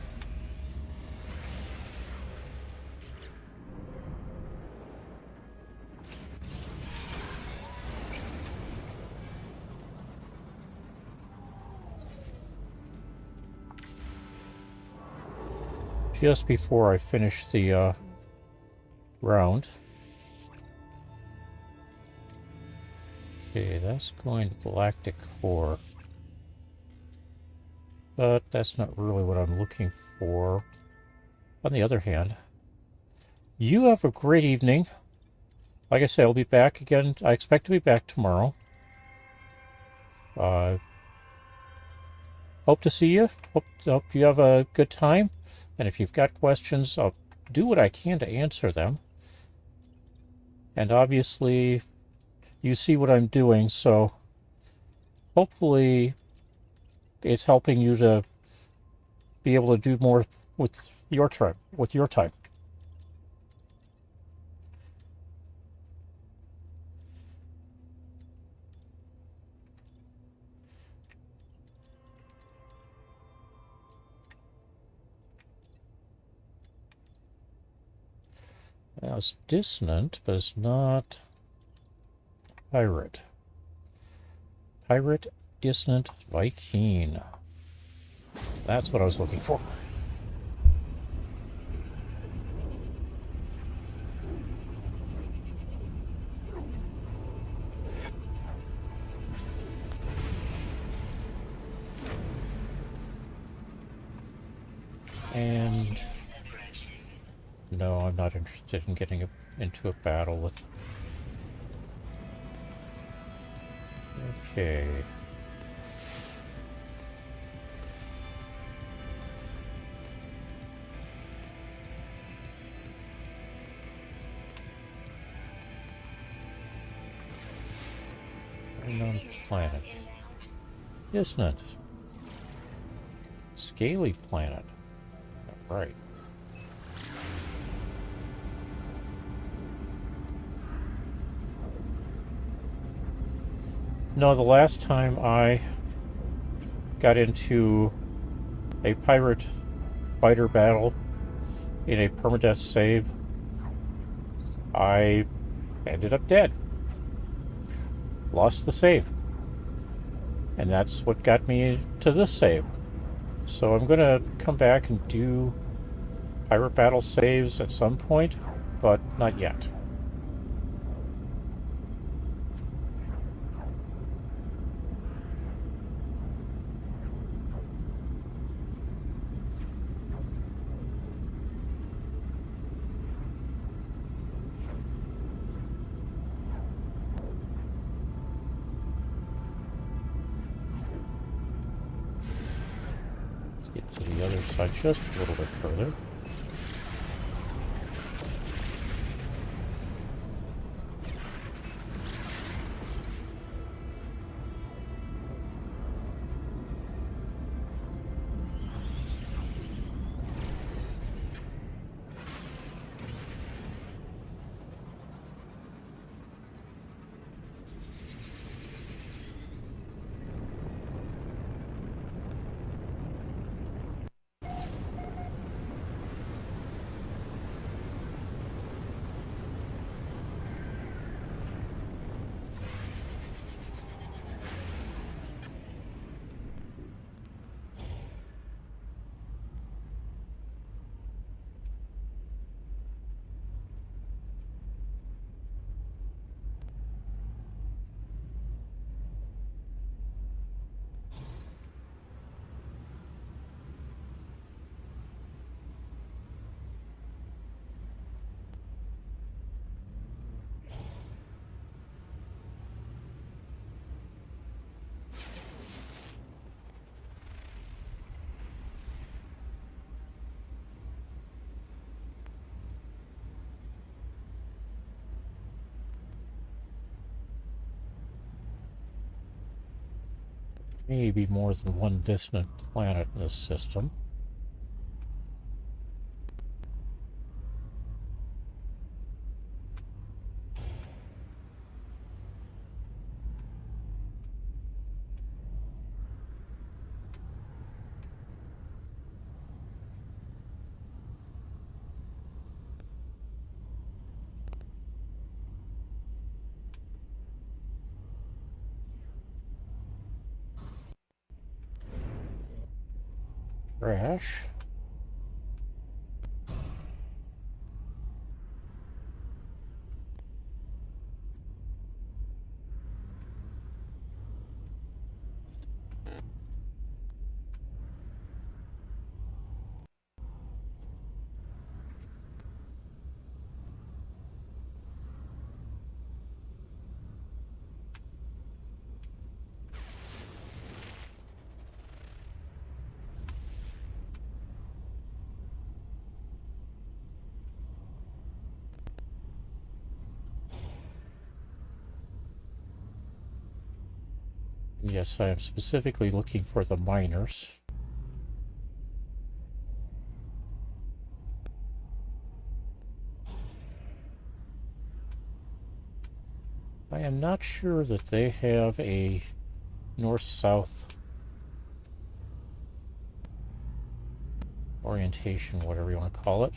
Just before I finish the round. Okay, that's going to Galactic Core. But that's not really what I'm looking for. On the other hand, you have a great evening. Like I say, I'll be back again. I expect to be back tomorrow. Hope to see you. Hope you have a good time. And if you've got questions, I'll do what I can to answer them. And obviously, you see what I'm doing, so hopefully it's helping you to be able to do more with your time. Now it's Dissonant, but it's not Pirate. Pirate, Dissonant, Viking. That's what I was looking for. And no, I'm not interested in getting into a battle with... Okay. Unknown planet. Isn't it? Scaly planet. Right. No, the last time I got into a pirate fighter battle in a permadeath save, I ended up dead. Lost the save. And that's what got me to this save. So I'm going to come back and do pirate battle saves at some point, but not yet. Get to the other side just a little bit further. Maybe more than one dissonant planet in this system. Crash. Yes, I am specifically looking for the miners. I am not sure that they have a north-south orientation, whatever you want to call it.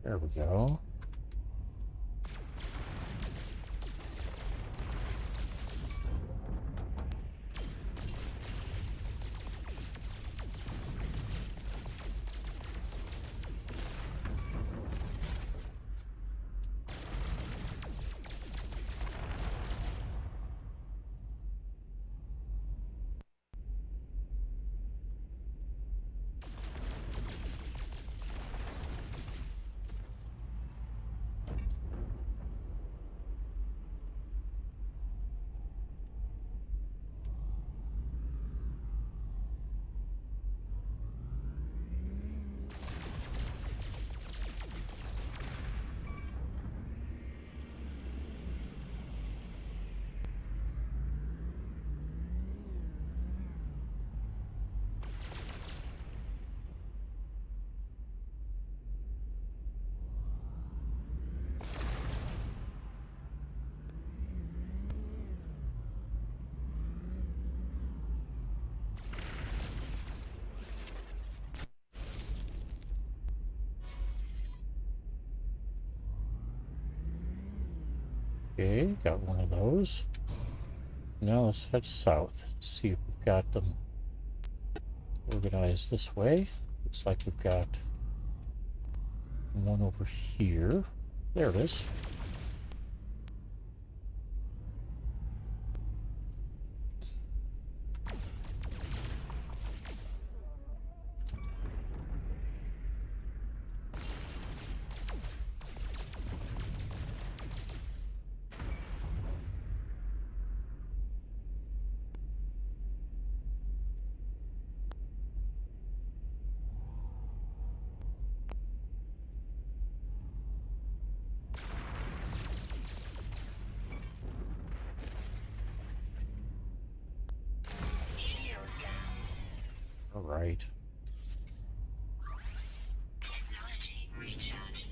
There we go. Okay, got one of those. Now let's head south. See if we've got them organized this way. Looks like we've got one over here. There it is. All right. Technology recharge.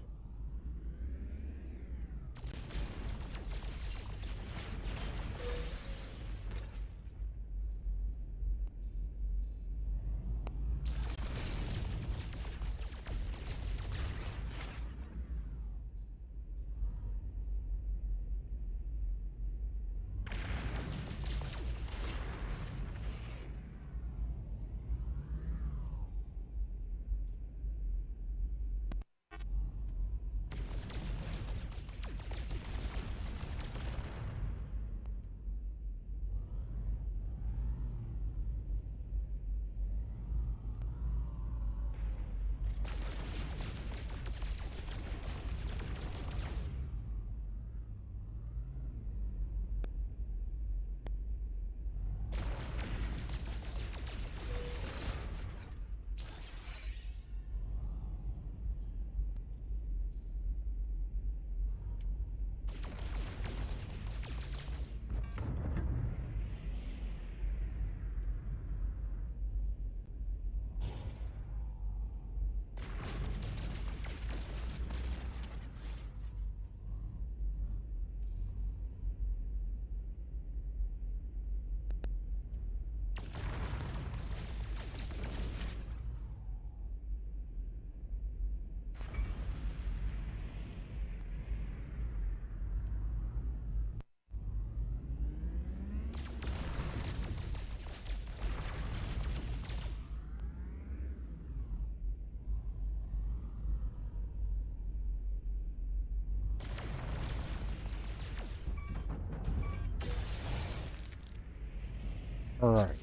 Alright.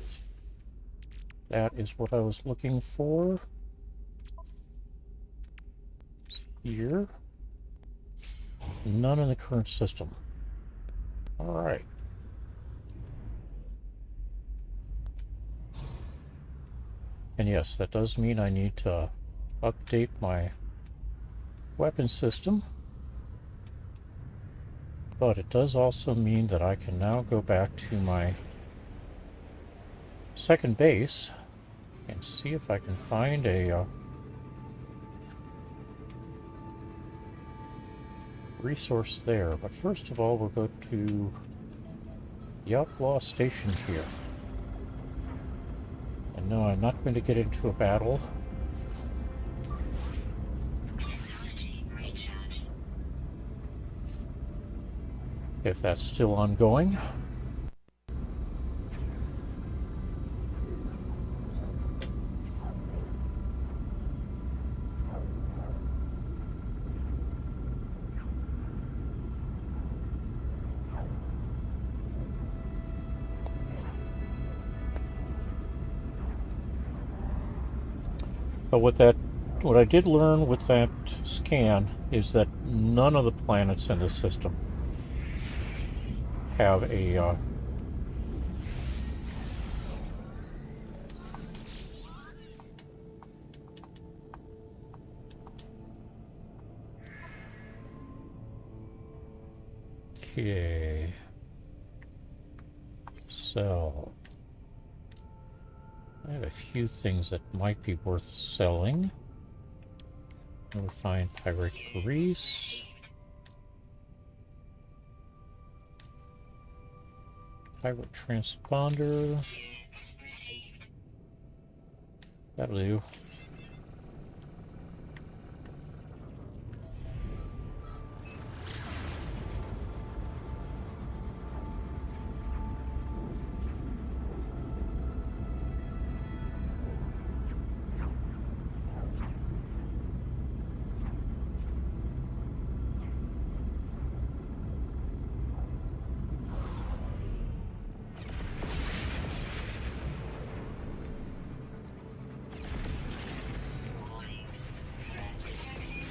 That is what I was looking for. Here. None in the current system. Alright. And yes, that does mean I need to update my weapon system. But it does also mean that I can now go back to my second base and see if I can find a resource there. But first of all, we'll go to the Outlaw Station here. And no, I'm not going to get into a battle. Technology recharge. If that's still ongoing. But what I did learn with that scan is that none of the planets in this system have a okay. So I have a few things that might be worth selling. We'll find pirate grease. Pirate transponder. Received. That'll do. Warning. Threat detected.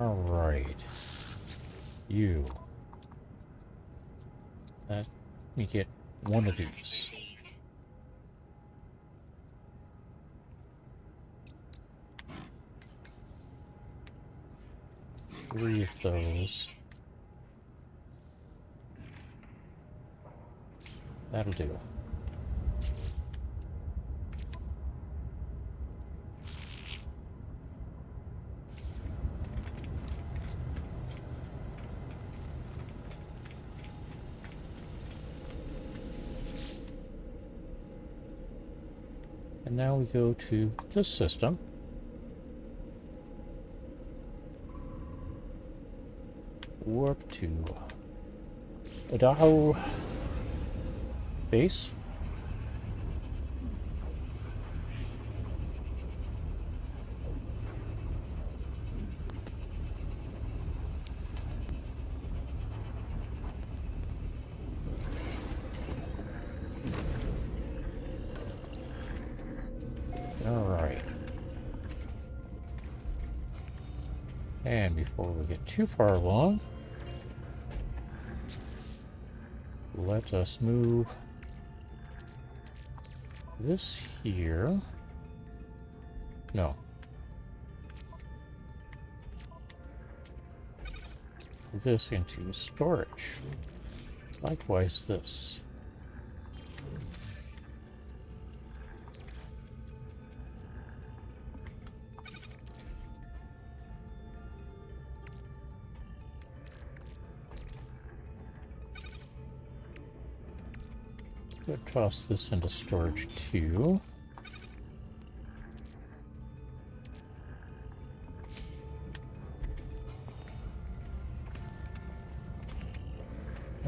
All right. You. Let me get one of these. Received. 3 of those. That'll do. And now we go to this system. Warp to Idaho base. All right. And before we get too far along, let us move this here. No. This into storage. Likewise this. We'll toss this into storage too.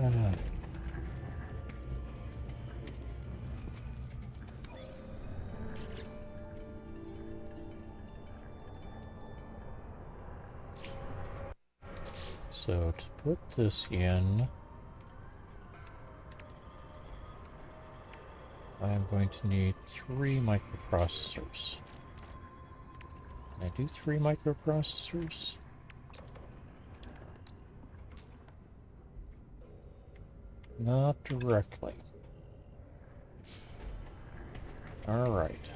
Ah. So to put this in, I'm going to need 3 microprocessors. Can I do 3 microprocessors? Not directly. Alright.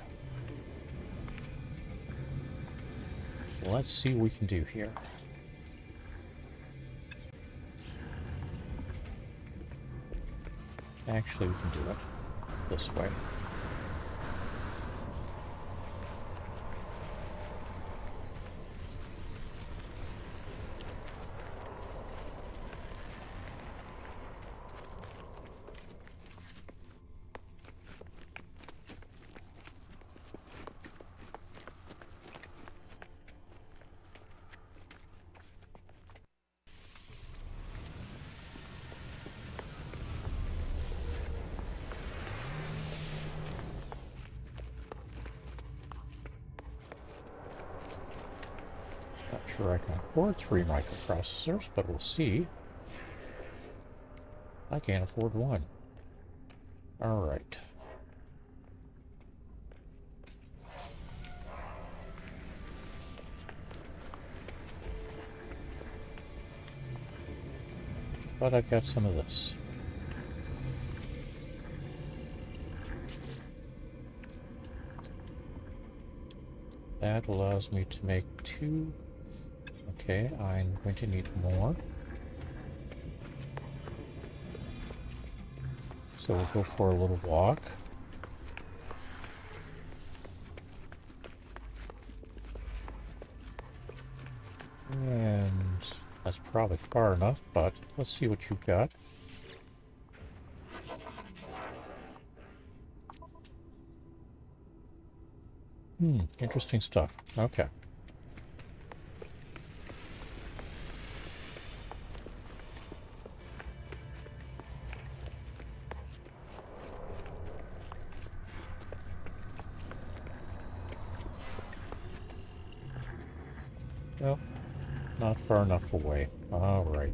Let's see what we can do here. Actually, we can do it this way. Not sure I can afford 3 microprocessors, but we'll see. I can't afford 1. Alright. But I've got some of this. That allows me to make 2. Okay, I'm going to need more. So we'll go for a little walk. And that's probably far enough, but let's see what you've got. Interesting stuff. Okay. Nope, not far enough away. All right.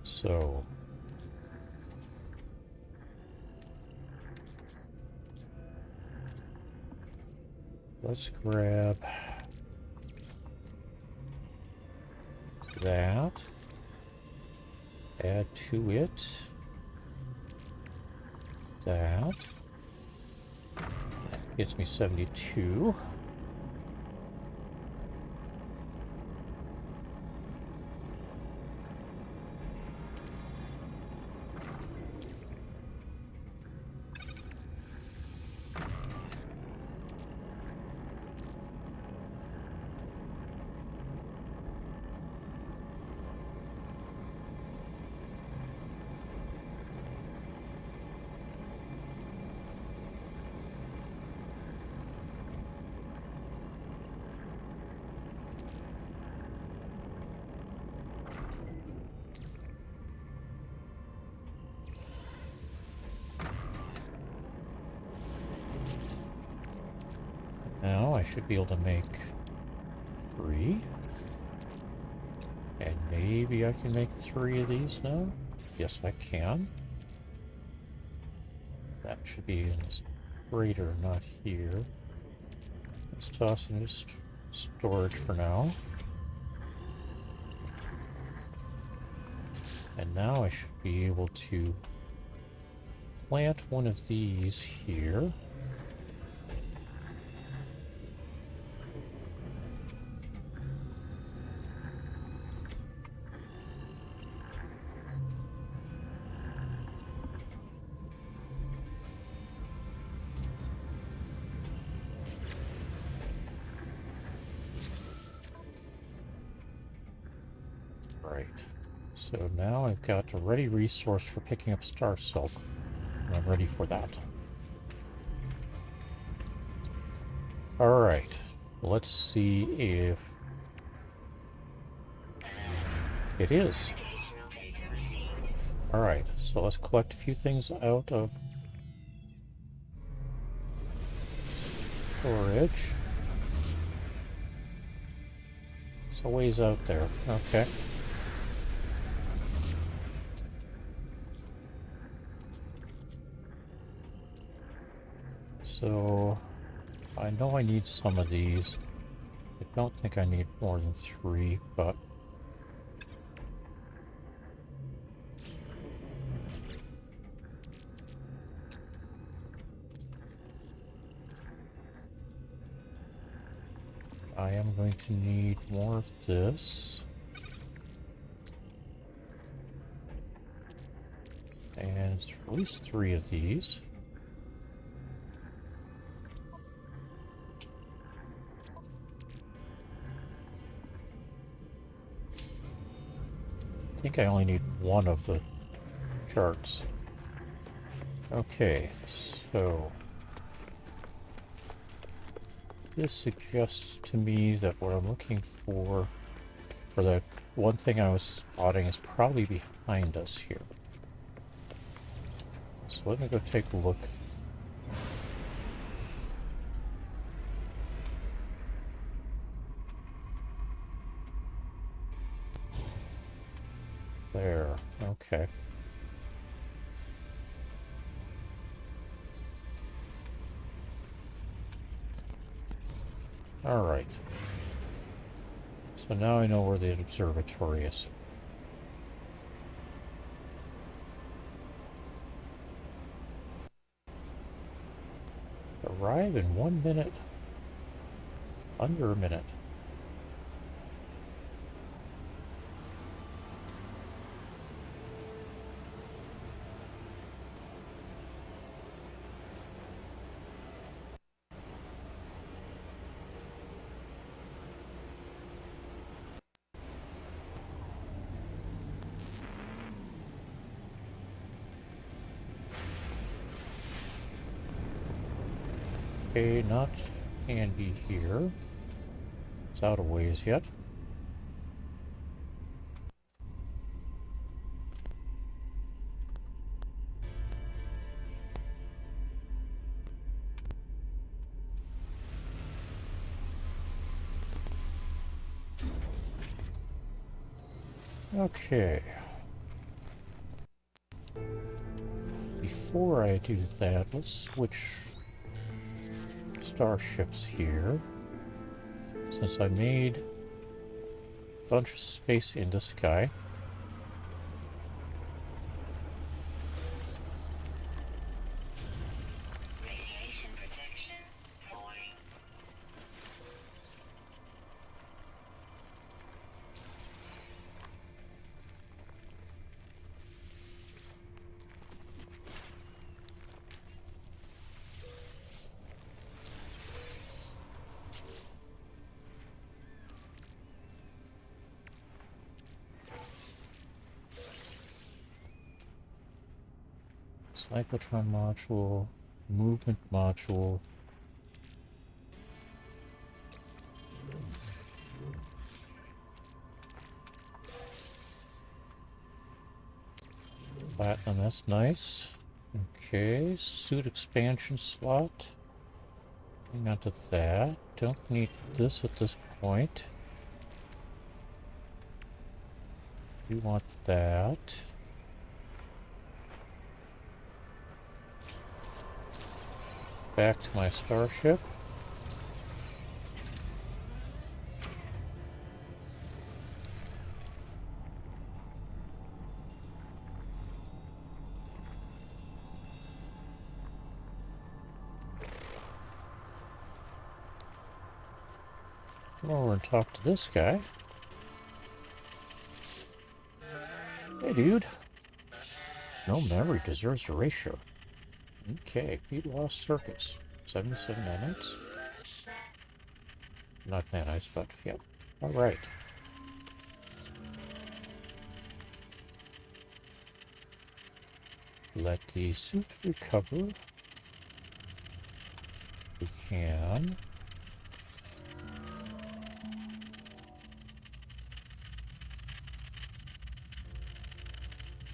So let's grab that, add to it that. Gets me 72. Now I should be able to make 3. And maybe I can make 3 of these now? Yes, I can. That should be in this freighter, not here. Let's toss into storage for now. And now I should be able to plant one of these here. Right. So now I've got a ready resource for picking up star silk. And I'm ready for that. Alright. Let's see if it is. Navigational data received. Alright, so let's collect a few things out of storage. It's a ways out there. Okay. So I know I need some of these. I don't think I need more than 3, but I am going to need more of this. And it's at least 3 of these. I think I only need 1 of the charts. Okay, so this suggests to me that what I'm looking for that one thing I was spotting, is probably behind us here. So let me go take a look. There, okay. Alright. So now I know where the observatory is. Arrive in 1 minute. Under a minute. Okay, not handy here. It's out of ways yet. Okay. Before I do that, let's switch starships here. Since I made a bunch of space in the sky. Radiation protection falling. Cyclotron module, movement module. Platinum, that's nice. Okay, suit expansion slot. Hang on to that. Don't need this at this point. You want that. Back to my starship. Come over and talk to this guy. Hey, dude. No memory deserves a ratio. Okay, feed lost circuits. 77 nanites? Not nanites, but yeah. Alright. Let the suit recover. We can.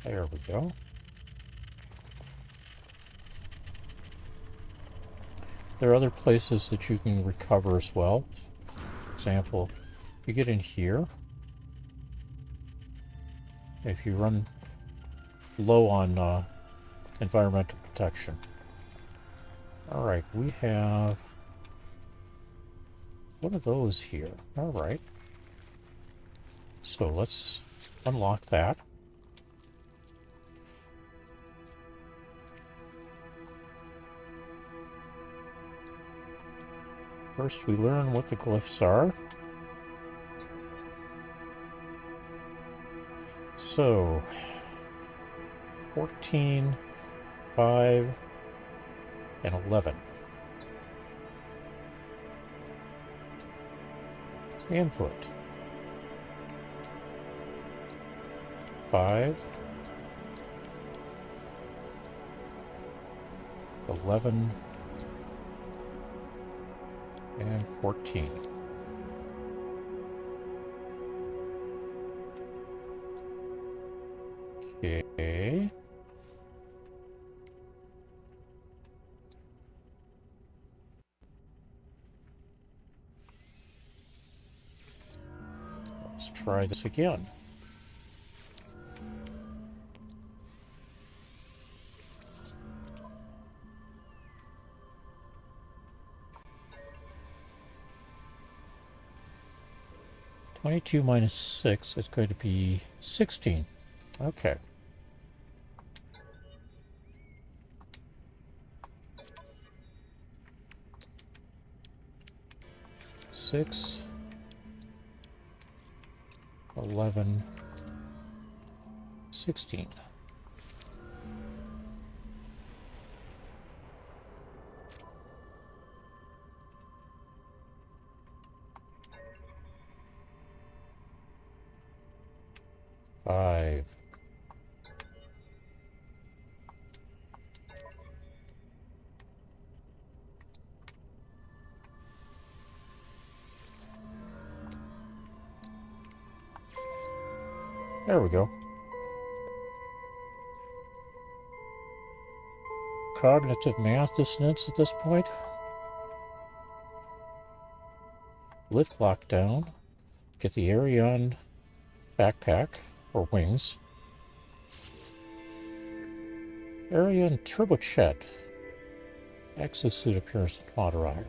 There we go. There are other places that you can recover as well. For example, you get in here. If you run low on environmental protection. Alright, we have one of those here. Alright. So let's unlock that. First, we learn what the glyphs are. So, 14, 5, and 11. Input. 5, 11, and 14. Okay. Let's try this again. (22 minus 6) is going to be 16. Okay. Six, 11, 16. Five. There we go. Cognitive math dissonance at this point. Lift lockdown. Get the Arion backpack, or wings. Arion turbojet. Exosuit appearance modifier.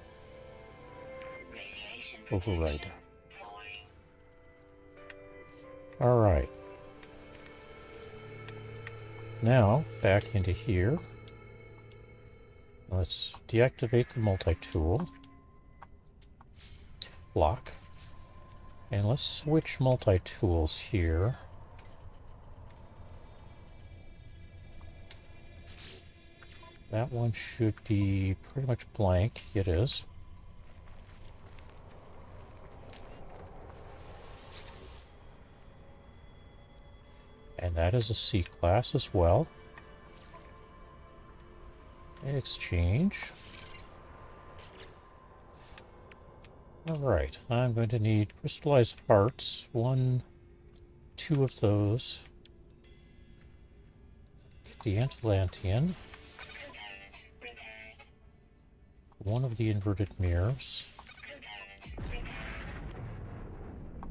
Override. Alright. Now, back into here. Let's deactivate the multi-tool. Lock. And let's switch multi-tools here. That one should be pretty much blank. It is. And that is a C-class as well. Exchange. Alright, I'm going to need crystallized hearts. 1, 2 of those. Get the Atlantean. One of the inverted mirrors.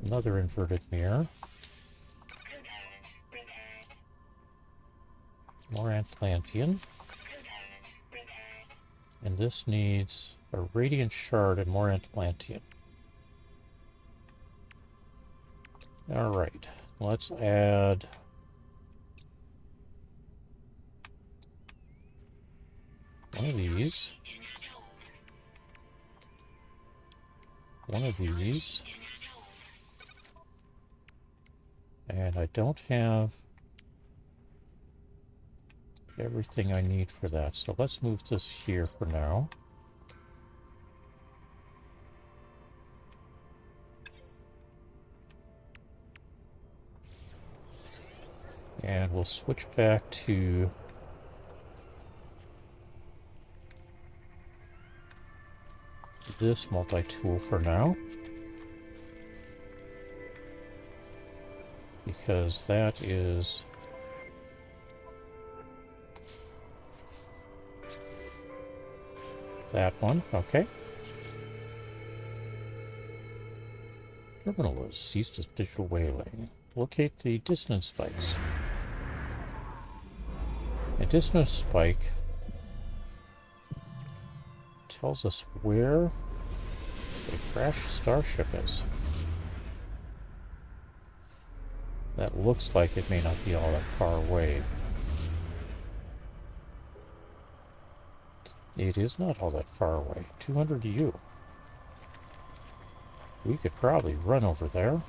Another inverted mirror. More Atlantean. And this needs a radiant shard and more Atlantean. Alright, let's add one of these. One of these. And I don't have everything I need for that, so let's move this here for now. And we'll switch back to this multi-tool for now, because that is That one, okay. Terminal has ceased its digital waylaying. Locate the dissonant spikes. A dissonant spike tells us where a crashed starship is. That looks like it may not be all that far away. It is not all that far away. 200 U. We could probably run over there.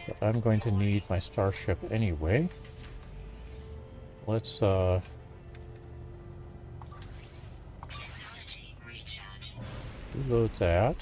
But I'm going to need my starship anyway. Let's reload that.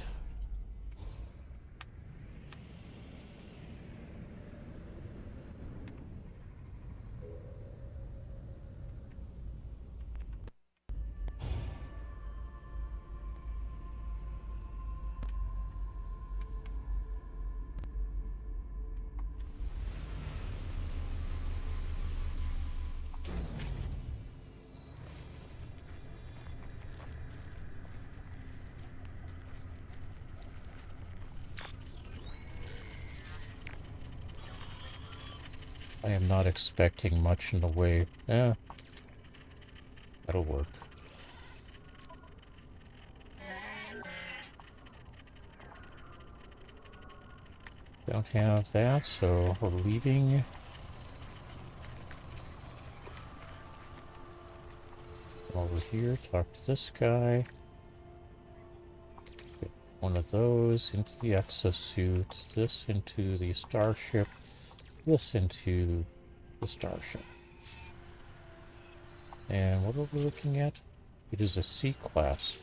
I am not expecting much in the way. That'll work. Don't have that, so we're leaving. Over here, talk to this guy. Get one of those into the exosuit, this into the starship, this into the starship. And what are we looking at? It is a C-class.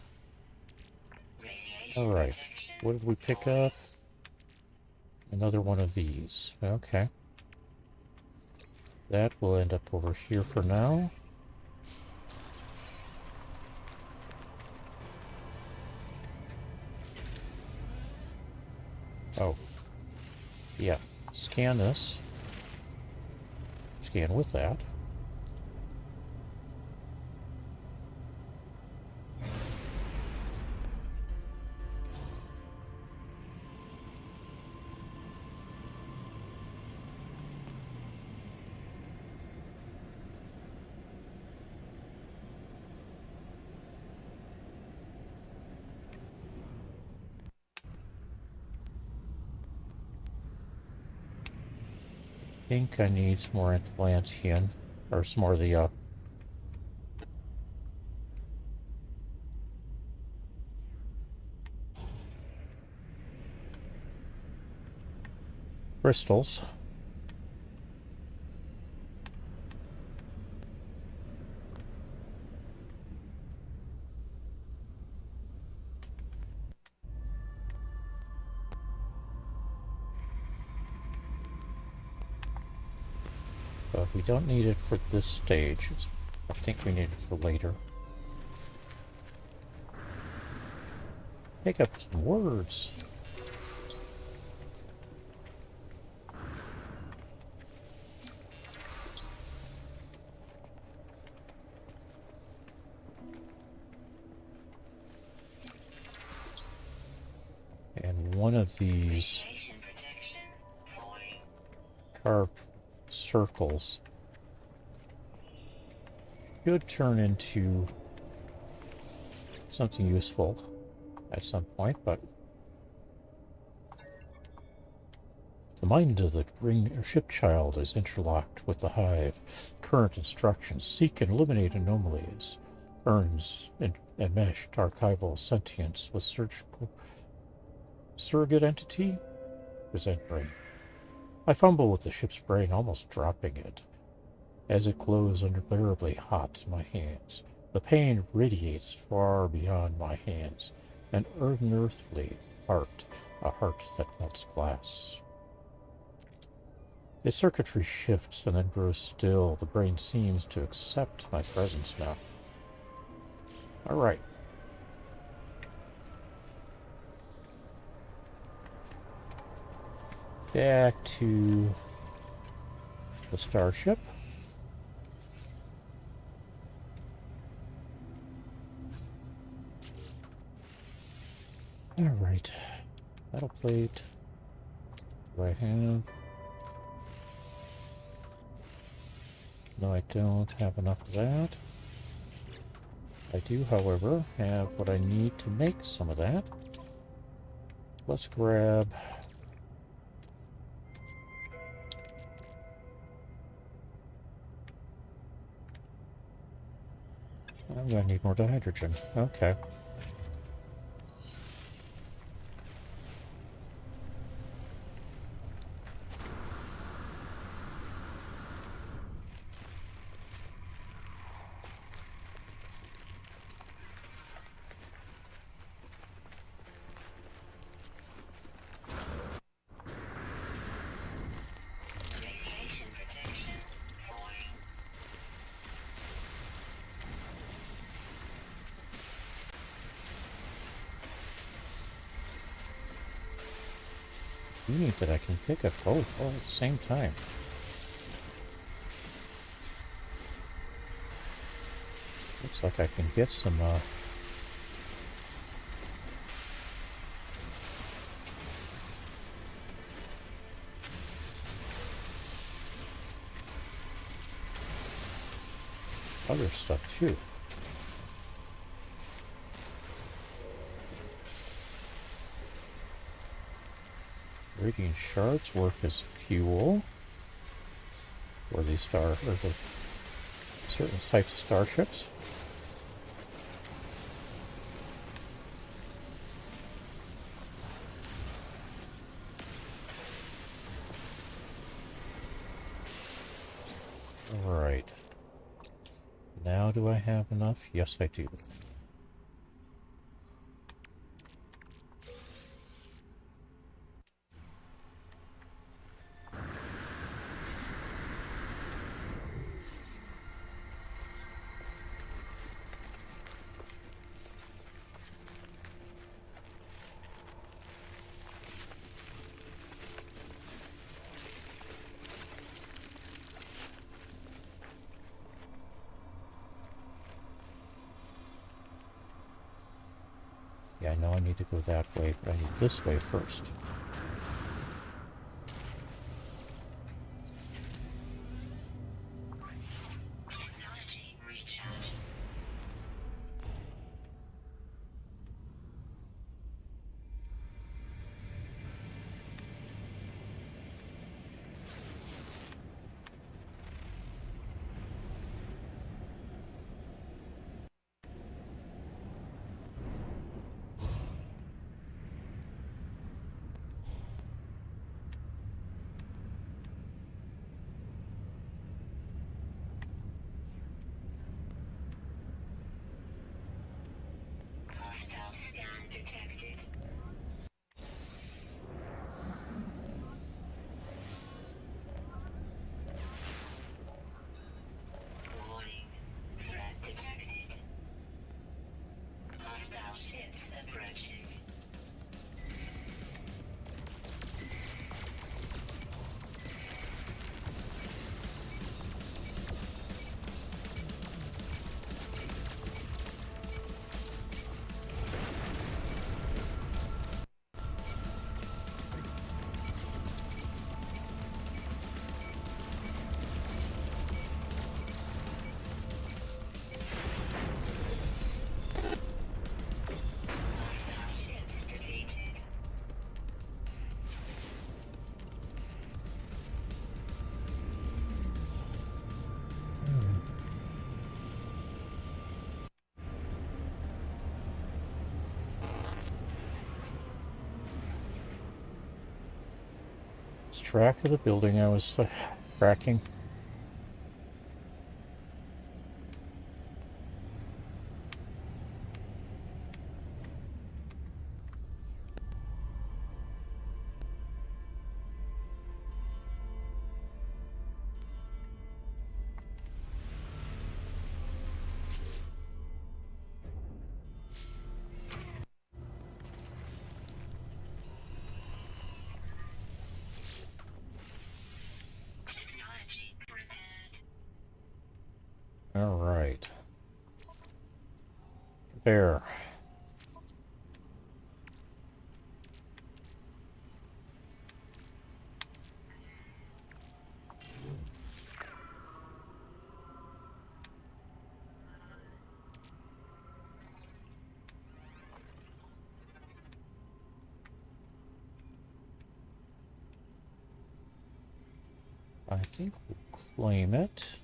Alright, what did we pick up? Another one of these. Okay. That will end up over here for now. Oh. Yeah. Scan this. Scan with that. I think I need some more Atlantean, or some more of the crystals. But we don't need it for this stage. I think we need it for later. Pick up some words. And one of these carved circles should turn into something useful at some point, but the mind of the ring ship child is interlocked with the hive. Current instructions: seek and eliminate anomalies, earns enmeshed archival sentience with surrogate entity. Present brain. I fumble with the ship's brain, almost dropping it, as it glows unbearably hot in my hands. The pain radiates far beyond my hands, an unearthly heart, a heart that melts glass. Its circuitry shifts and then grows still. The brain seems to accept my presence now. Alright. Back to the starship. Alright. Metal plate. Do I have? No, I don't have enough of that. I do, however, have what I need to make some of that. Let's grab... I'm gonna need more hydrogen. Okay. Radiation protection falling. Neat that I can pick up both all at the same time. Looks like I can get some, other stuff too. Radiant shards work as fuel for these the certain types of starships. Alright. Now do I have enough? Yes, I do. Yeah, I know I need to go that way, but I need this way first. Technology recharge. Hostile scan detected. Warning. Threat detected. Hostile ships approaching. Hostile ships defeated. Let's track of the building I was tracking. Technology prepared. All right. There. think we'll claim it.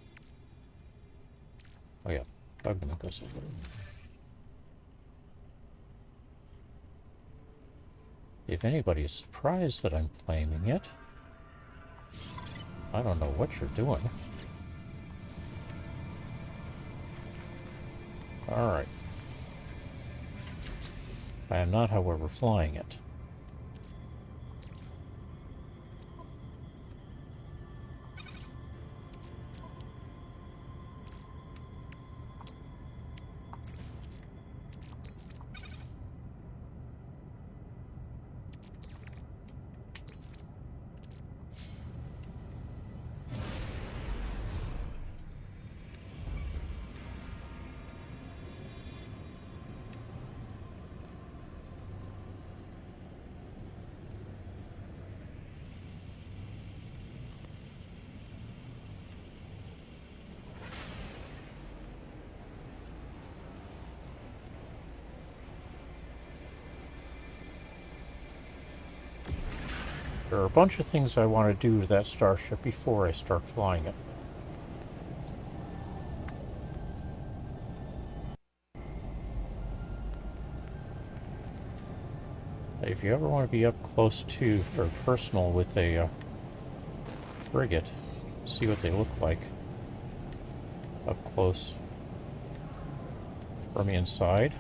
Oh yeah, I'm gonna go somewhere. If anybody is surprised that I'm claiming it, I don't know what you're doing. Alright. I am not, however, flying it. There are a bunch of things I want to do to that starship before I start flying it. If you ever want to be up close to, or personal with a frigate, see what they look like up close from the inside.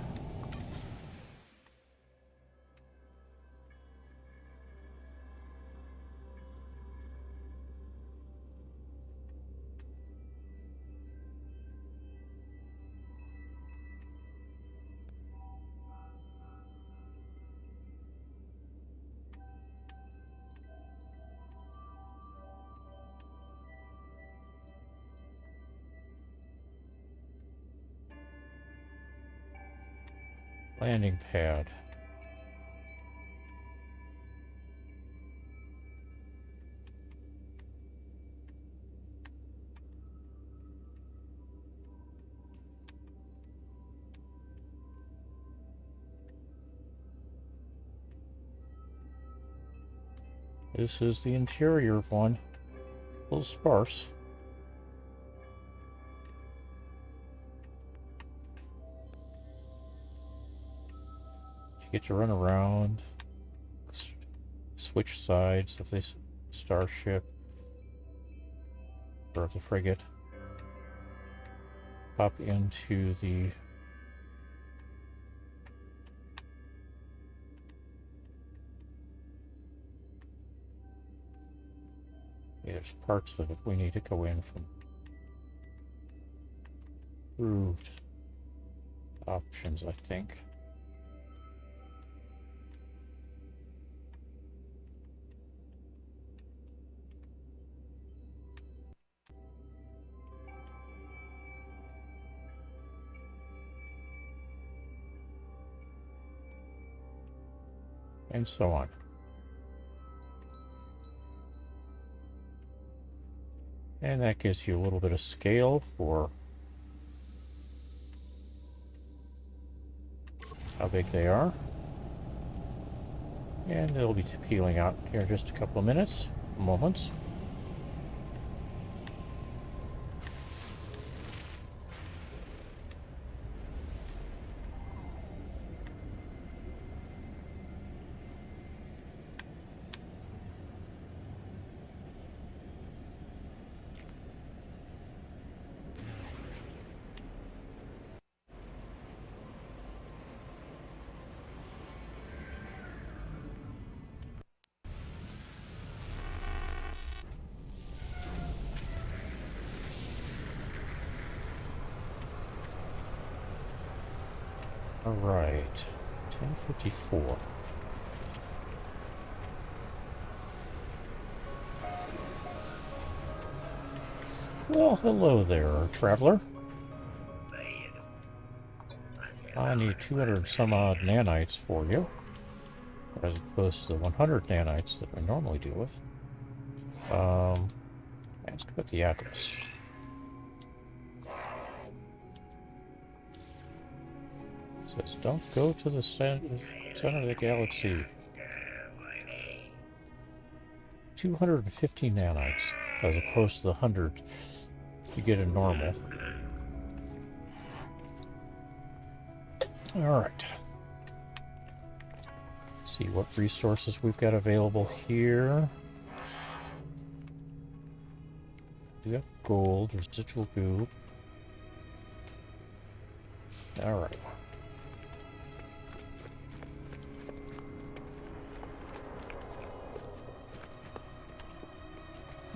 Landing pad. This is the interior of one. A little sparse. You get to run around, switch sides of this starship or of the frigate, pop into the there's parts of it we need to go in from approved options, I think. And so on. And that gives you a little bit of scale for how big they are. And they'll be peeling out here in just a couple of moments. All right, 10:54. Well, hello there, traveler. I need 200 some odd nanites for you, as opposed to the 100 nanites that we normally deal with. Ask about the address. It says, don't go to the center of the galaxy. 250 nanites as opposed to the 100 you get in normal. Alright. See what resources we've got available here. We have gold, residual goo. Alright.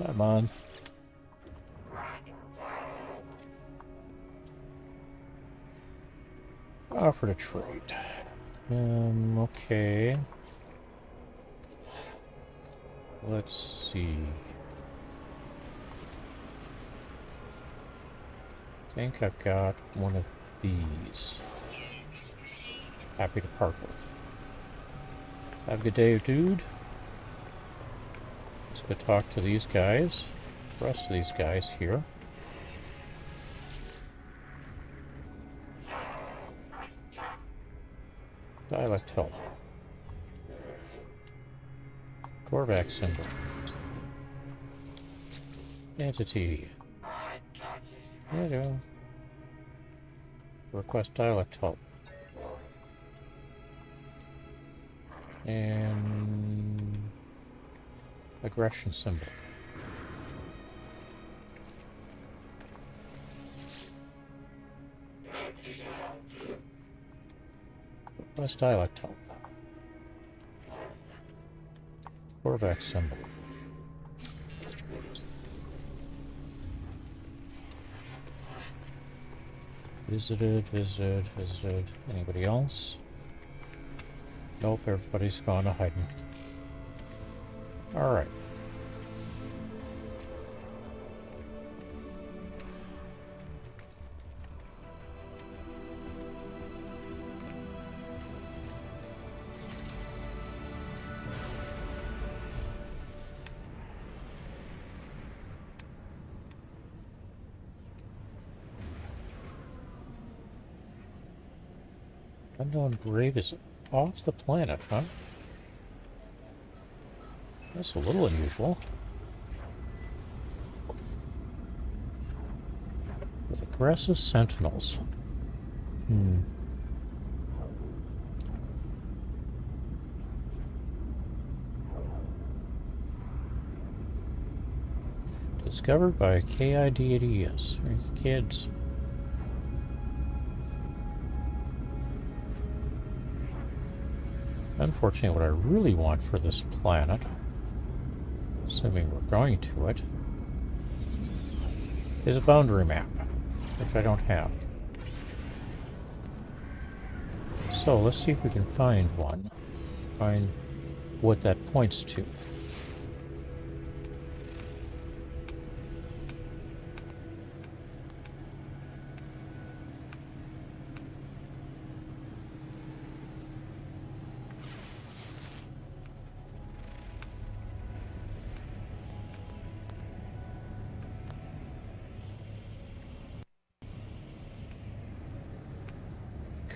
Come on. Offer to trade. Okay. Let's see. I think I've got one of these. Happy to part with. Have a good day, dude. Let's go talk to these guys. The rest of these guys here. Dialect help. Korvac symbol. Entity. There you go. Request dialect help. And aggression symbol. Request dialect help. Korvac symbol. Visited, visited, visited. Anybody else? Nope, everybody's gone to hiding. Alright. Unknown grave is off the planet, huh? That's a little unusual. With aggressive sentinels. Discovered by KIDs. Kids. Unfortunately, what I really want for this planet, assuming we're going to it, is a boundary map, which I don't have. So let's see if we can find one. Find what that points to.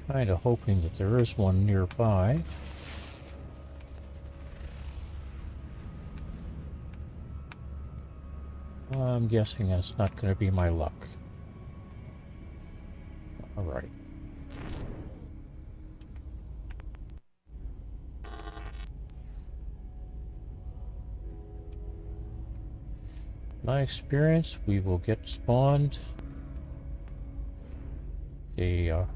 Kind of hoping that there is one nearby. I'm guessing that's not going to be my luck. All right. My experience, we will get spawned a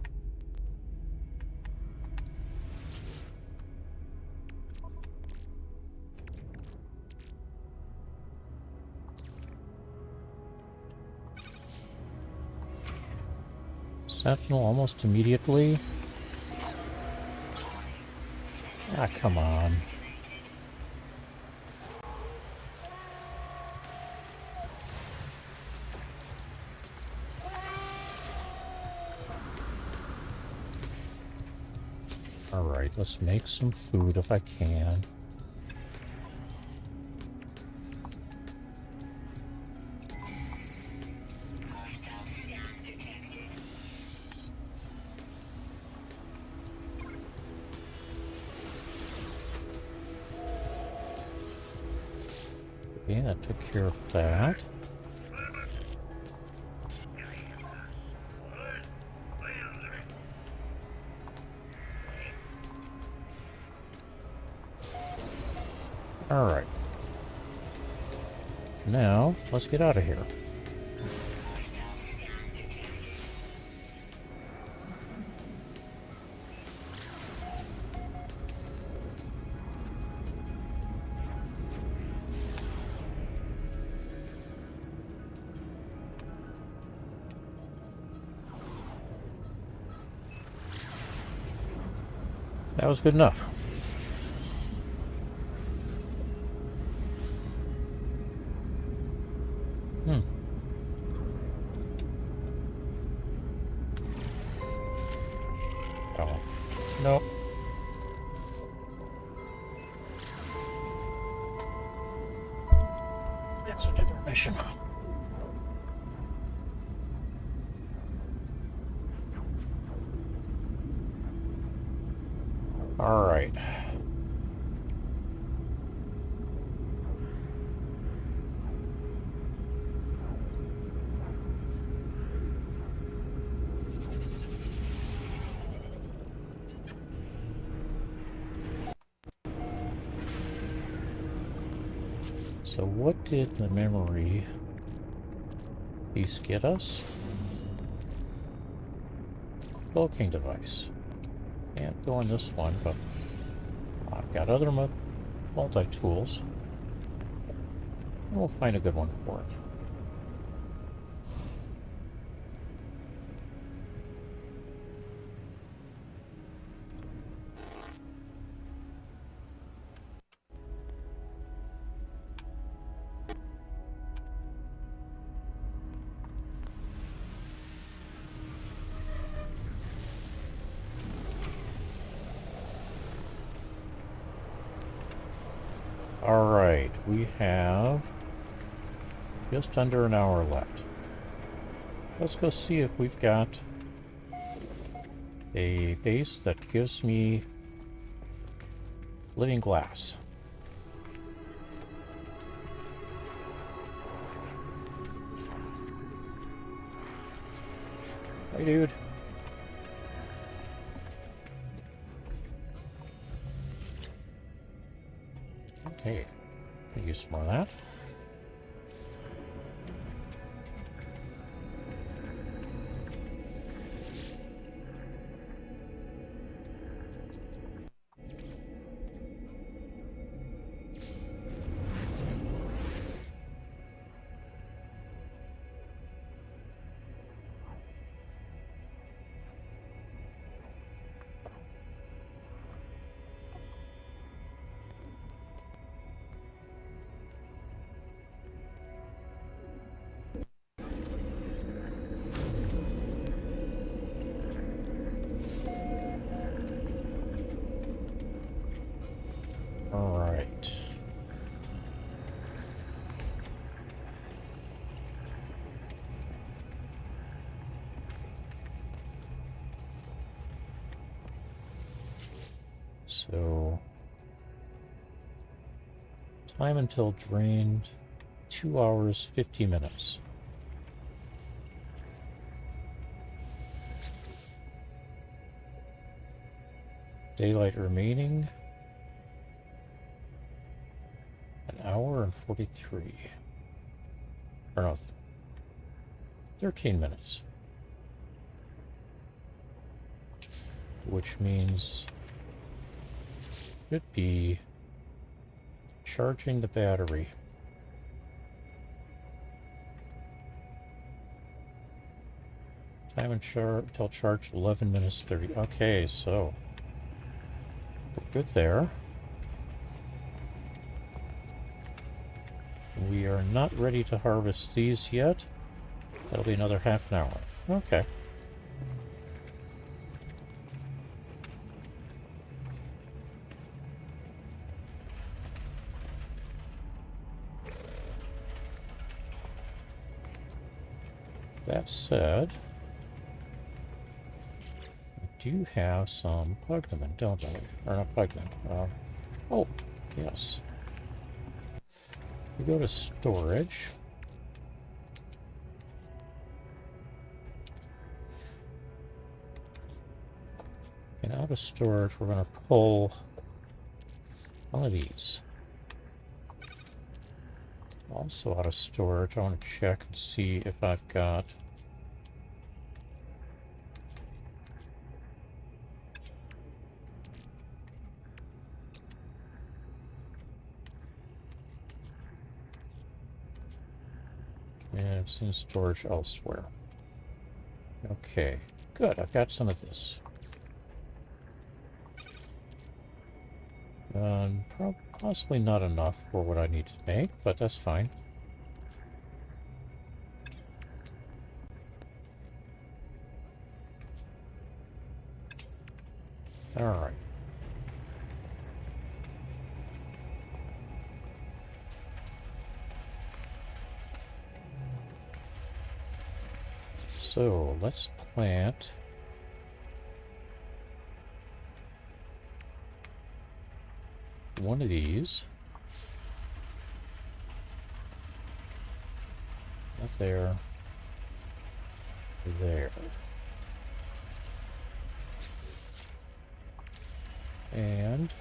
Sentinel almost immediately. Ah, come on. Alright, let's make some food if I can. Okay, that took care of that. Alright. Now, let's get out of here. That was good enough. Oh. Nope. That's a different mission. All right. So what did the memory piece get us? Cloaking device. Can't go in this one, but I've got other multi-tools. We'll find a good one for it. Alright, we have just under an hour left. Let's go see if we've got a base that gives me living glass. Hey, dude. Okay, could use some more of that. Alright. So, time until drained, 2 hours, 50 minutes. Daylight remaining, an hour and 43. Or no, 13 minutes. Which means could be charging the battery. Time until charge 11 minutes 30. Okay, so we're good there. We are not ready to harvest these yet. That'll be another half an hour. Okay. That said, I do have some plugmen, don't I? Or not plugmen. Oh, yes. We go to storage. And out of storage, we're going to pull one of these. Also out of storage, I want to check and see if I've got... And it's in storage elsewhere. Okay, good. I've got some of this. Possibly not enough for what I need to make, but that's fine. All right. So let's plant one of these. Not there. There. And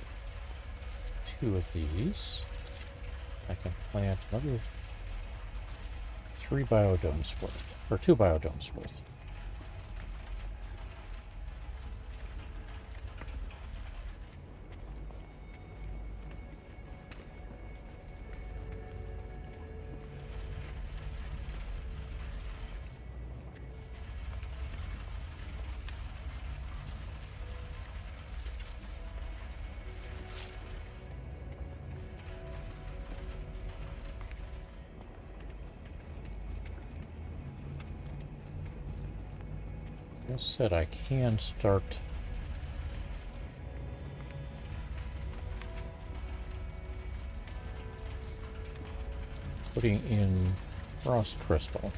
two of these. I can plant another 3 biodomes worth, or 2 biodomes worth. As said, I can start putting in frost crystal.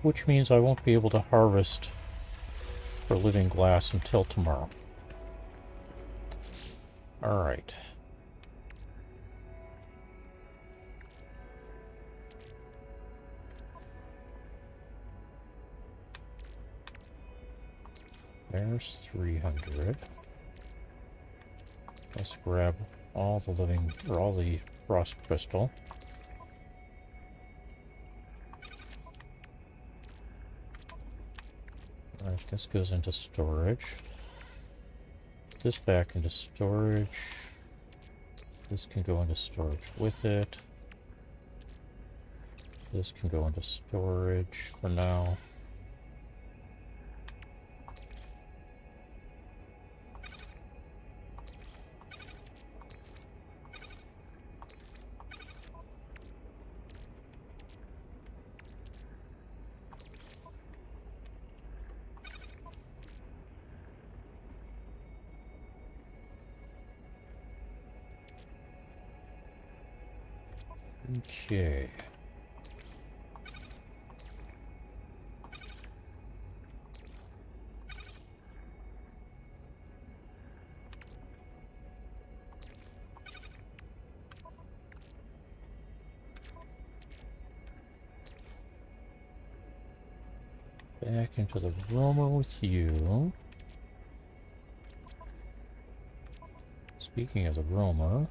Which means I won't be able to harvest for living glass until tomorrow. All right. There's 300. Let's grab all the living, or all the frost crystal. Alright, this goes into storage. This back into storage. This can go into storage with it. This can go into storage for now. Okay. Back into the roamer with you. Speaking of the roamer,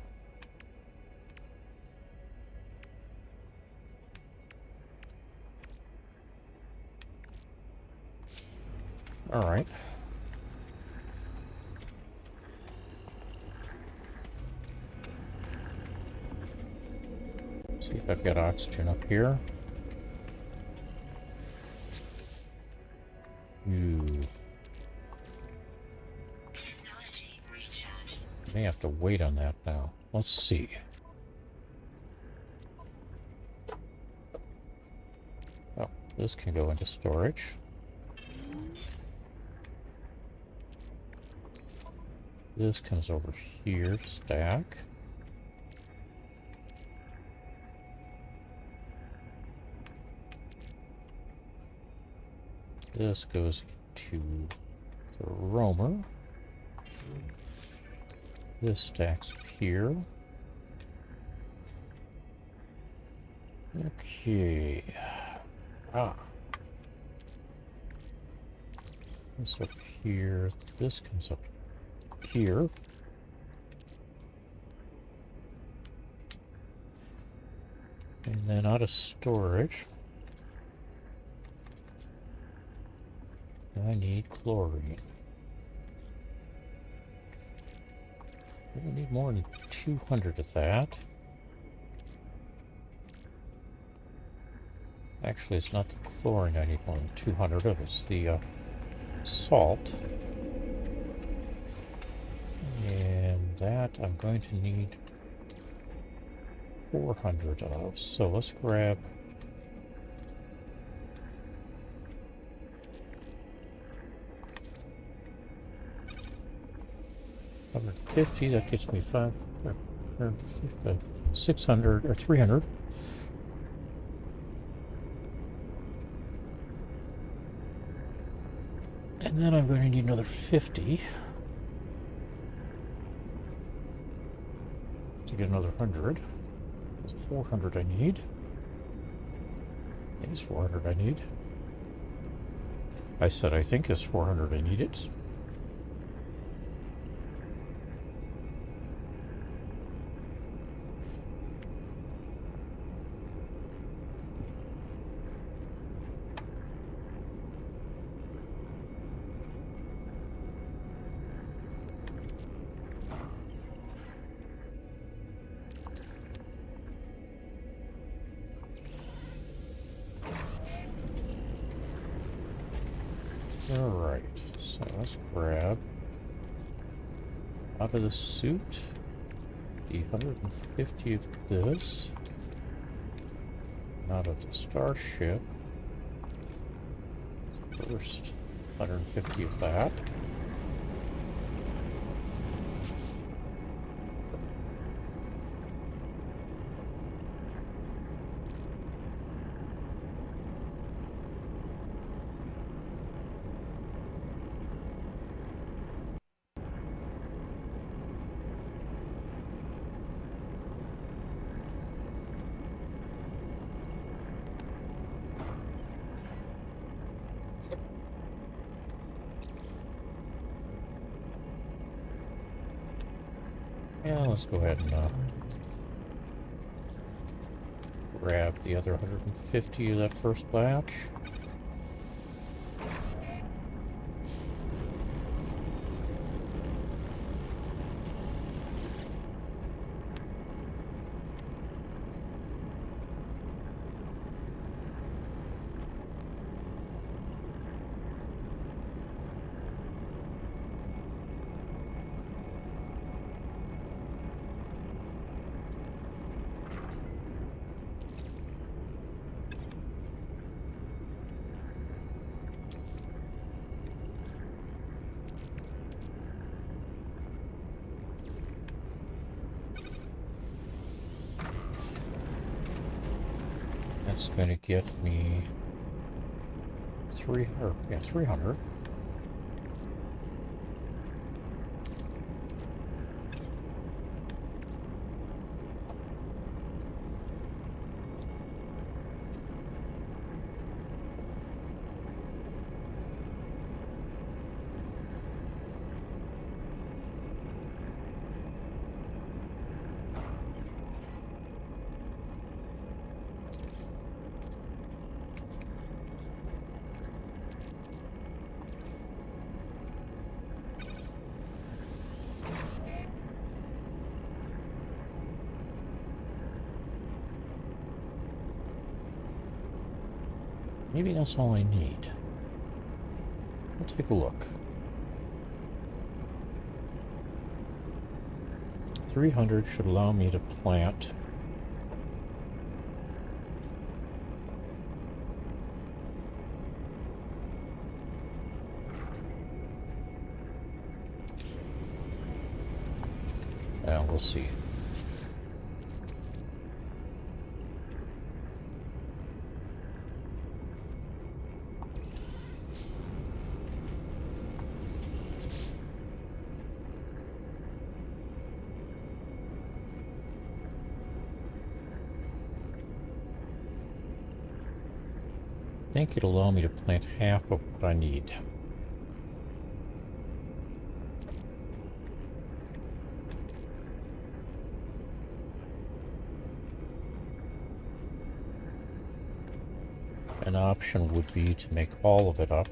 all right. See if I've got oxygen up here. Ooh. Technology recharge. May have to wait on that now. Let's see. Oh, this can go into storage. This comes over here to stack. This goes to the roamer. This stacks up here. Okay. Ah. This up here. This comes up here. And then out of storage, I need chlorine. We need more than 200 of that. Actually, it's not the chlorine I need more than 200 of, it's the salt. And that I'm going to need 400 of. So let's grab 150. That gets me 600 or 300. And then I'm going to need another 50 to get another 100. That's 400 I need. It's 400 I need. I said I think it's 400 I need it. Alright, so let's grab out of the suit the 150 of this, out of the starship, first 150 of that. Yeah, let's go ahead and grab the other 150 of that first batch. That's going to get me 300. Yeah, 300. Maybe that's all I need. We'll take a look. 300 should allow me to plant we'll see. I think it'll allow me to plant half of what I need. An option would be to make all of it up.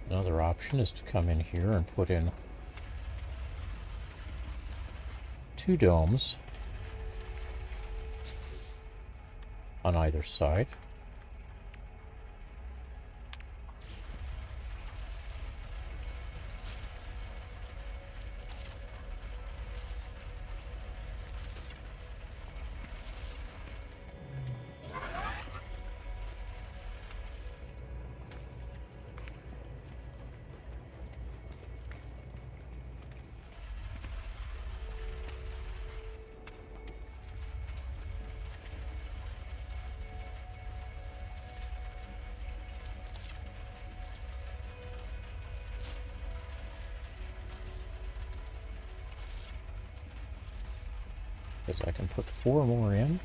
Another option is to come in here and put in 2 domes on either side. Because I can put 4 more in.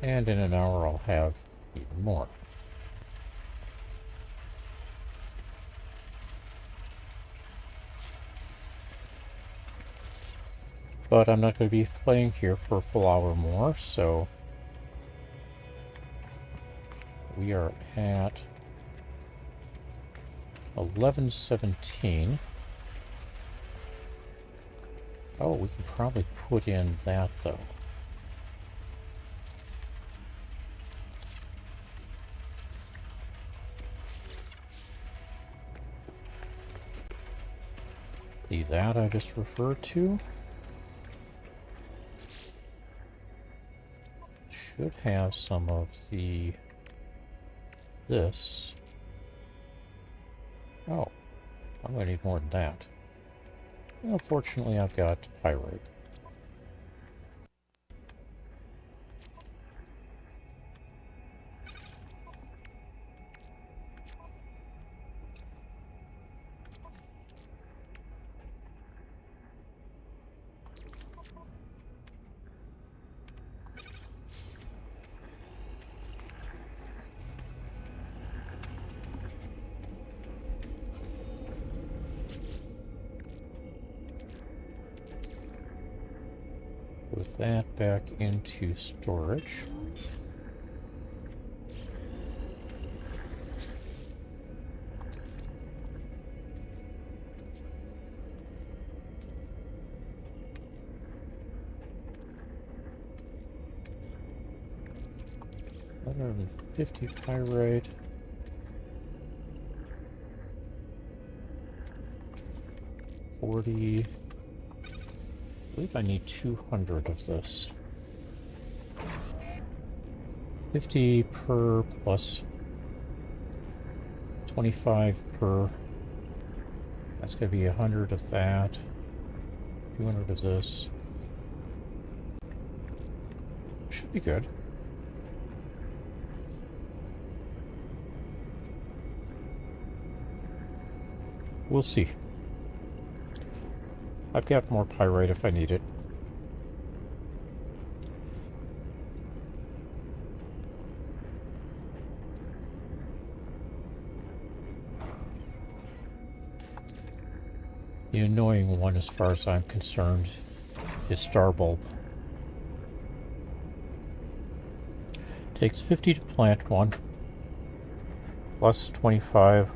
And in an hour I'll have even more. But I'm not going to be playing here for a full hour more, so we are at 11:17. Oh, we can probably put in that though. That I just referred to should have some of this. Oh, I'm going to need more than that. Unfortunately, I've got pyrite. Put that back into storage. $150 pyrite. $40. I believe I need 200 of this. 50 per plus 25 per. That's going to be 100 of that. 200 of this. Should be good. We'll see. I've got more pyrite if I need it. The annoying one, as far as I'm concerned, is Starbulb. Takes 50 to plant one, plus 25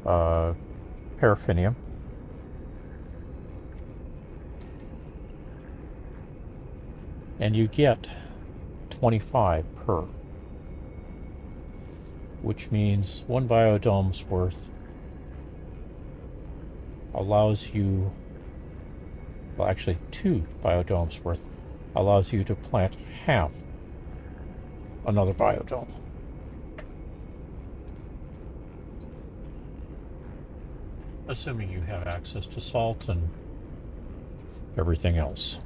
paraffinium. And you get 25 per, which means one biodome's worth allows you, well, actually 2 biodomes worth allows you to plant half another biodome. Assuming you have access to salt and everything else.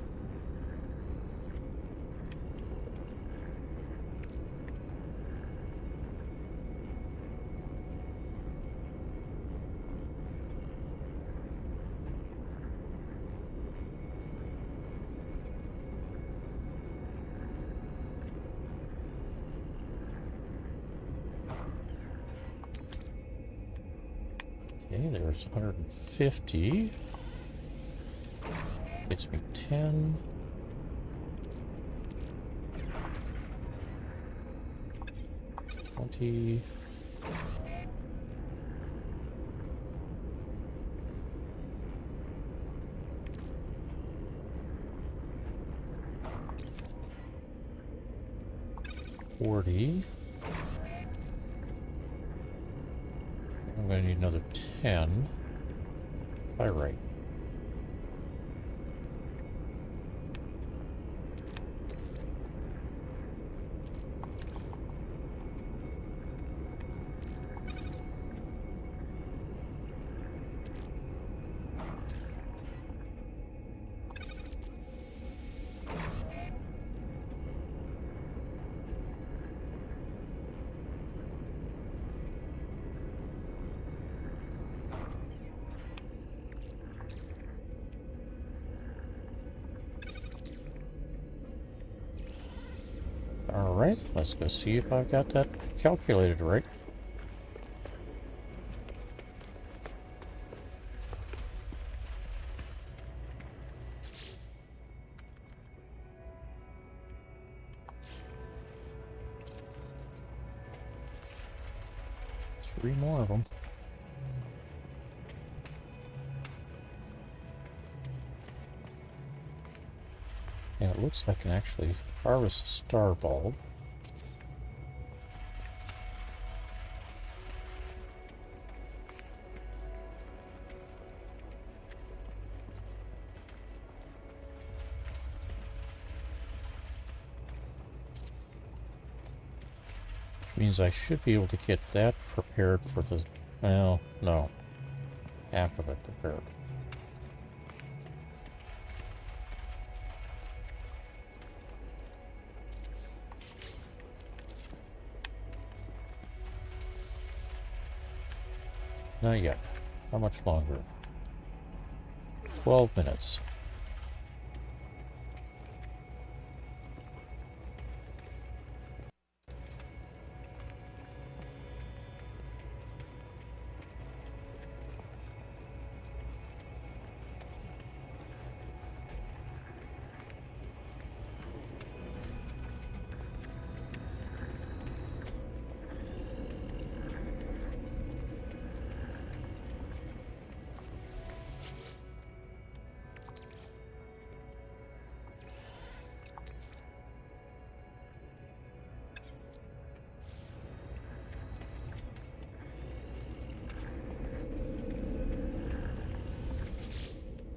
Okay, there's 150. Gets me 10. $20. $40. I'm going to need another 10. Pyrite. Alright, let's go see if I've got that calculated right. Three more of them. And it looks like I can actually harvest a star bulb. Which means I should be able to get that prepared for the... well, no. Half of it prepared. Not yet. How much longer? 12 minutes.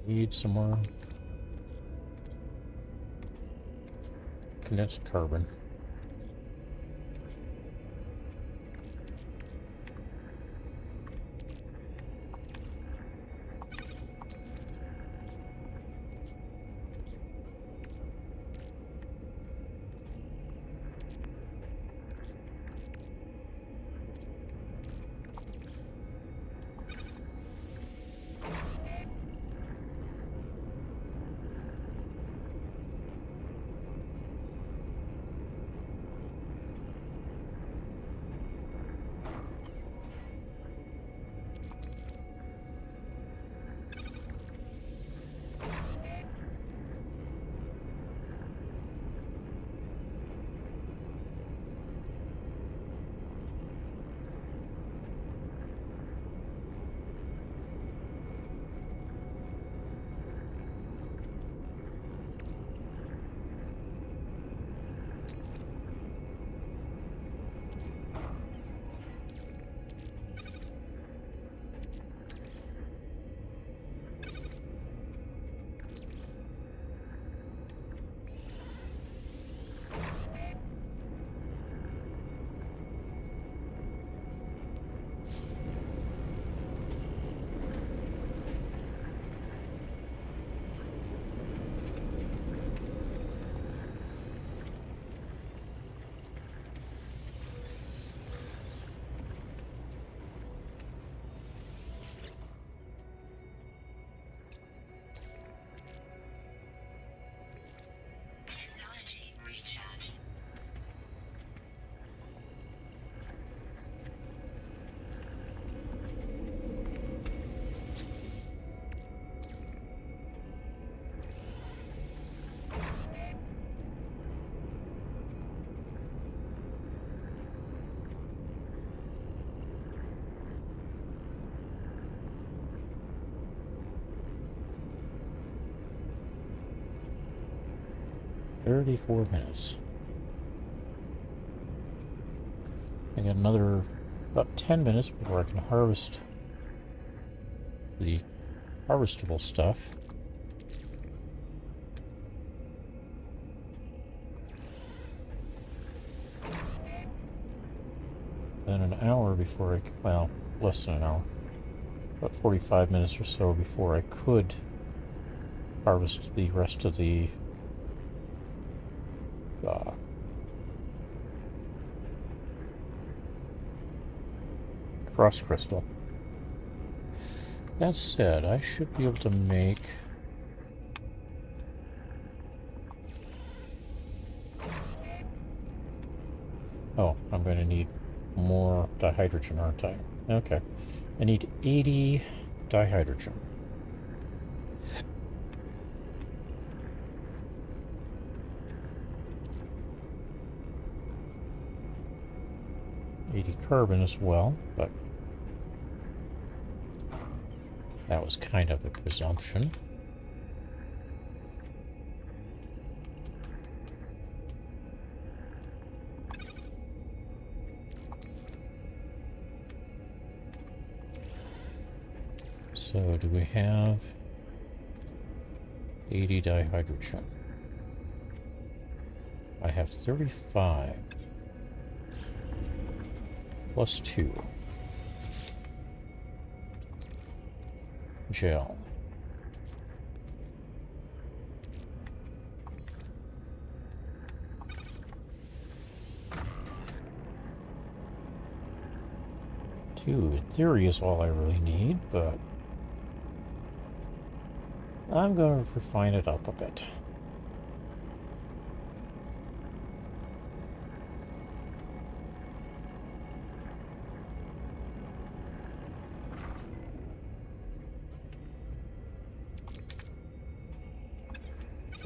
Need some more condensed carbon. 34 minutes. I got another about 10 minutes before I can harvest the harvestable stuff. Then an hour before I, well, less than an hour, about 45 minutes or so before I could harvest the rest of the frost crystal. That said, I should be able to make oh, I'm going to need more dihydrogen, aren't I? Okay. I need 80 dihydrogen. Carbon as well, but that was kind of a presumption. So do we have 80 dihydrogen? I have 35. Plus 2. Gel. Two, in theory, is all I really need, but I'm going to refine it up a bit.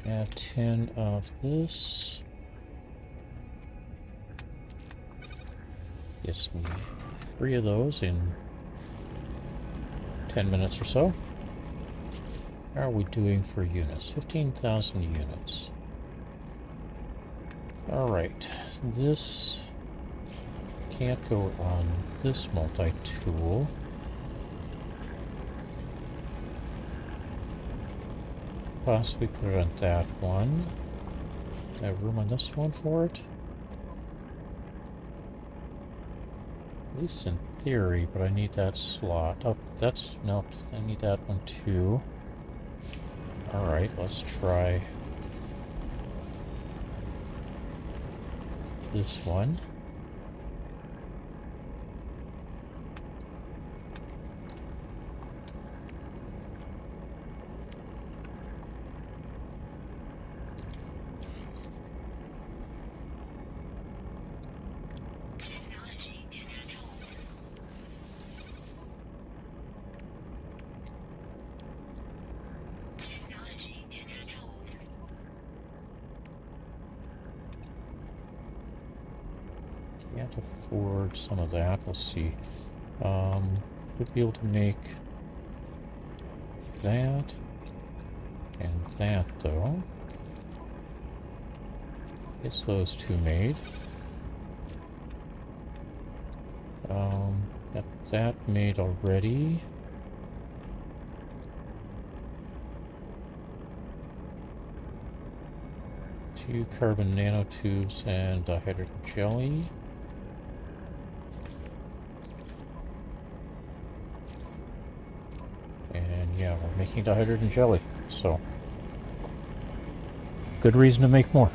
Add 10 of this. Gives me 3 of those in 10 minutes or so. How are we doing for units? 15,000 units. Alright, this can't go on this multi-tool. Possibly put it on that one. I have room on this one for it? At least in theory, but I need that slot. Oh, that's... nope, I need that one too. Alright, let's try this one. Can't afford some of that. Let's see. Would be able to make that and that though. It's those two made. Got that made already. Two carbon nanotubes and dihydrogen jelly. And yeah, we're making dihydrogen jelly, so good reason to make more.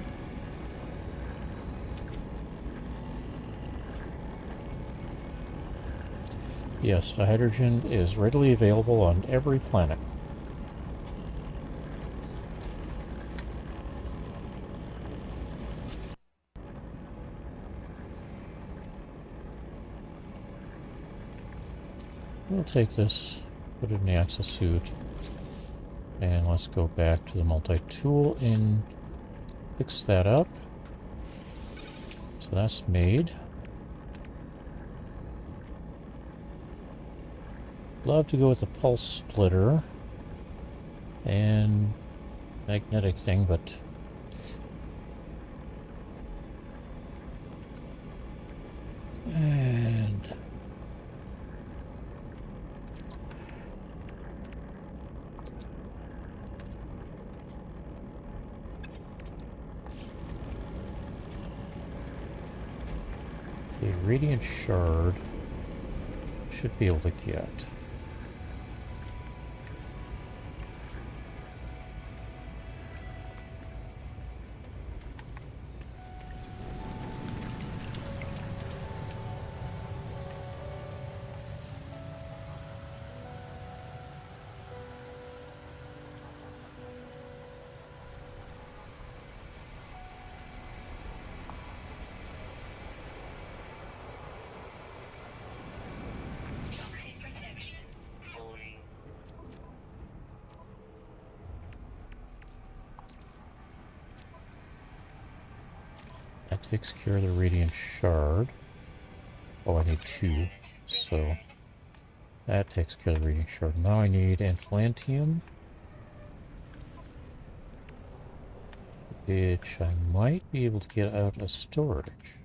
Yes, dihydrogen is readily available on every planet. We'll take this, put it in the exosuit, and let's go back to the multi-tool and fix that up. So that's made. Love to go with the pulse splitter and magnetic thing, but Okay, radiant shard should be able to get. Toxic protection falling. That takes care of the radiant shard. Oh, I need 2, so that takes care of the radiant shard. Now I need Atlantium, which I might be able to get out of storage.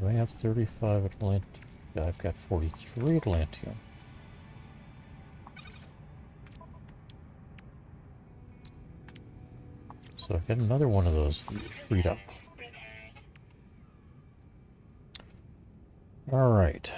Do I have 35 Atlantium? Yeah, I've got 43 Atlantium. So I've got another one of those freed up. Alright.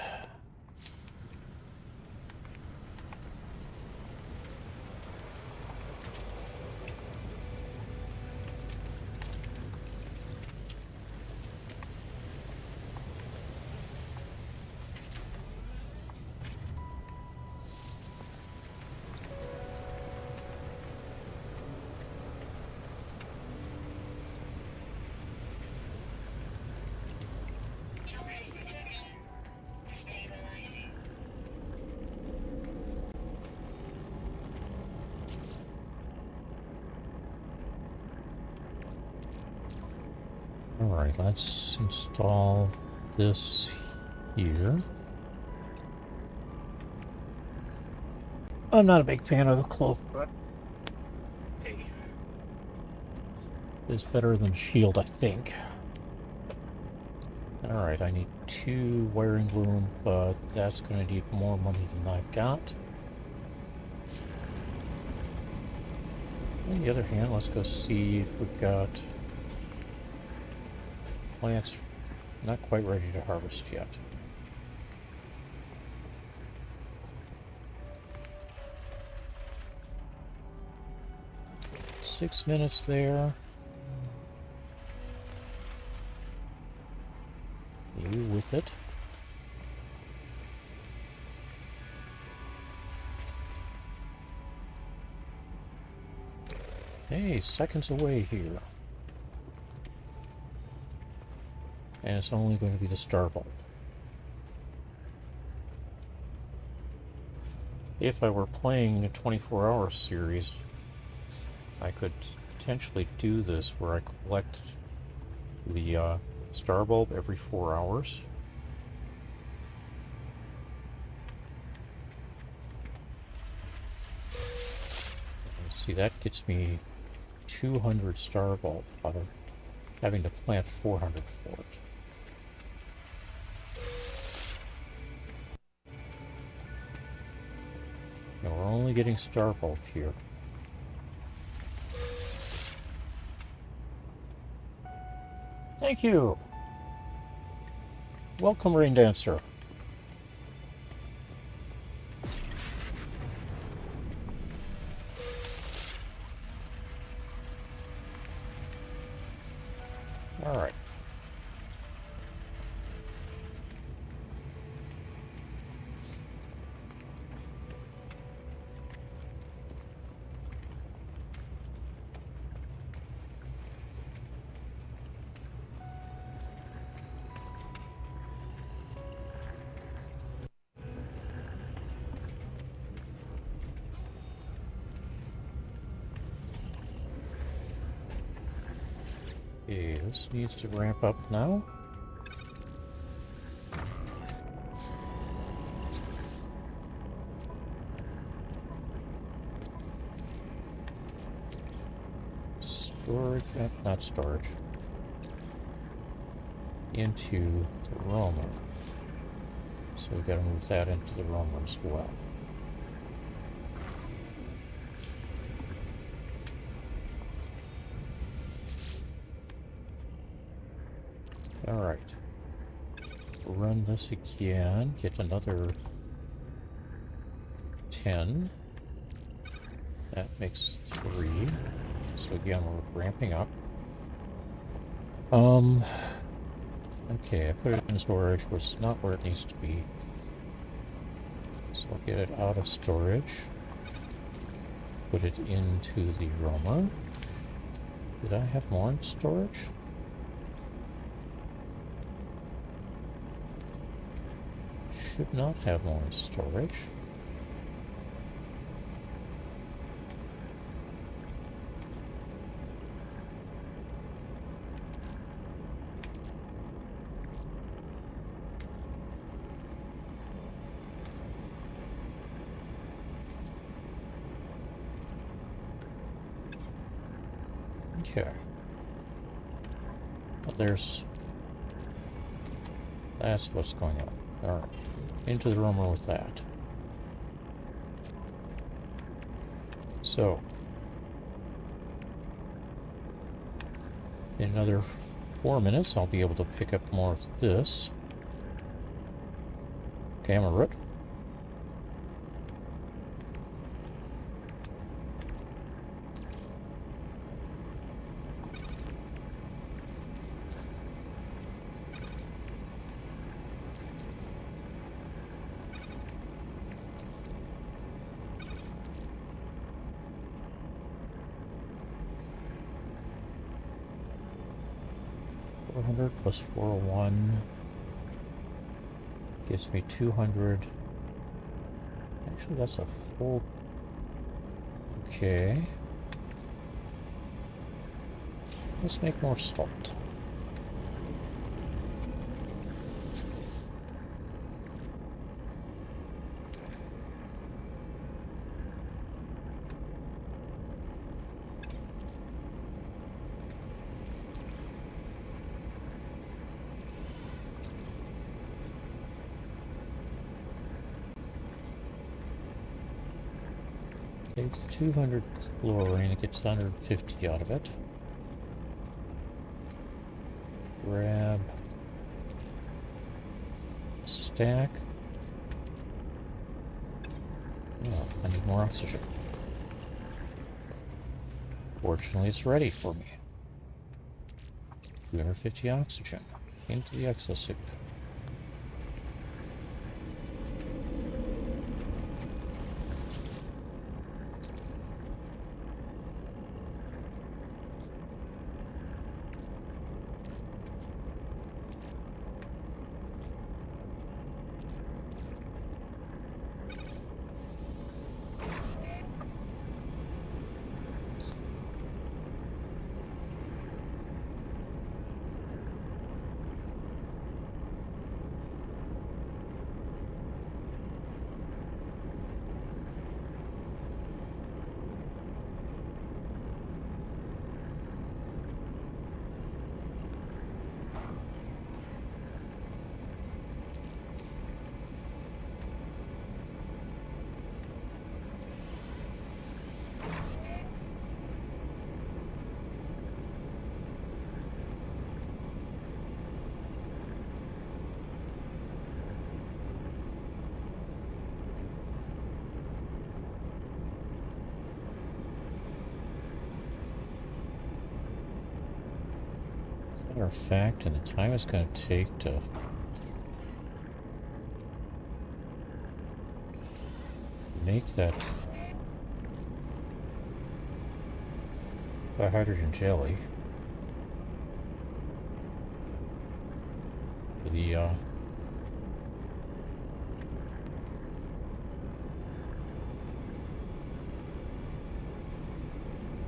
Toxic protection stabilizing. Alright, let's install this here. I'm not a big fan of the cloak, but hey, it's better than shield, I think. Alright, I need 2 wiring loom, but that's going to need more money than I've got. On the other hand, let's go see if we've got plants not quite ready to harvest yet. Six minutes there. You with it? Hey, seconds away here. And it's only going to be the Starbulb. If I were playing a 24-hour series, I could potentially do this where I collect the Starbulb every 4 hours. And see, that gets me 200 Starbulb out of having to plant 400 for it. Now we're only getting Starbulb here. Thank you! Welcome, Rain Dancer. Alright. Okay, this needs to ramp up now. Storage, not storage. Into the roamer. So we've got to move that into the roamer as well. Alright. Run this again, get another 10. That makes 3. So again, we're ramping up. Okay, I put it in storage, which is not where it needs to be. So I'll get it out of storage. Put it into the roamer. Did I have more in storage? Should not have more in storage. Okay. Well, that's what's going on. Alright. Into the roamer with that. So. In another 4 minutes, I'll be able to pick up more of this. Gamma root. Plus 401 gives me 200. Actually, that's a full. Okay. Let's make more salt. Takes 200 chlorine, it gets 150 out of it. Grab a stack. Oh, I need more oxygen. Fortunately, it's ready for me. 250 oxygen into the exosuit. Matter of fact, and the time it's going to take to make that hydrogen jelly.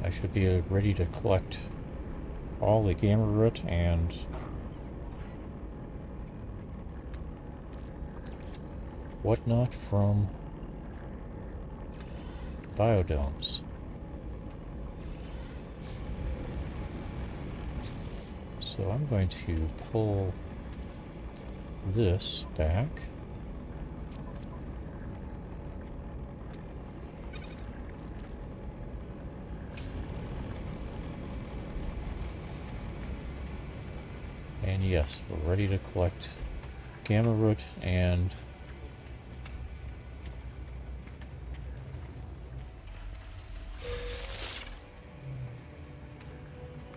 I should be ready to collect all the gamma root and whatnot from biodomes. So I'm going to pull this back. And yes, we're ready to collect gamma root and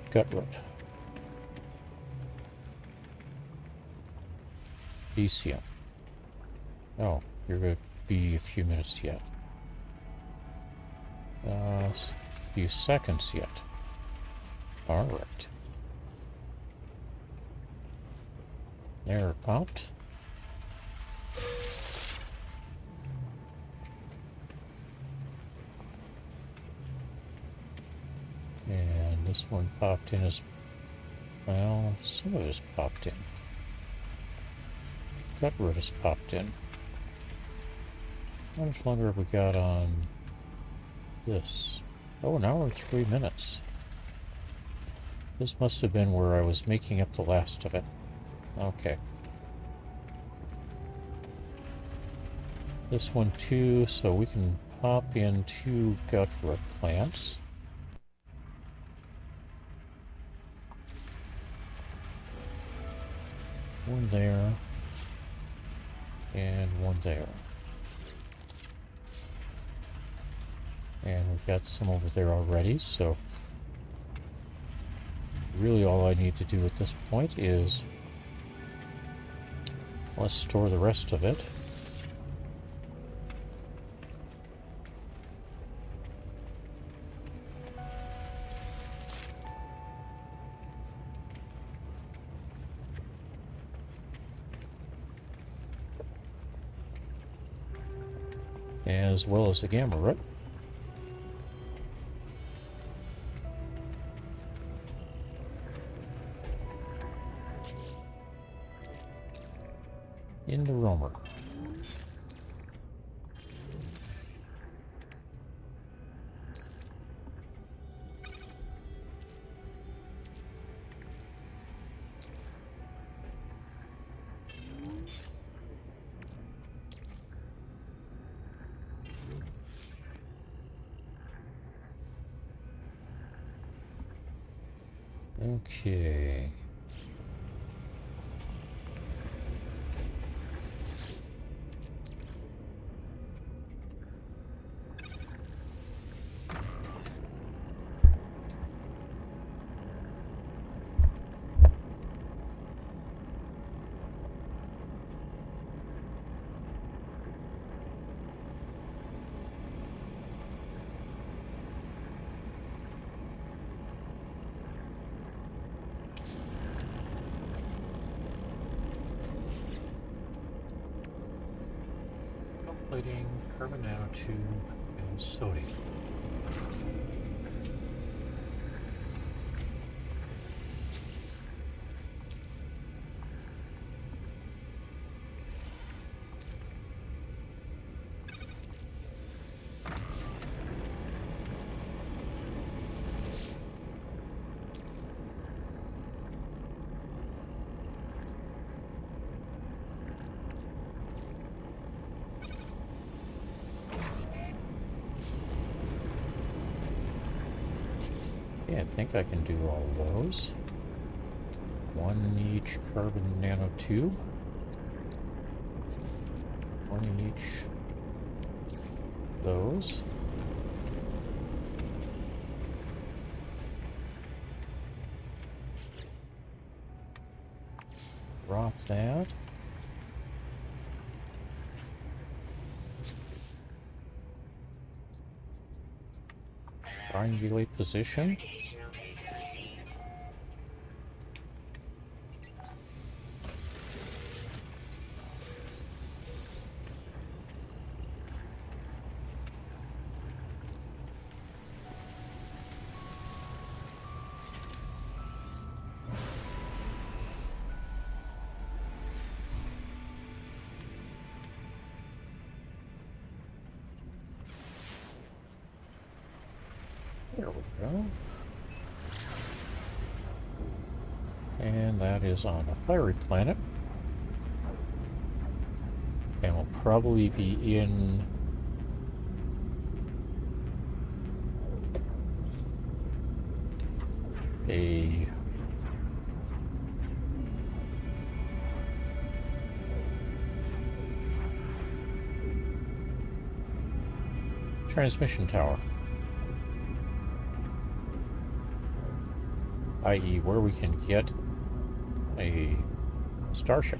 gut root. Dissonant. Oh, you're going to be a few minutes yet. A few seconds yet. Alright. There, popped. And this one popped in as well. Some of it has popped in. Gut root has popped in. How much longer have we got on this? Oh, an hour and 3 minutes. This must have been where I was making up the last of it. Okay. This one too, so we can pop in 2 gut root plants. One there. And one there. And we've got some over there already, so really all I need to do at this point is let's store the rest of it. As well as the gamma root. In the roamer. Okay. Plating, carbon nanotube, and sodium. Yeah, I think I can do all those. One in each carbon nanotube. One in each those. Drop that. Triangulate position. Navigational data received. There we go. And that is on a fiery planet. And will probably be in a transmission tower. I.e., where we can get a starship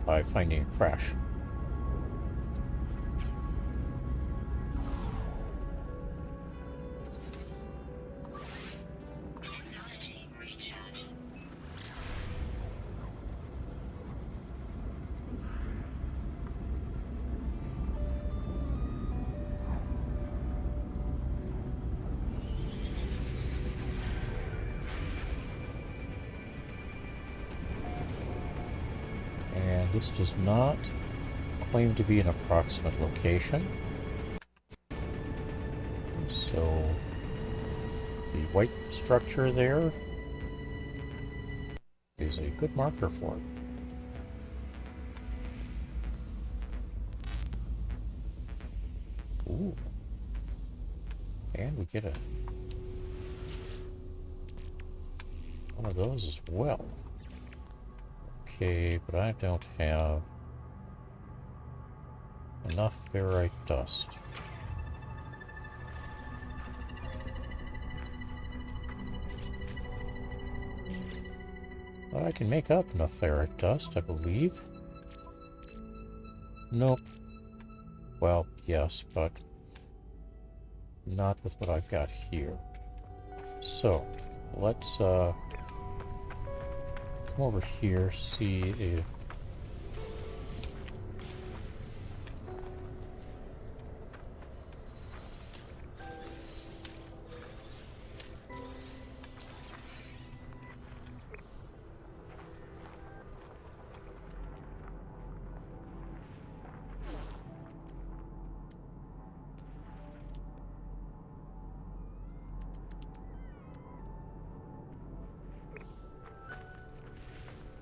by finding a crash. Technology recharge. And this does not claim to be an approximate location. So the white structure there is a good marker for it. Ooh. And we get one of those as well. Okay, but I don't have enough ferrite dust. But I can make up enough ferrite dust, I believe. Nope. Well, yes, but not with what I've got here. So, let's come over here, see if...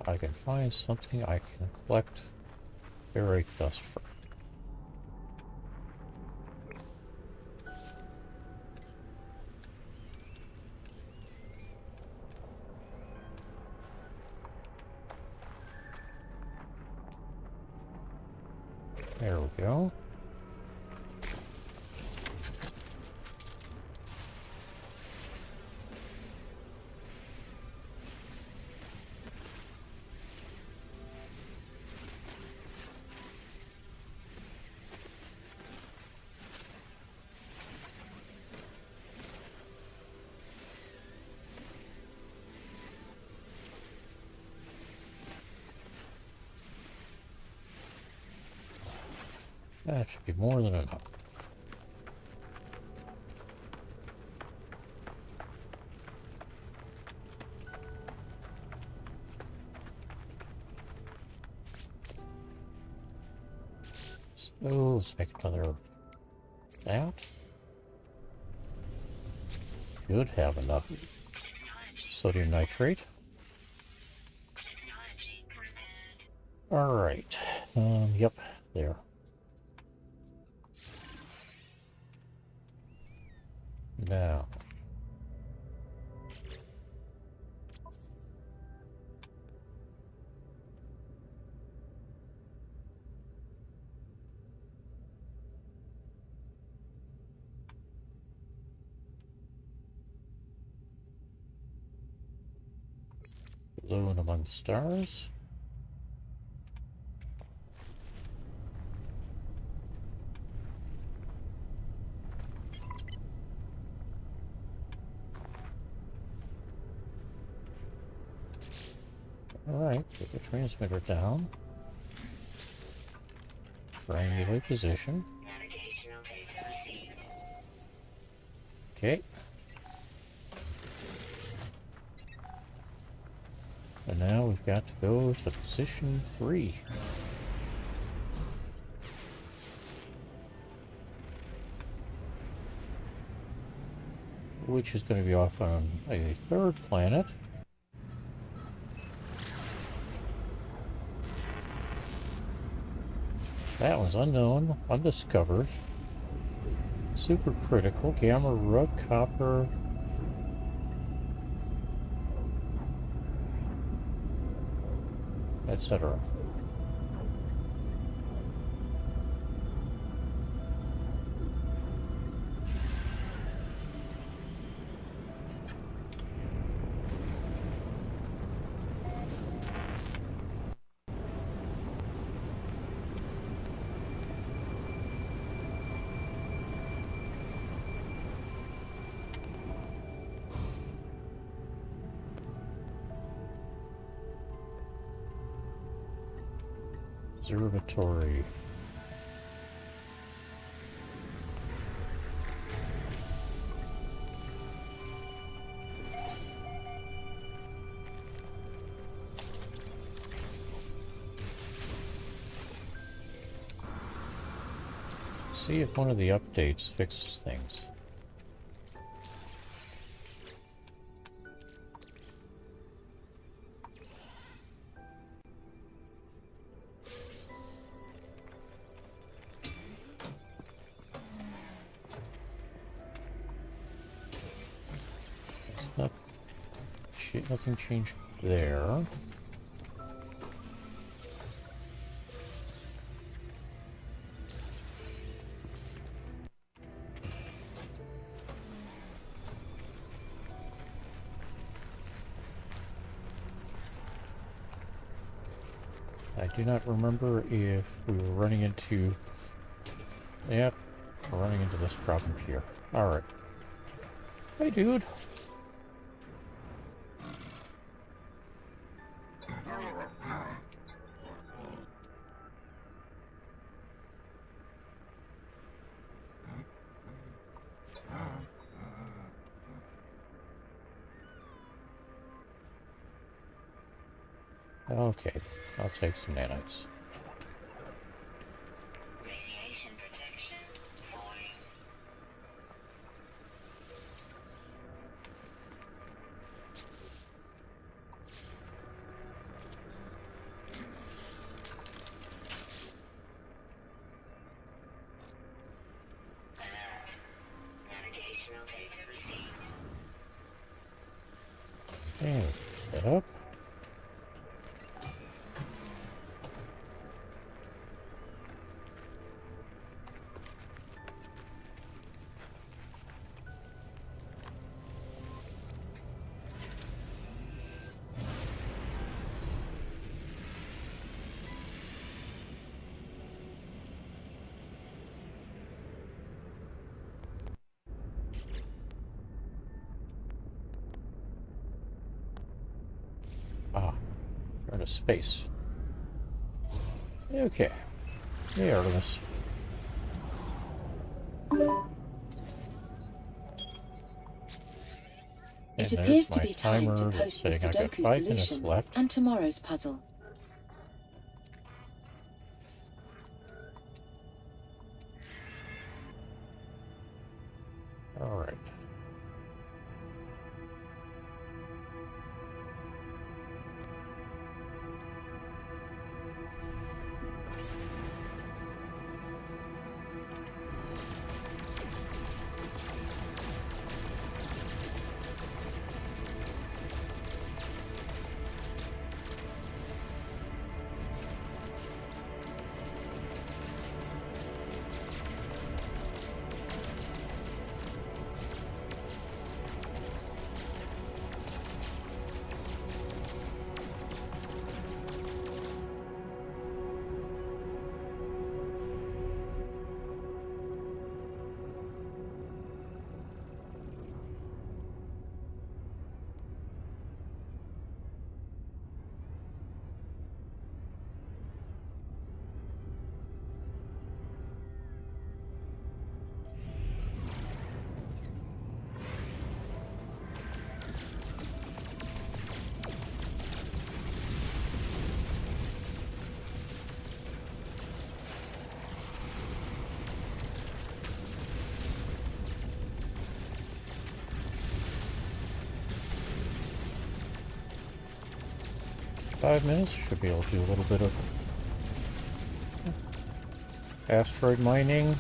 I can find something I can collect ferrite dust from. There we go. That should be more than enough. So let's make another that. Should have enough sodium nitrate. Technology prepared. Alright. Yep, there. Now. Alone among the stars. Alright, get the transmitter down. Triangulate position. Navigational data received. Okay. And now we've got to go to position 3. Which is going to be off on a third planet. That one's unknown, undiscovered, supercritical, gamma rug, copper, etc. Observatory. See if one of the updates fixes things. It's not... nothing changed there. I do not remember if we were running into... Yep, we're running into this problem here. Alright. Hey, dude. Okay, I'll take some nanites. Radiation protection falling. Alert. Navigational data received. And set up. Ah, we're into space. Okay. Hey, Artemis. It And appears there's to my be time to timer that's post the saying I got Sudoku 5 minutes solution left. and tomorrow's puzzle. Alright. .5 minutes, should be able to do a little bit of asteroid mining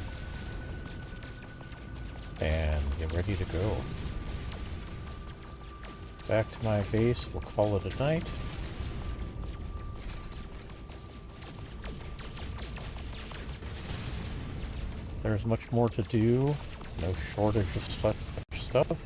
and get ready to go. Back to my base, we'll call it a night. There's much more to do, no shortage of stuff.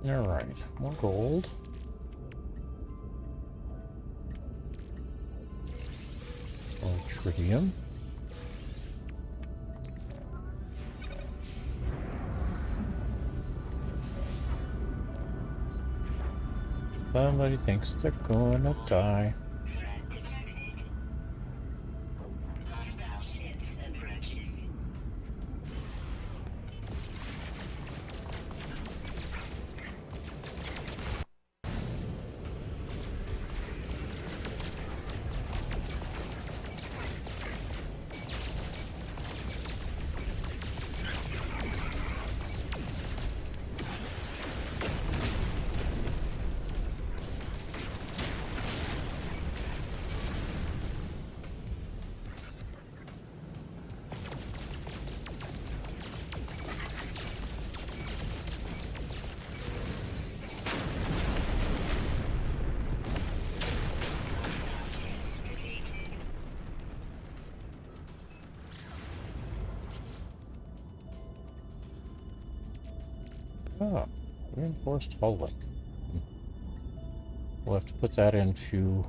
Alright, more gold. More tritium. Somebody thinks they're gonna die. Threat detected. Hostile ships approaching. Ships defeated. Ah, reinforced hull link. We'll have to put that into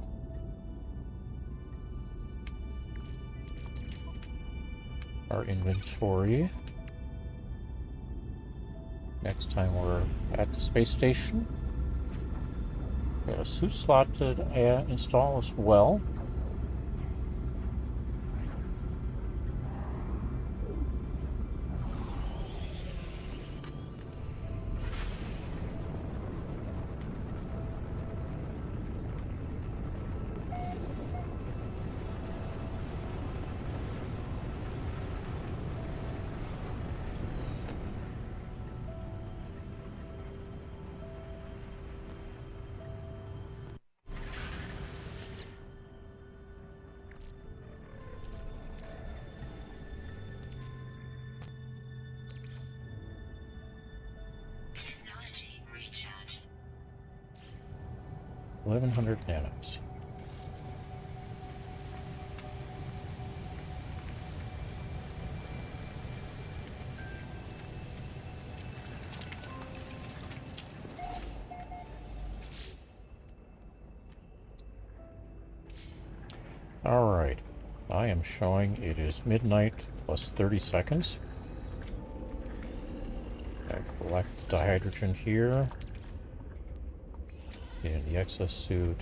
our inventory next time we're at the space station. Got a suit slot to install as well. Technology recharge. 1100 nanos. Alright, I am showing it is midnight plus 30 seconds. I collect the hydrogen here in the exosuit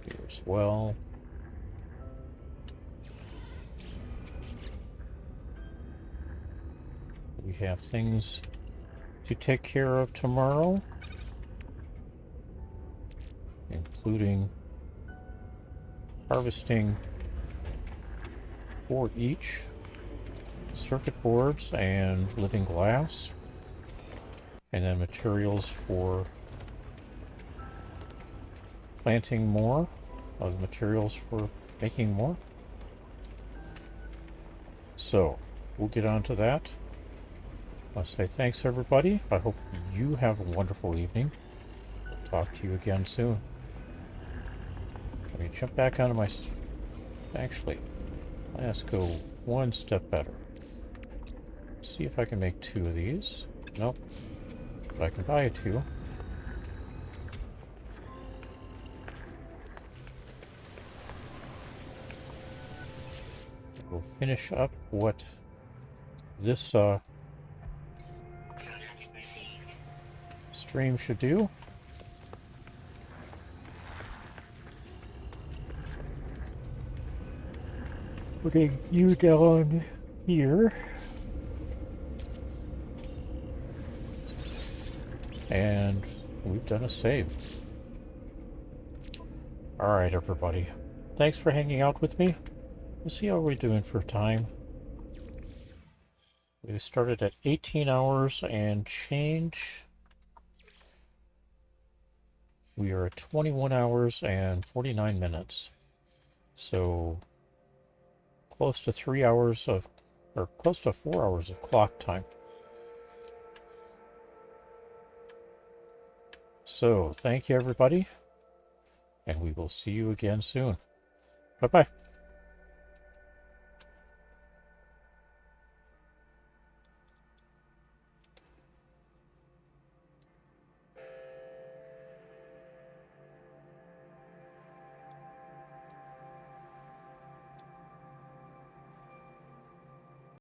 here as well. We have things to take care of tomorrow, including harvesting 4 each circuit boards and living glass, and then materials for planting more of the materials for making more. So we'll get on to that. I'll say thanks everybody. I hope you have a wonderful evening. Talk to you again soon. Let me jump back onto my... Actually, let's go one step better. See if I can make 2 of these. Nope. But I can buy 2. We'll finish up what this Product received. stream should do. Putting you down here. And we've done a save. Alright, everybody. Thanks for hanging out with me. Let's see how we're doing for time. We started at 18 hours and change. We are at 21 hours and 49 minutes. So close to 3 hours of, or close to 4 hours of clock time. So thank you everybody, and we will see you again soon. Bye-bye.